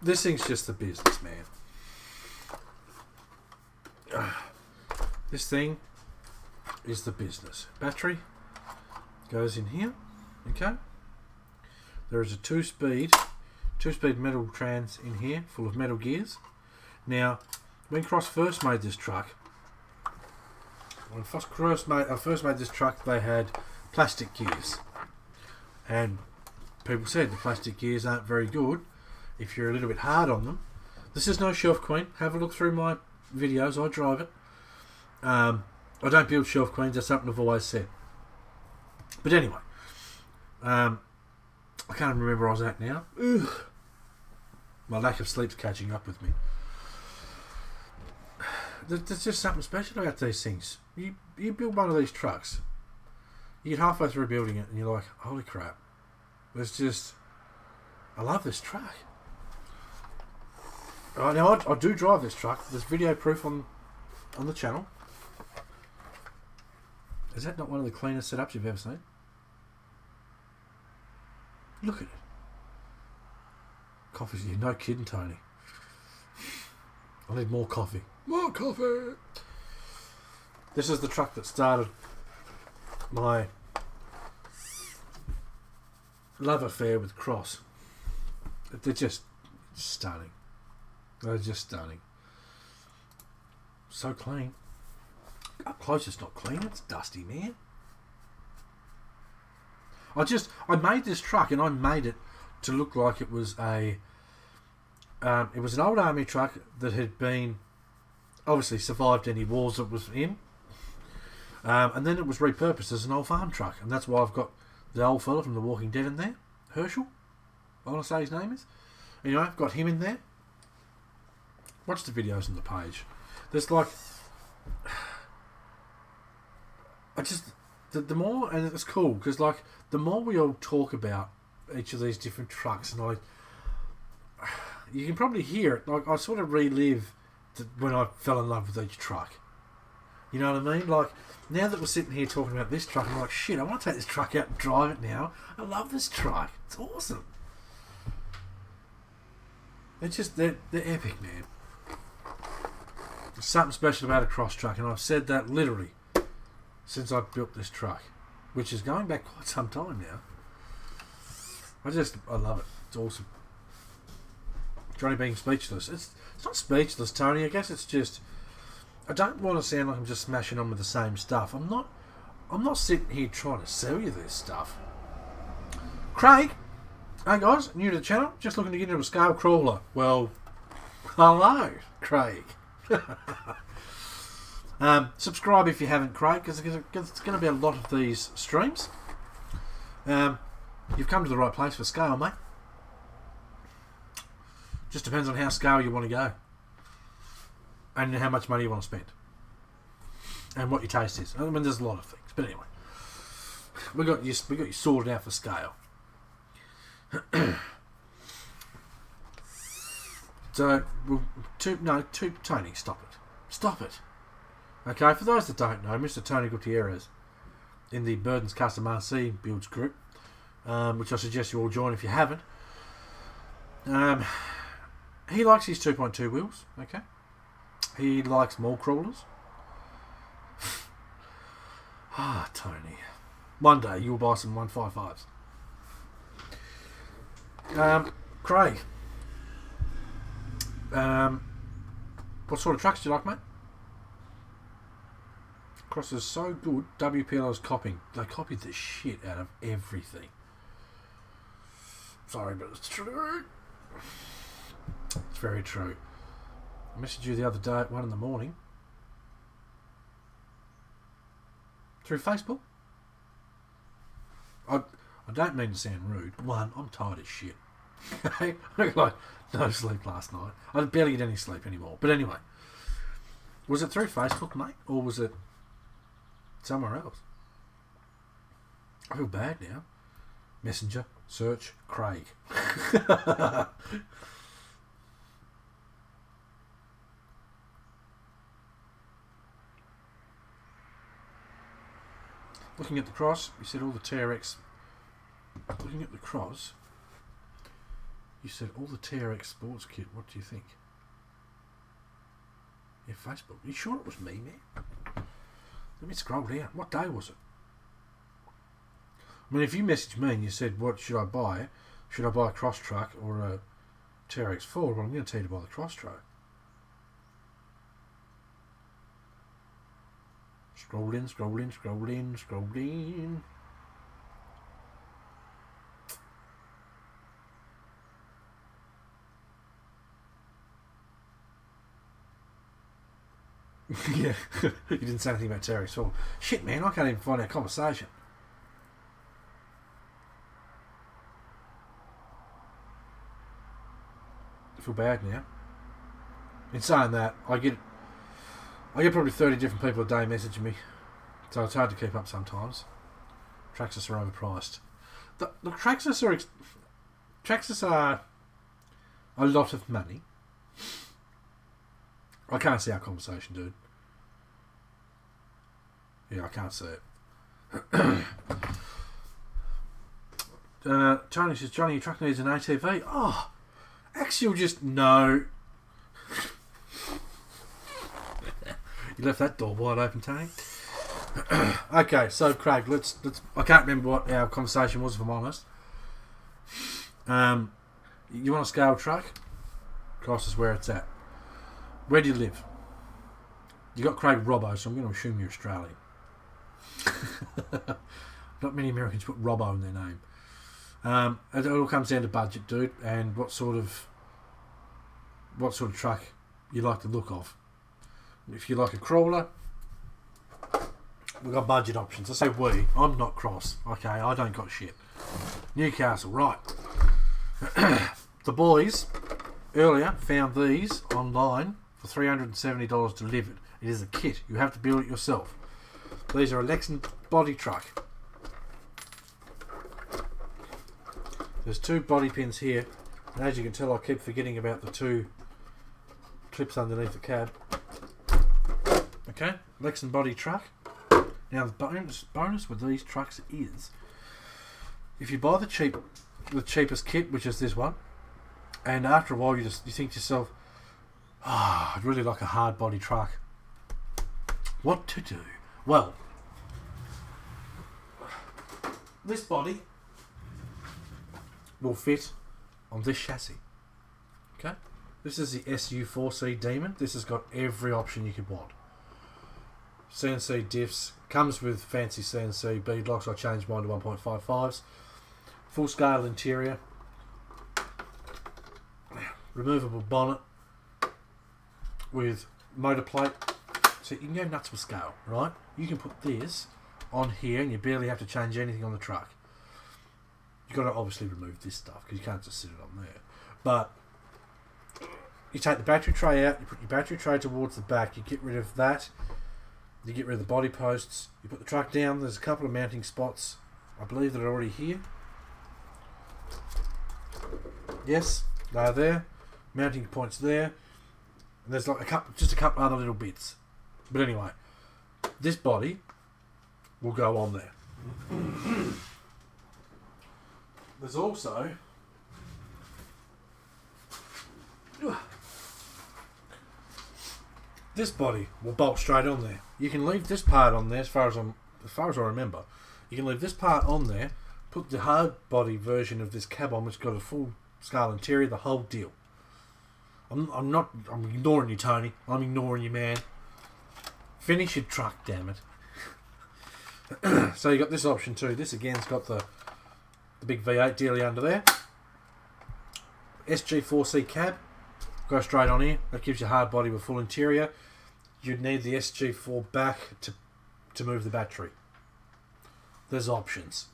This thing's just the business, man. This thing is the business. Battery goes in here. Okay. There is a two-speed metal trans in here, full of metal gears. Now, when Cross first made this truck, first made this truck, they had plastic gears. And people said the plastic gears aren't very good if you're a little bit hard on them. This is no Shelf Queen. Have a look through my videos. I drive it. I don't build Shelf Queens. That's something I've always said. But anyway, I can't remember where I was at now. Ugh. My lack of sleep's catching up with me. There's just something special about these things. You build one of these trucks, you get halfway through building it and you're like, holy crap. I love this truck. Right, now I do drive this truck. There's video proof on the channel. Is that not one of the cleanest setups you've ever seen? Look at it. Coffee's here. No kidding, Tony. I need more coffee. More coffee! This is the truck that started my love affair with Cross. They're just stunning. They're just stunning. So clean. Up close it's not clean, it's dusty, man. I made this truck and I made it to look like it was a It was an old army truck that had been obviously survived any wars it was in, and then it was repurposed as an old farm truck, and that's why I've got the old fella from The Walking Dead in there, Herschel, I want to say his name is. Anyway, I've got him in there. Watch the videos on the page. There's like, the more, and it's cool because like the more we all talk about each of these different trucks, and you can probably hear it. Like I sort of relive when I fell in love with each truck. You know what I mean? Like now that we're sitting here talking about this truck, I'm like, shit, I want to take this truck out and drive it now. I love this truck. It's awesome. It's just they're epic, man. There's something special about a cross truck, and I've said that literally since I built this truck, which is going back quite some time now. I love it. It's awesome. Johnny being speechless. It's not speechless, Tony. I guess it's just I don't want to sound like I'm just smashing on with the same stuff. I'm not sitting here trying to sell you this stuff. Craig, hey guys, new to the channel, just looking to get into a scale crawler. Well, hello, Craig. Subscribe if you haven't, Craig, because there's going to be a lot of these streams. You've come to the right place for scale, mate. Just depends on how scale you want to go, and how much money you want to spend, and what your taste is. I mean, there's a lot of things, but anyway, we got you sorted out for scale. So, Tony, stop it. Okay, for those that don't know, Mr. Tony Gutierrez in the Burden's Custom RC Builds group, which I suggest you all join if you haven't. He likes his 2.2 wheels, okay? He likes mall crawlers. Tony. One day you'll buy some 155s. Craig. What sort of trucks do you like, mate? Cross is so good, WPL is copying. They copied the shit out of everything. Sorry, but it's true. It's very true. I messaged you the other day at 1 in the morning. Through Facebook. I don't mean to sound rude. One, I'm tired as shit. I got no sleep last night. I barely get any sleep anymore. But anyway. Was it through Facebook, mate? Or was it somewhere else? I feel bad now. Messenger, search, Craig. Looking at the cross, you said all the TRX. Looking at the cross, you said all the TRX sports kit. What do you think? Yeah, Facebook. Are you sure it was me, man? Let me scroll down. What day was it? I mean, if you messaged me and you said, what should I buy? Should I buy a cross truck or a TRX4? Well, I'm going to tell you to buy the cross truck. Scroll in. Yeah, you didn't say anything about TRX4. Shit, man, I can't even find our conversation. I feel bad now. In saying that, I get probably 30 different people a day messaging me, so it's hard to keep up sometimes. Traxxas are overpriced. The Traxxas are a lot of money. I can't see our conversation, dude. Yeah, I can't see it. Tony says, Johnny, your truck needs an ATV. Oh, Axial just no. You left that door wide open, Tony. Okay, so Craig, let's. I can't remember what our conversation was, if I'm honest. You want a scale truck? Cost us where it's at. Where do you live? You got Craig Robbo, so I'm going to assume you're Australian. Not many Americans put Robbo in their name. It all comes down to budget, dude, and what sort of what sort of truck you like the look of. If you like a crawler, we've got budget options. I say we. I'm not cross. Okay, I don't got shit. Newcastle, right. The boys earlier found these online for $370 delivered. It is a kit. You have to build it yourself. These are a Lexan body truck. There's 2 body pins here, and as you can tell, I keep forgetting about the 2 clips underneath the cab. Okay, Lexan body truck. Now the bonus with these trucks is, if you buy the cheapest kit, which is this one, and after a while you think to yourself, I'd really like a hard body truck. What to do? Well, this body will fit on this chassis. Okay, this is the SU4C Demon. This has got every option you could want. CNC diffs, comes with fancy CNC beadlocks. I changed mine to 1.55s. Full scale interior, removable bonnet with motor plate, so you can go nuts with scale, right? You can put this on here and you barely have to change anything on the truck. You've got to obviously remove this stuff because you can't just sit it on there. But you take the battery tray out, you put your battery tray towards the back, you get rid of that, you get rid of the body posts, you put the truck down. There's a couple of mounting spots, I believe, that are already here. Yes, they are there. Mounting points there. And there's like just a couple other little bits. But anyway, this body will go on there. There's also this body will bolt straight on there. You can leave this part on there as far as I remember. You can leave this part on there, put the hard body version of this cab on, which got a full scale interior, the whole deal. I'm ignoring you, Tony. I'm ignoring you, man. Finish your truck, damn it. So you got this option too. This again's got the big V8 dealie under there. SG4C cab, go straight on here. That gives you hard body with full interior. You'd need the SG4 back to move the battery. There's options.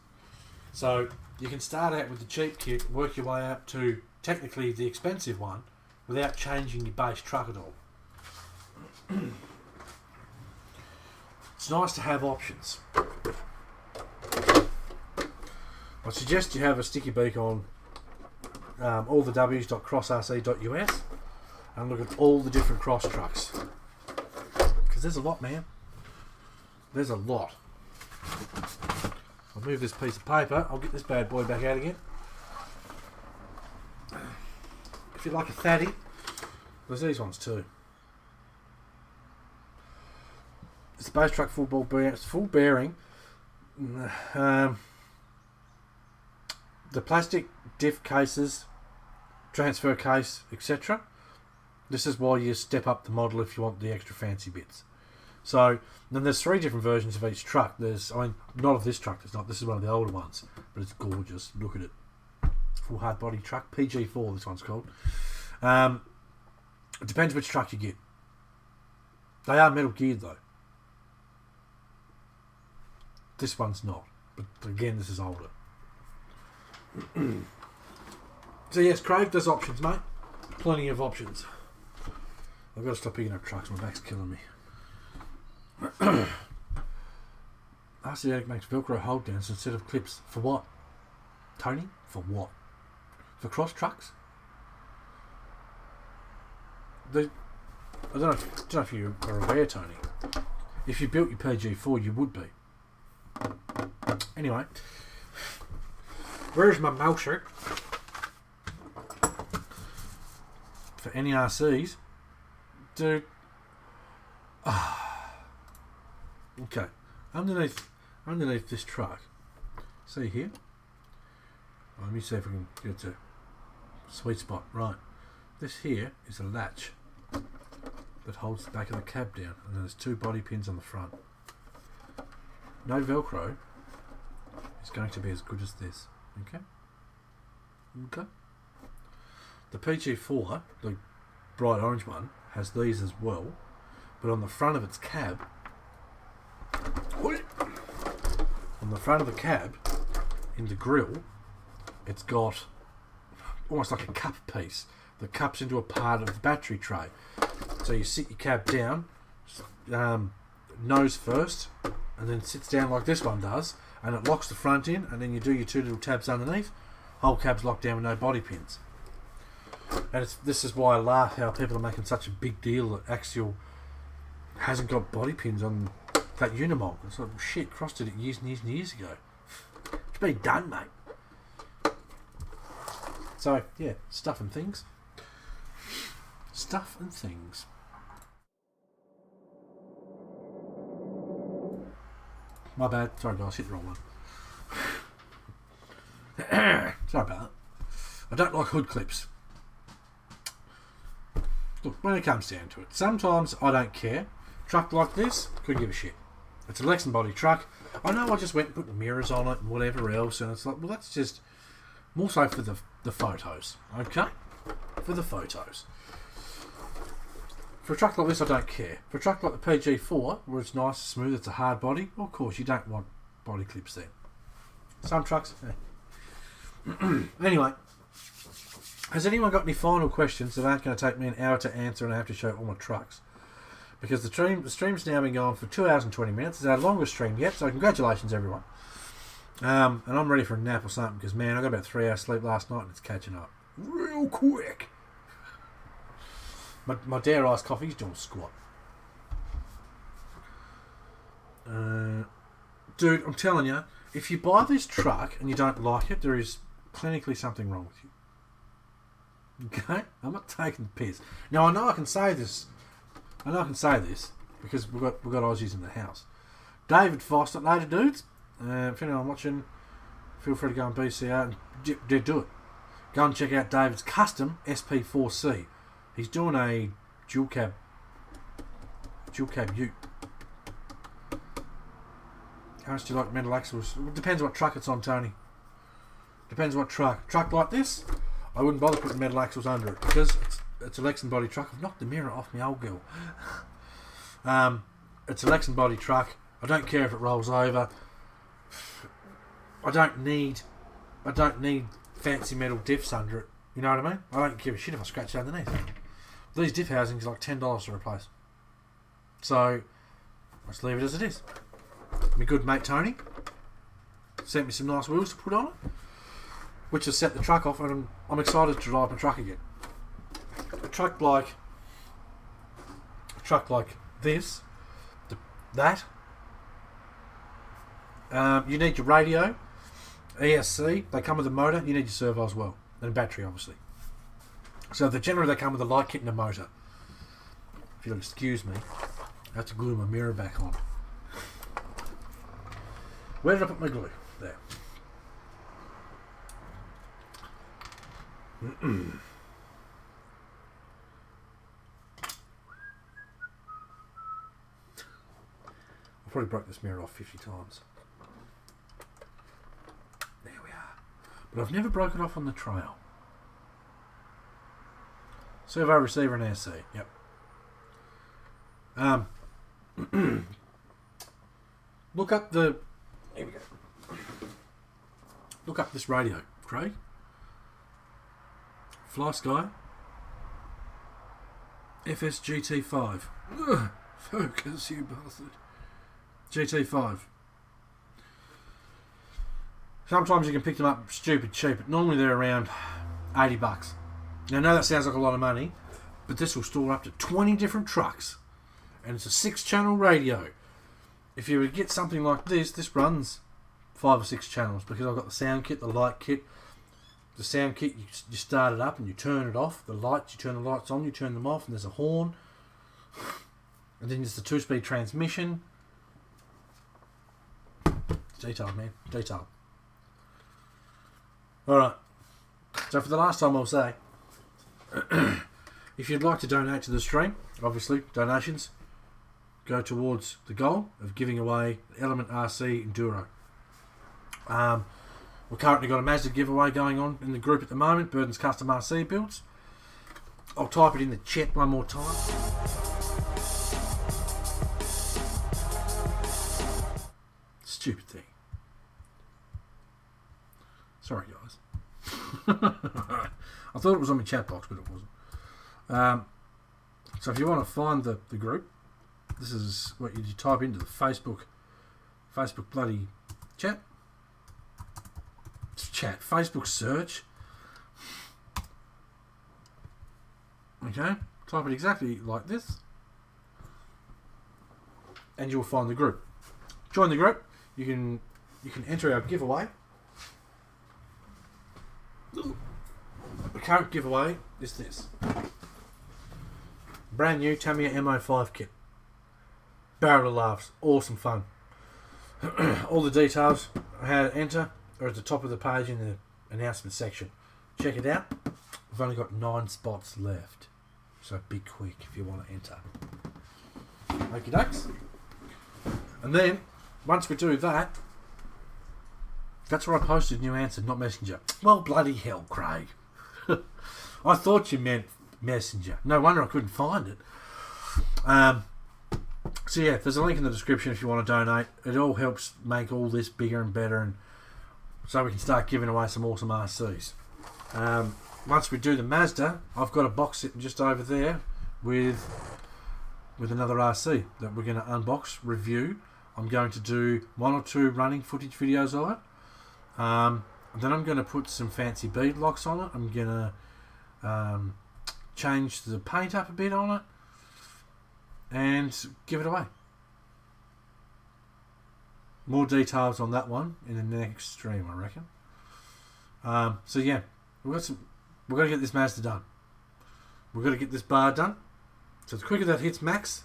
So you can start out with the cheap kit, work your way up to technically the expensive one without changing your base truck at all. It's nice to have options. I suggest you have a sticky beak on allthews.crossrc.us and look at all the different cross trucks, because there's a lot, man. There's a lot. I'll move this piece of paper. I'll get this bad boy back out again. If you like a fatty, there's these ones too. It's a base truck full bearing. The plastic diff cases, transfer case, etc. This is why you step up the model if you want the extra fancy bits. So then there's 3 different versions of each truck. Not of this truck. This is one of the older ones, but it's gorgeous. Look at it. Full hard body truck, PG4. This one's called. It depends which truck you get. They are metal geared though. This one's not. But again, this is older. So yes, Craig, there's options, mate. Plenty of options. I've got to stop picking up trucks. My back's killing me. RC makes Velcro hold downs instead of clips. For what? Tony? For what? For cross trucks? I don't know if you are aware, Tony. If you built your PG4, you would be. Anyway, where's my mouser? For any RCs, dude. Okay, underneath this truck. See here? Let me see if I can get to sweet spot. Right, this here is a latch that holds the back of the cab down, and then there's 2 body pins on the front. No Velcro is going to be as good as this. Okay. The PG4, the bright orange one, has these as well, but on the front of its cab, in the grille, it's got almost like a cup piece. The cup's into a part of the battery tray. So you sit your cab down, nose first, and then sits down like this one does, and it locks the front in, and then you do your two little tabs underneath. Whole cab's locked down with no body pins. And this is why I laugh how people are making such a big deal that Axial hasn't got body pins on that Unimog. It's like, shit, Cross did it years and years and years ago. It's been done, mate. So, yeah, stuff and things. Stuff and things. My bad. Sorry, guys, hit the wrong one. Sorry about that. I don't like hood clips. Look, when it comes down to it, sometimes I don't care. Truck like this, couldn't give a shit. It's a Lexan body truck. I know I just went and put the mirrors on it and whatever else, and it's like, well, that's just more so for the photos, okay? For the photos. For a truck like this, I don't care. For a truck like the PG4, where it's nice and smooth, it's a hard body, well, of course, you don't want body clips there. Some trucks, Anyway, has anyone got any final questions that aren't going to take me an hour to answer and I have to show all my trucks? Because the stream's now been going for 2 hours and 20 minutes. It's our longest stream yet, so congratulations, everyone. And I'm ready for a nap or something because, man, I got about 3 hours sleep last night and it's catching up real quick. My Dare Ice coffee's doing squat. Dude, I'm telling you, if you buy this truck and you don't like it, there is clinically something wrong with you. Okay? I'm not taking the piss. Now, I know I can say this because we've got Aussies in the house. David Foster, later dudes, if anyone watching, feel free to go on BCR and do it. Go and check out David's custom SP4C. He's doing a dual cab ute. How much do you like metal axles? It depends what truck it's on, Tony. Depends what truck. Truck like this, I wouldn't bother putting metal axles under it because it's a Lexan body truck. I've knocked the mirror off my old girl. It's a Lexan body truck. I don't care if it rolls over. I don't need fancy metal diffs under it. You know what I mean? I don't give a shit if I scratch it underneath. These diff housings are like $10 to replace. So, let's leave it as it is. My good mate Tony sent me some nice wheels to put on it, which has set the truck off, and I'm excited to drive my truck again. A truck like this, you need your radio, ESC. They come with a motor. You need your servo as well, and a battery, obviously. So generally they come with a light kit and a motor. If you'll excuse me, I have to glue my mirror back on. Where did I put my glue? There. I probably broke this mirror off 50 times. There we are. But I've never broken it off on the trail. Servo, receiver, and AC. Yep. Look up the... Here we go. Look up this radio, Craig. Fly Sky. FSGT5. Ugh, focus, you bastard. GT5. Sometimes you can pick them up stupid cheap, but normally they're around $80. Now, I know that sounds like a lot of money, but this will store up to 20 different trucks. And it's a 6-channel radio. If you would get something like this runs 5 or 6 channels because I've got the sound kit, the light kit. The sound kit, you start it up and you turn it off. The lights, you turn the lights on, you turn them off, and there's a horn. And then there's the 2-speed transmission. Detail, man. Detail. Alright. So for the last time I'll say, if you'd like to donate to the stream, obviously donations go towards the goal of giving away the Element RC Enduro. We've currently got a Mazda giveaway going on in the group at the moment, Burden's Custom RC Builds. I'll type it in the chat one more time. Stupid thing. Sorry, guys. I thought it was on my chat box, but it wasn't. So if you want to find the group, this is what you type into the Facebook bloody chat. Facebook search. Okay, type it exactly like this, and you'll find the group. Join the group. You can enter our giveaway. The current giveaway is this. Brand new Tamiya MO5 kit. Barrel of laughs. Awesome fun. All the details on how to enter are at the top of the page in the announcement section. Check it out. We've only got 9 spots left. So be quick if you want to enter. Okie dokes. And then, once we do that, that's where I posted new answer, not Messenger. Well, bloody hell, Craig. I thought you meant Messenger. No wonder I couldn't find it. So yeah, there's a link in the description if you want to donate. It all helps make all this bigger and better, and so we can start giving away some awesome RCs. Once we do the Mazda, I've got a box sitting just over there with another RC that we're going to unbox, review. I'm going to do 1 or 2 running footage videos of it. And then I'm going to put some fancy bead locks on it. I'm going to change the paint up a bit on it and give it away. More details on that one in the next stream, I reckon. So yeah, we've got to get this Mazda done. We've got to get this bar done. So the quicker that hits max,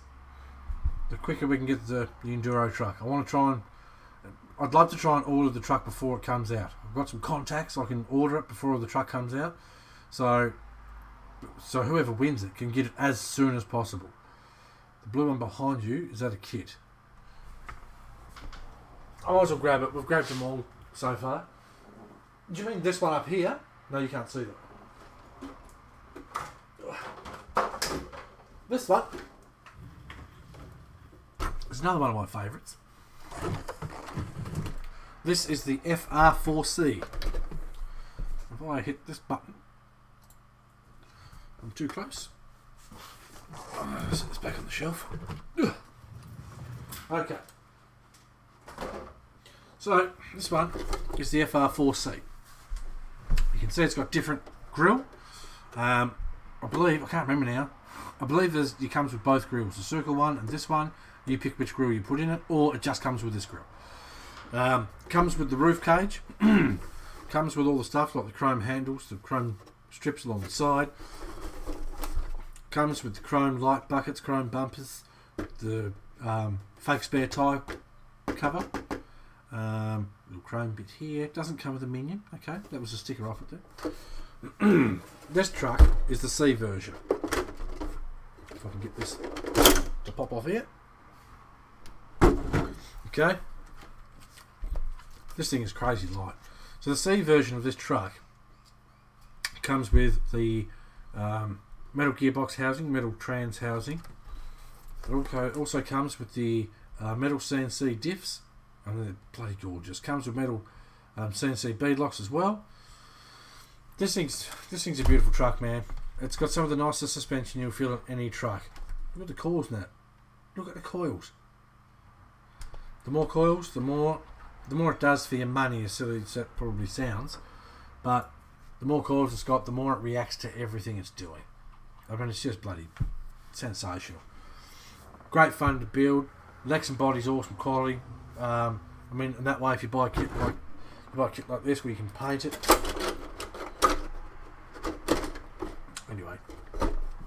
the quicker we can get the Enduro truck. I'd love to try and order the truck before it comes out. I've got some contacts, I can order it before the truck comes out. So whoever wins it can get it as soon as possible. The blue one behind you, is that a kit? I might as well grab it. We've grabbed them all so far. Do you mean this one up here? No, you can't see that. This one is another one of my favourites. This is the FR4C. If I hit this button, I'm too close. Set this back on the shelf. Okay. So, this one is the FR4C. You can see it's got different grille. I can't remember now. I believe it comes with both grills, the circle one and this one. You pick which grill you put in it, or it just comes with this grill. Comes with the roof cage. Comes with all the stuff like the chrome handles, the chrome strips along the side. Comes with the chrome light buckets, chrome bumpers, the fake spare tyre cover. Little chrome bit here. Doesn't come with a minion. Okay, that was a sticker off it there. This truck is the C version. If I can get this to pop off here. Okay. This thing is crazy light. So the C version of this truck comes with the metal gearbox housing, metal trans housing. It also comes with the metal CNC diffs. And they're bloody gorgeous. Comes with metal CNC bead locks as well. This thing's a beautiful truck, man. It's got some of the nicest suspension you'll feel in any truck. Look at the coils in that. Look at the coils. The more coils, the more it does for your money, as silly as that probably sounds. But the more coils it's got, the more it reacts to everything it's doing. I mean, it's just bloody sensational. Great fun to build. Legs and body's awesome quality. I mean, in that way, if you buy a kit like this, where you can paint it. Anyway,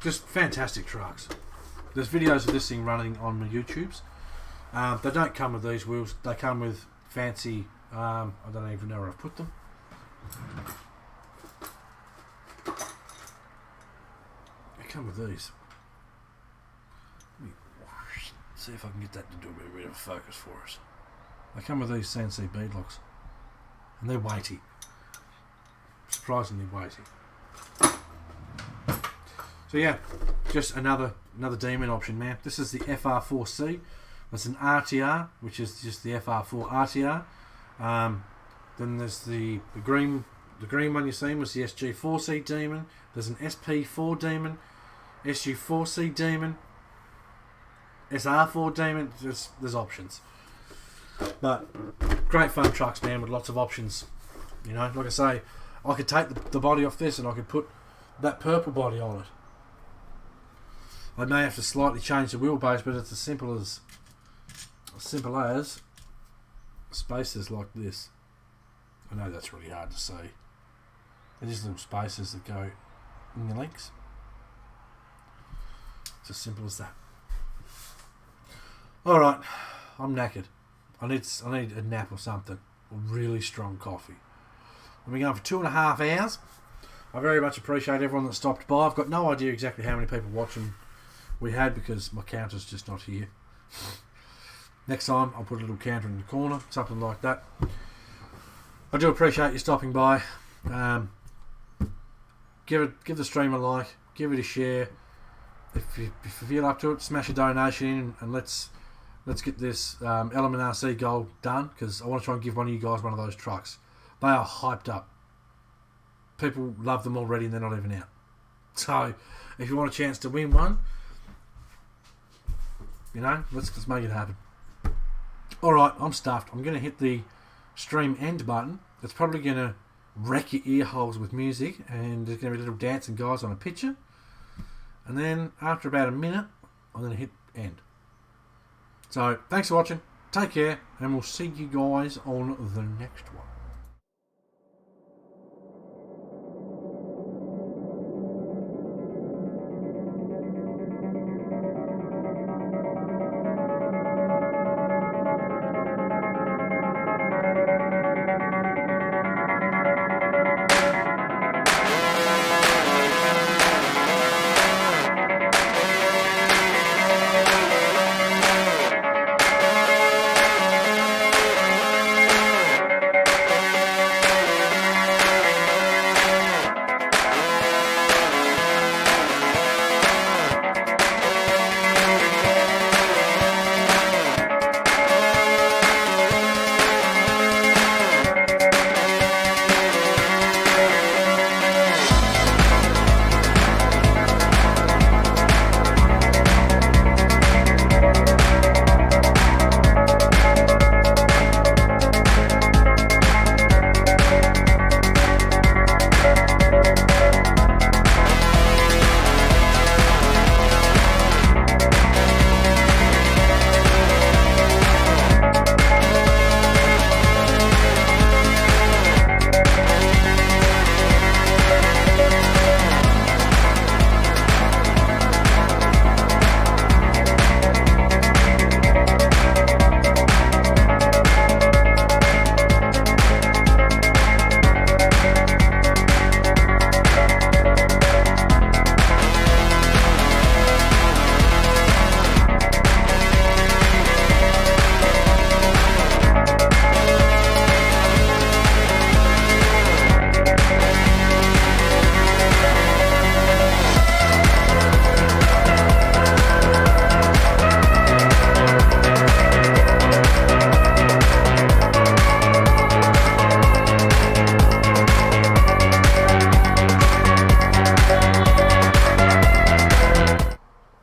just fantastic trucks. There's videos of this thing running on my YouTubes. They don't come with these wheels. They come with fancy. I don't even know where I've put them. They come with these. Let me see if I can get that to do a bit of a focus for us. They come with these CNC bead locks, and they're weighty, surprisingly weighty. So yeah, just another demon option, man. This is the FR4C. That's an RTR, which is just the FR4 RTR. Then there's the green one you seen was the SG4C demon. There's an SP4 demon, SU4C demon, SR4 demon. There's options. But great fun trucks, man, with lots of options. You know, like I say, I could take the body off this and I could put that purple body on it. I may have to slightly change the wheelbase, but it's as simple as spaces like this. I know that's really hard to see. They're just little spaces that go in the legs. It's as simple as that. Alright, I'm knackered. I need a nap or something. Or really strong coffee. I've been going for 2.5 hours. I very much appreciate everyone that stopped by. I've got no idea exactly how many people watching we had because my counter's just not here. Next time I'll put a little counter in the corner, something like that. I do appreciate you stopping by. Give the stream a like, give it a share. If you feel up to it, smash a donation in and let's get this Element RC goal done, because I want to try and give one of you guys one of those trucks. They are hyped up. People love them already and they're not even out. So if you want a chance to win one, you know, let's make it happen. Alright, I'm stuffed. I'm going to hit the stream end button. It's probably going to wreck your ear holes with music, and there's going to be little dancing guys on a picture. And then after about a minute, I'm going to hit end. So thanks for watching. Take care, and we'll see you guys on the next one.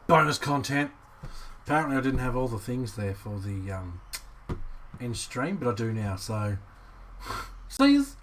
Bonus content. Apparently I didn't have all the things there for the end stream, but I do now, so see yous.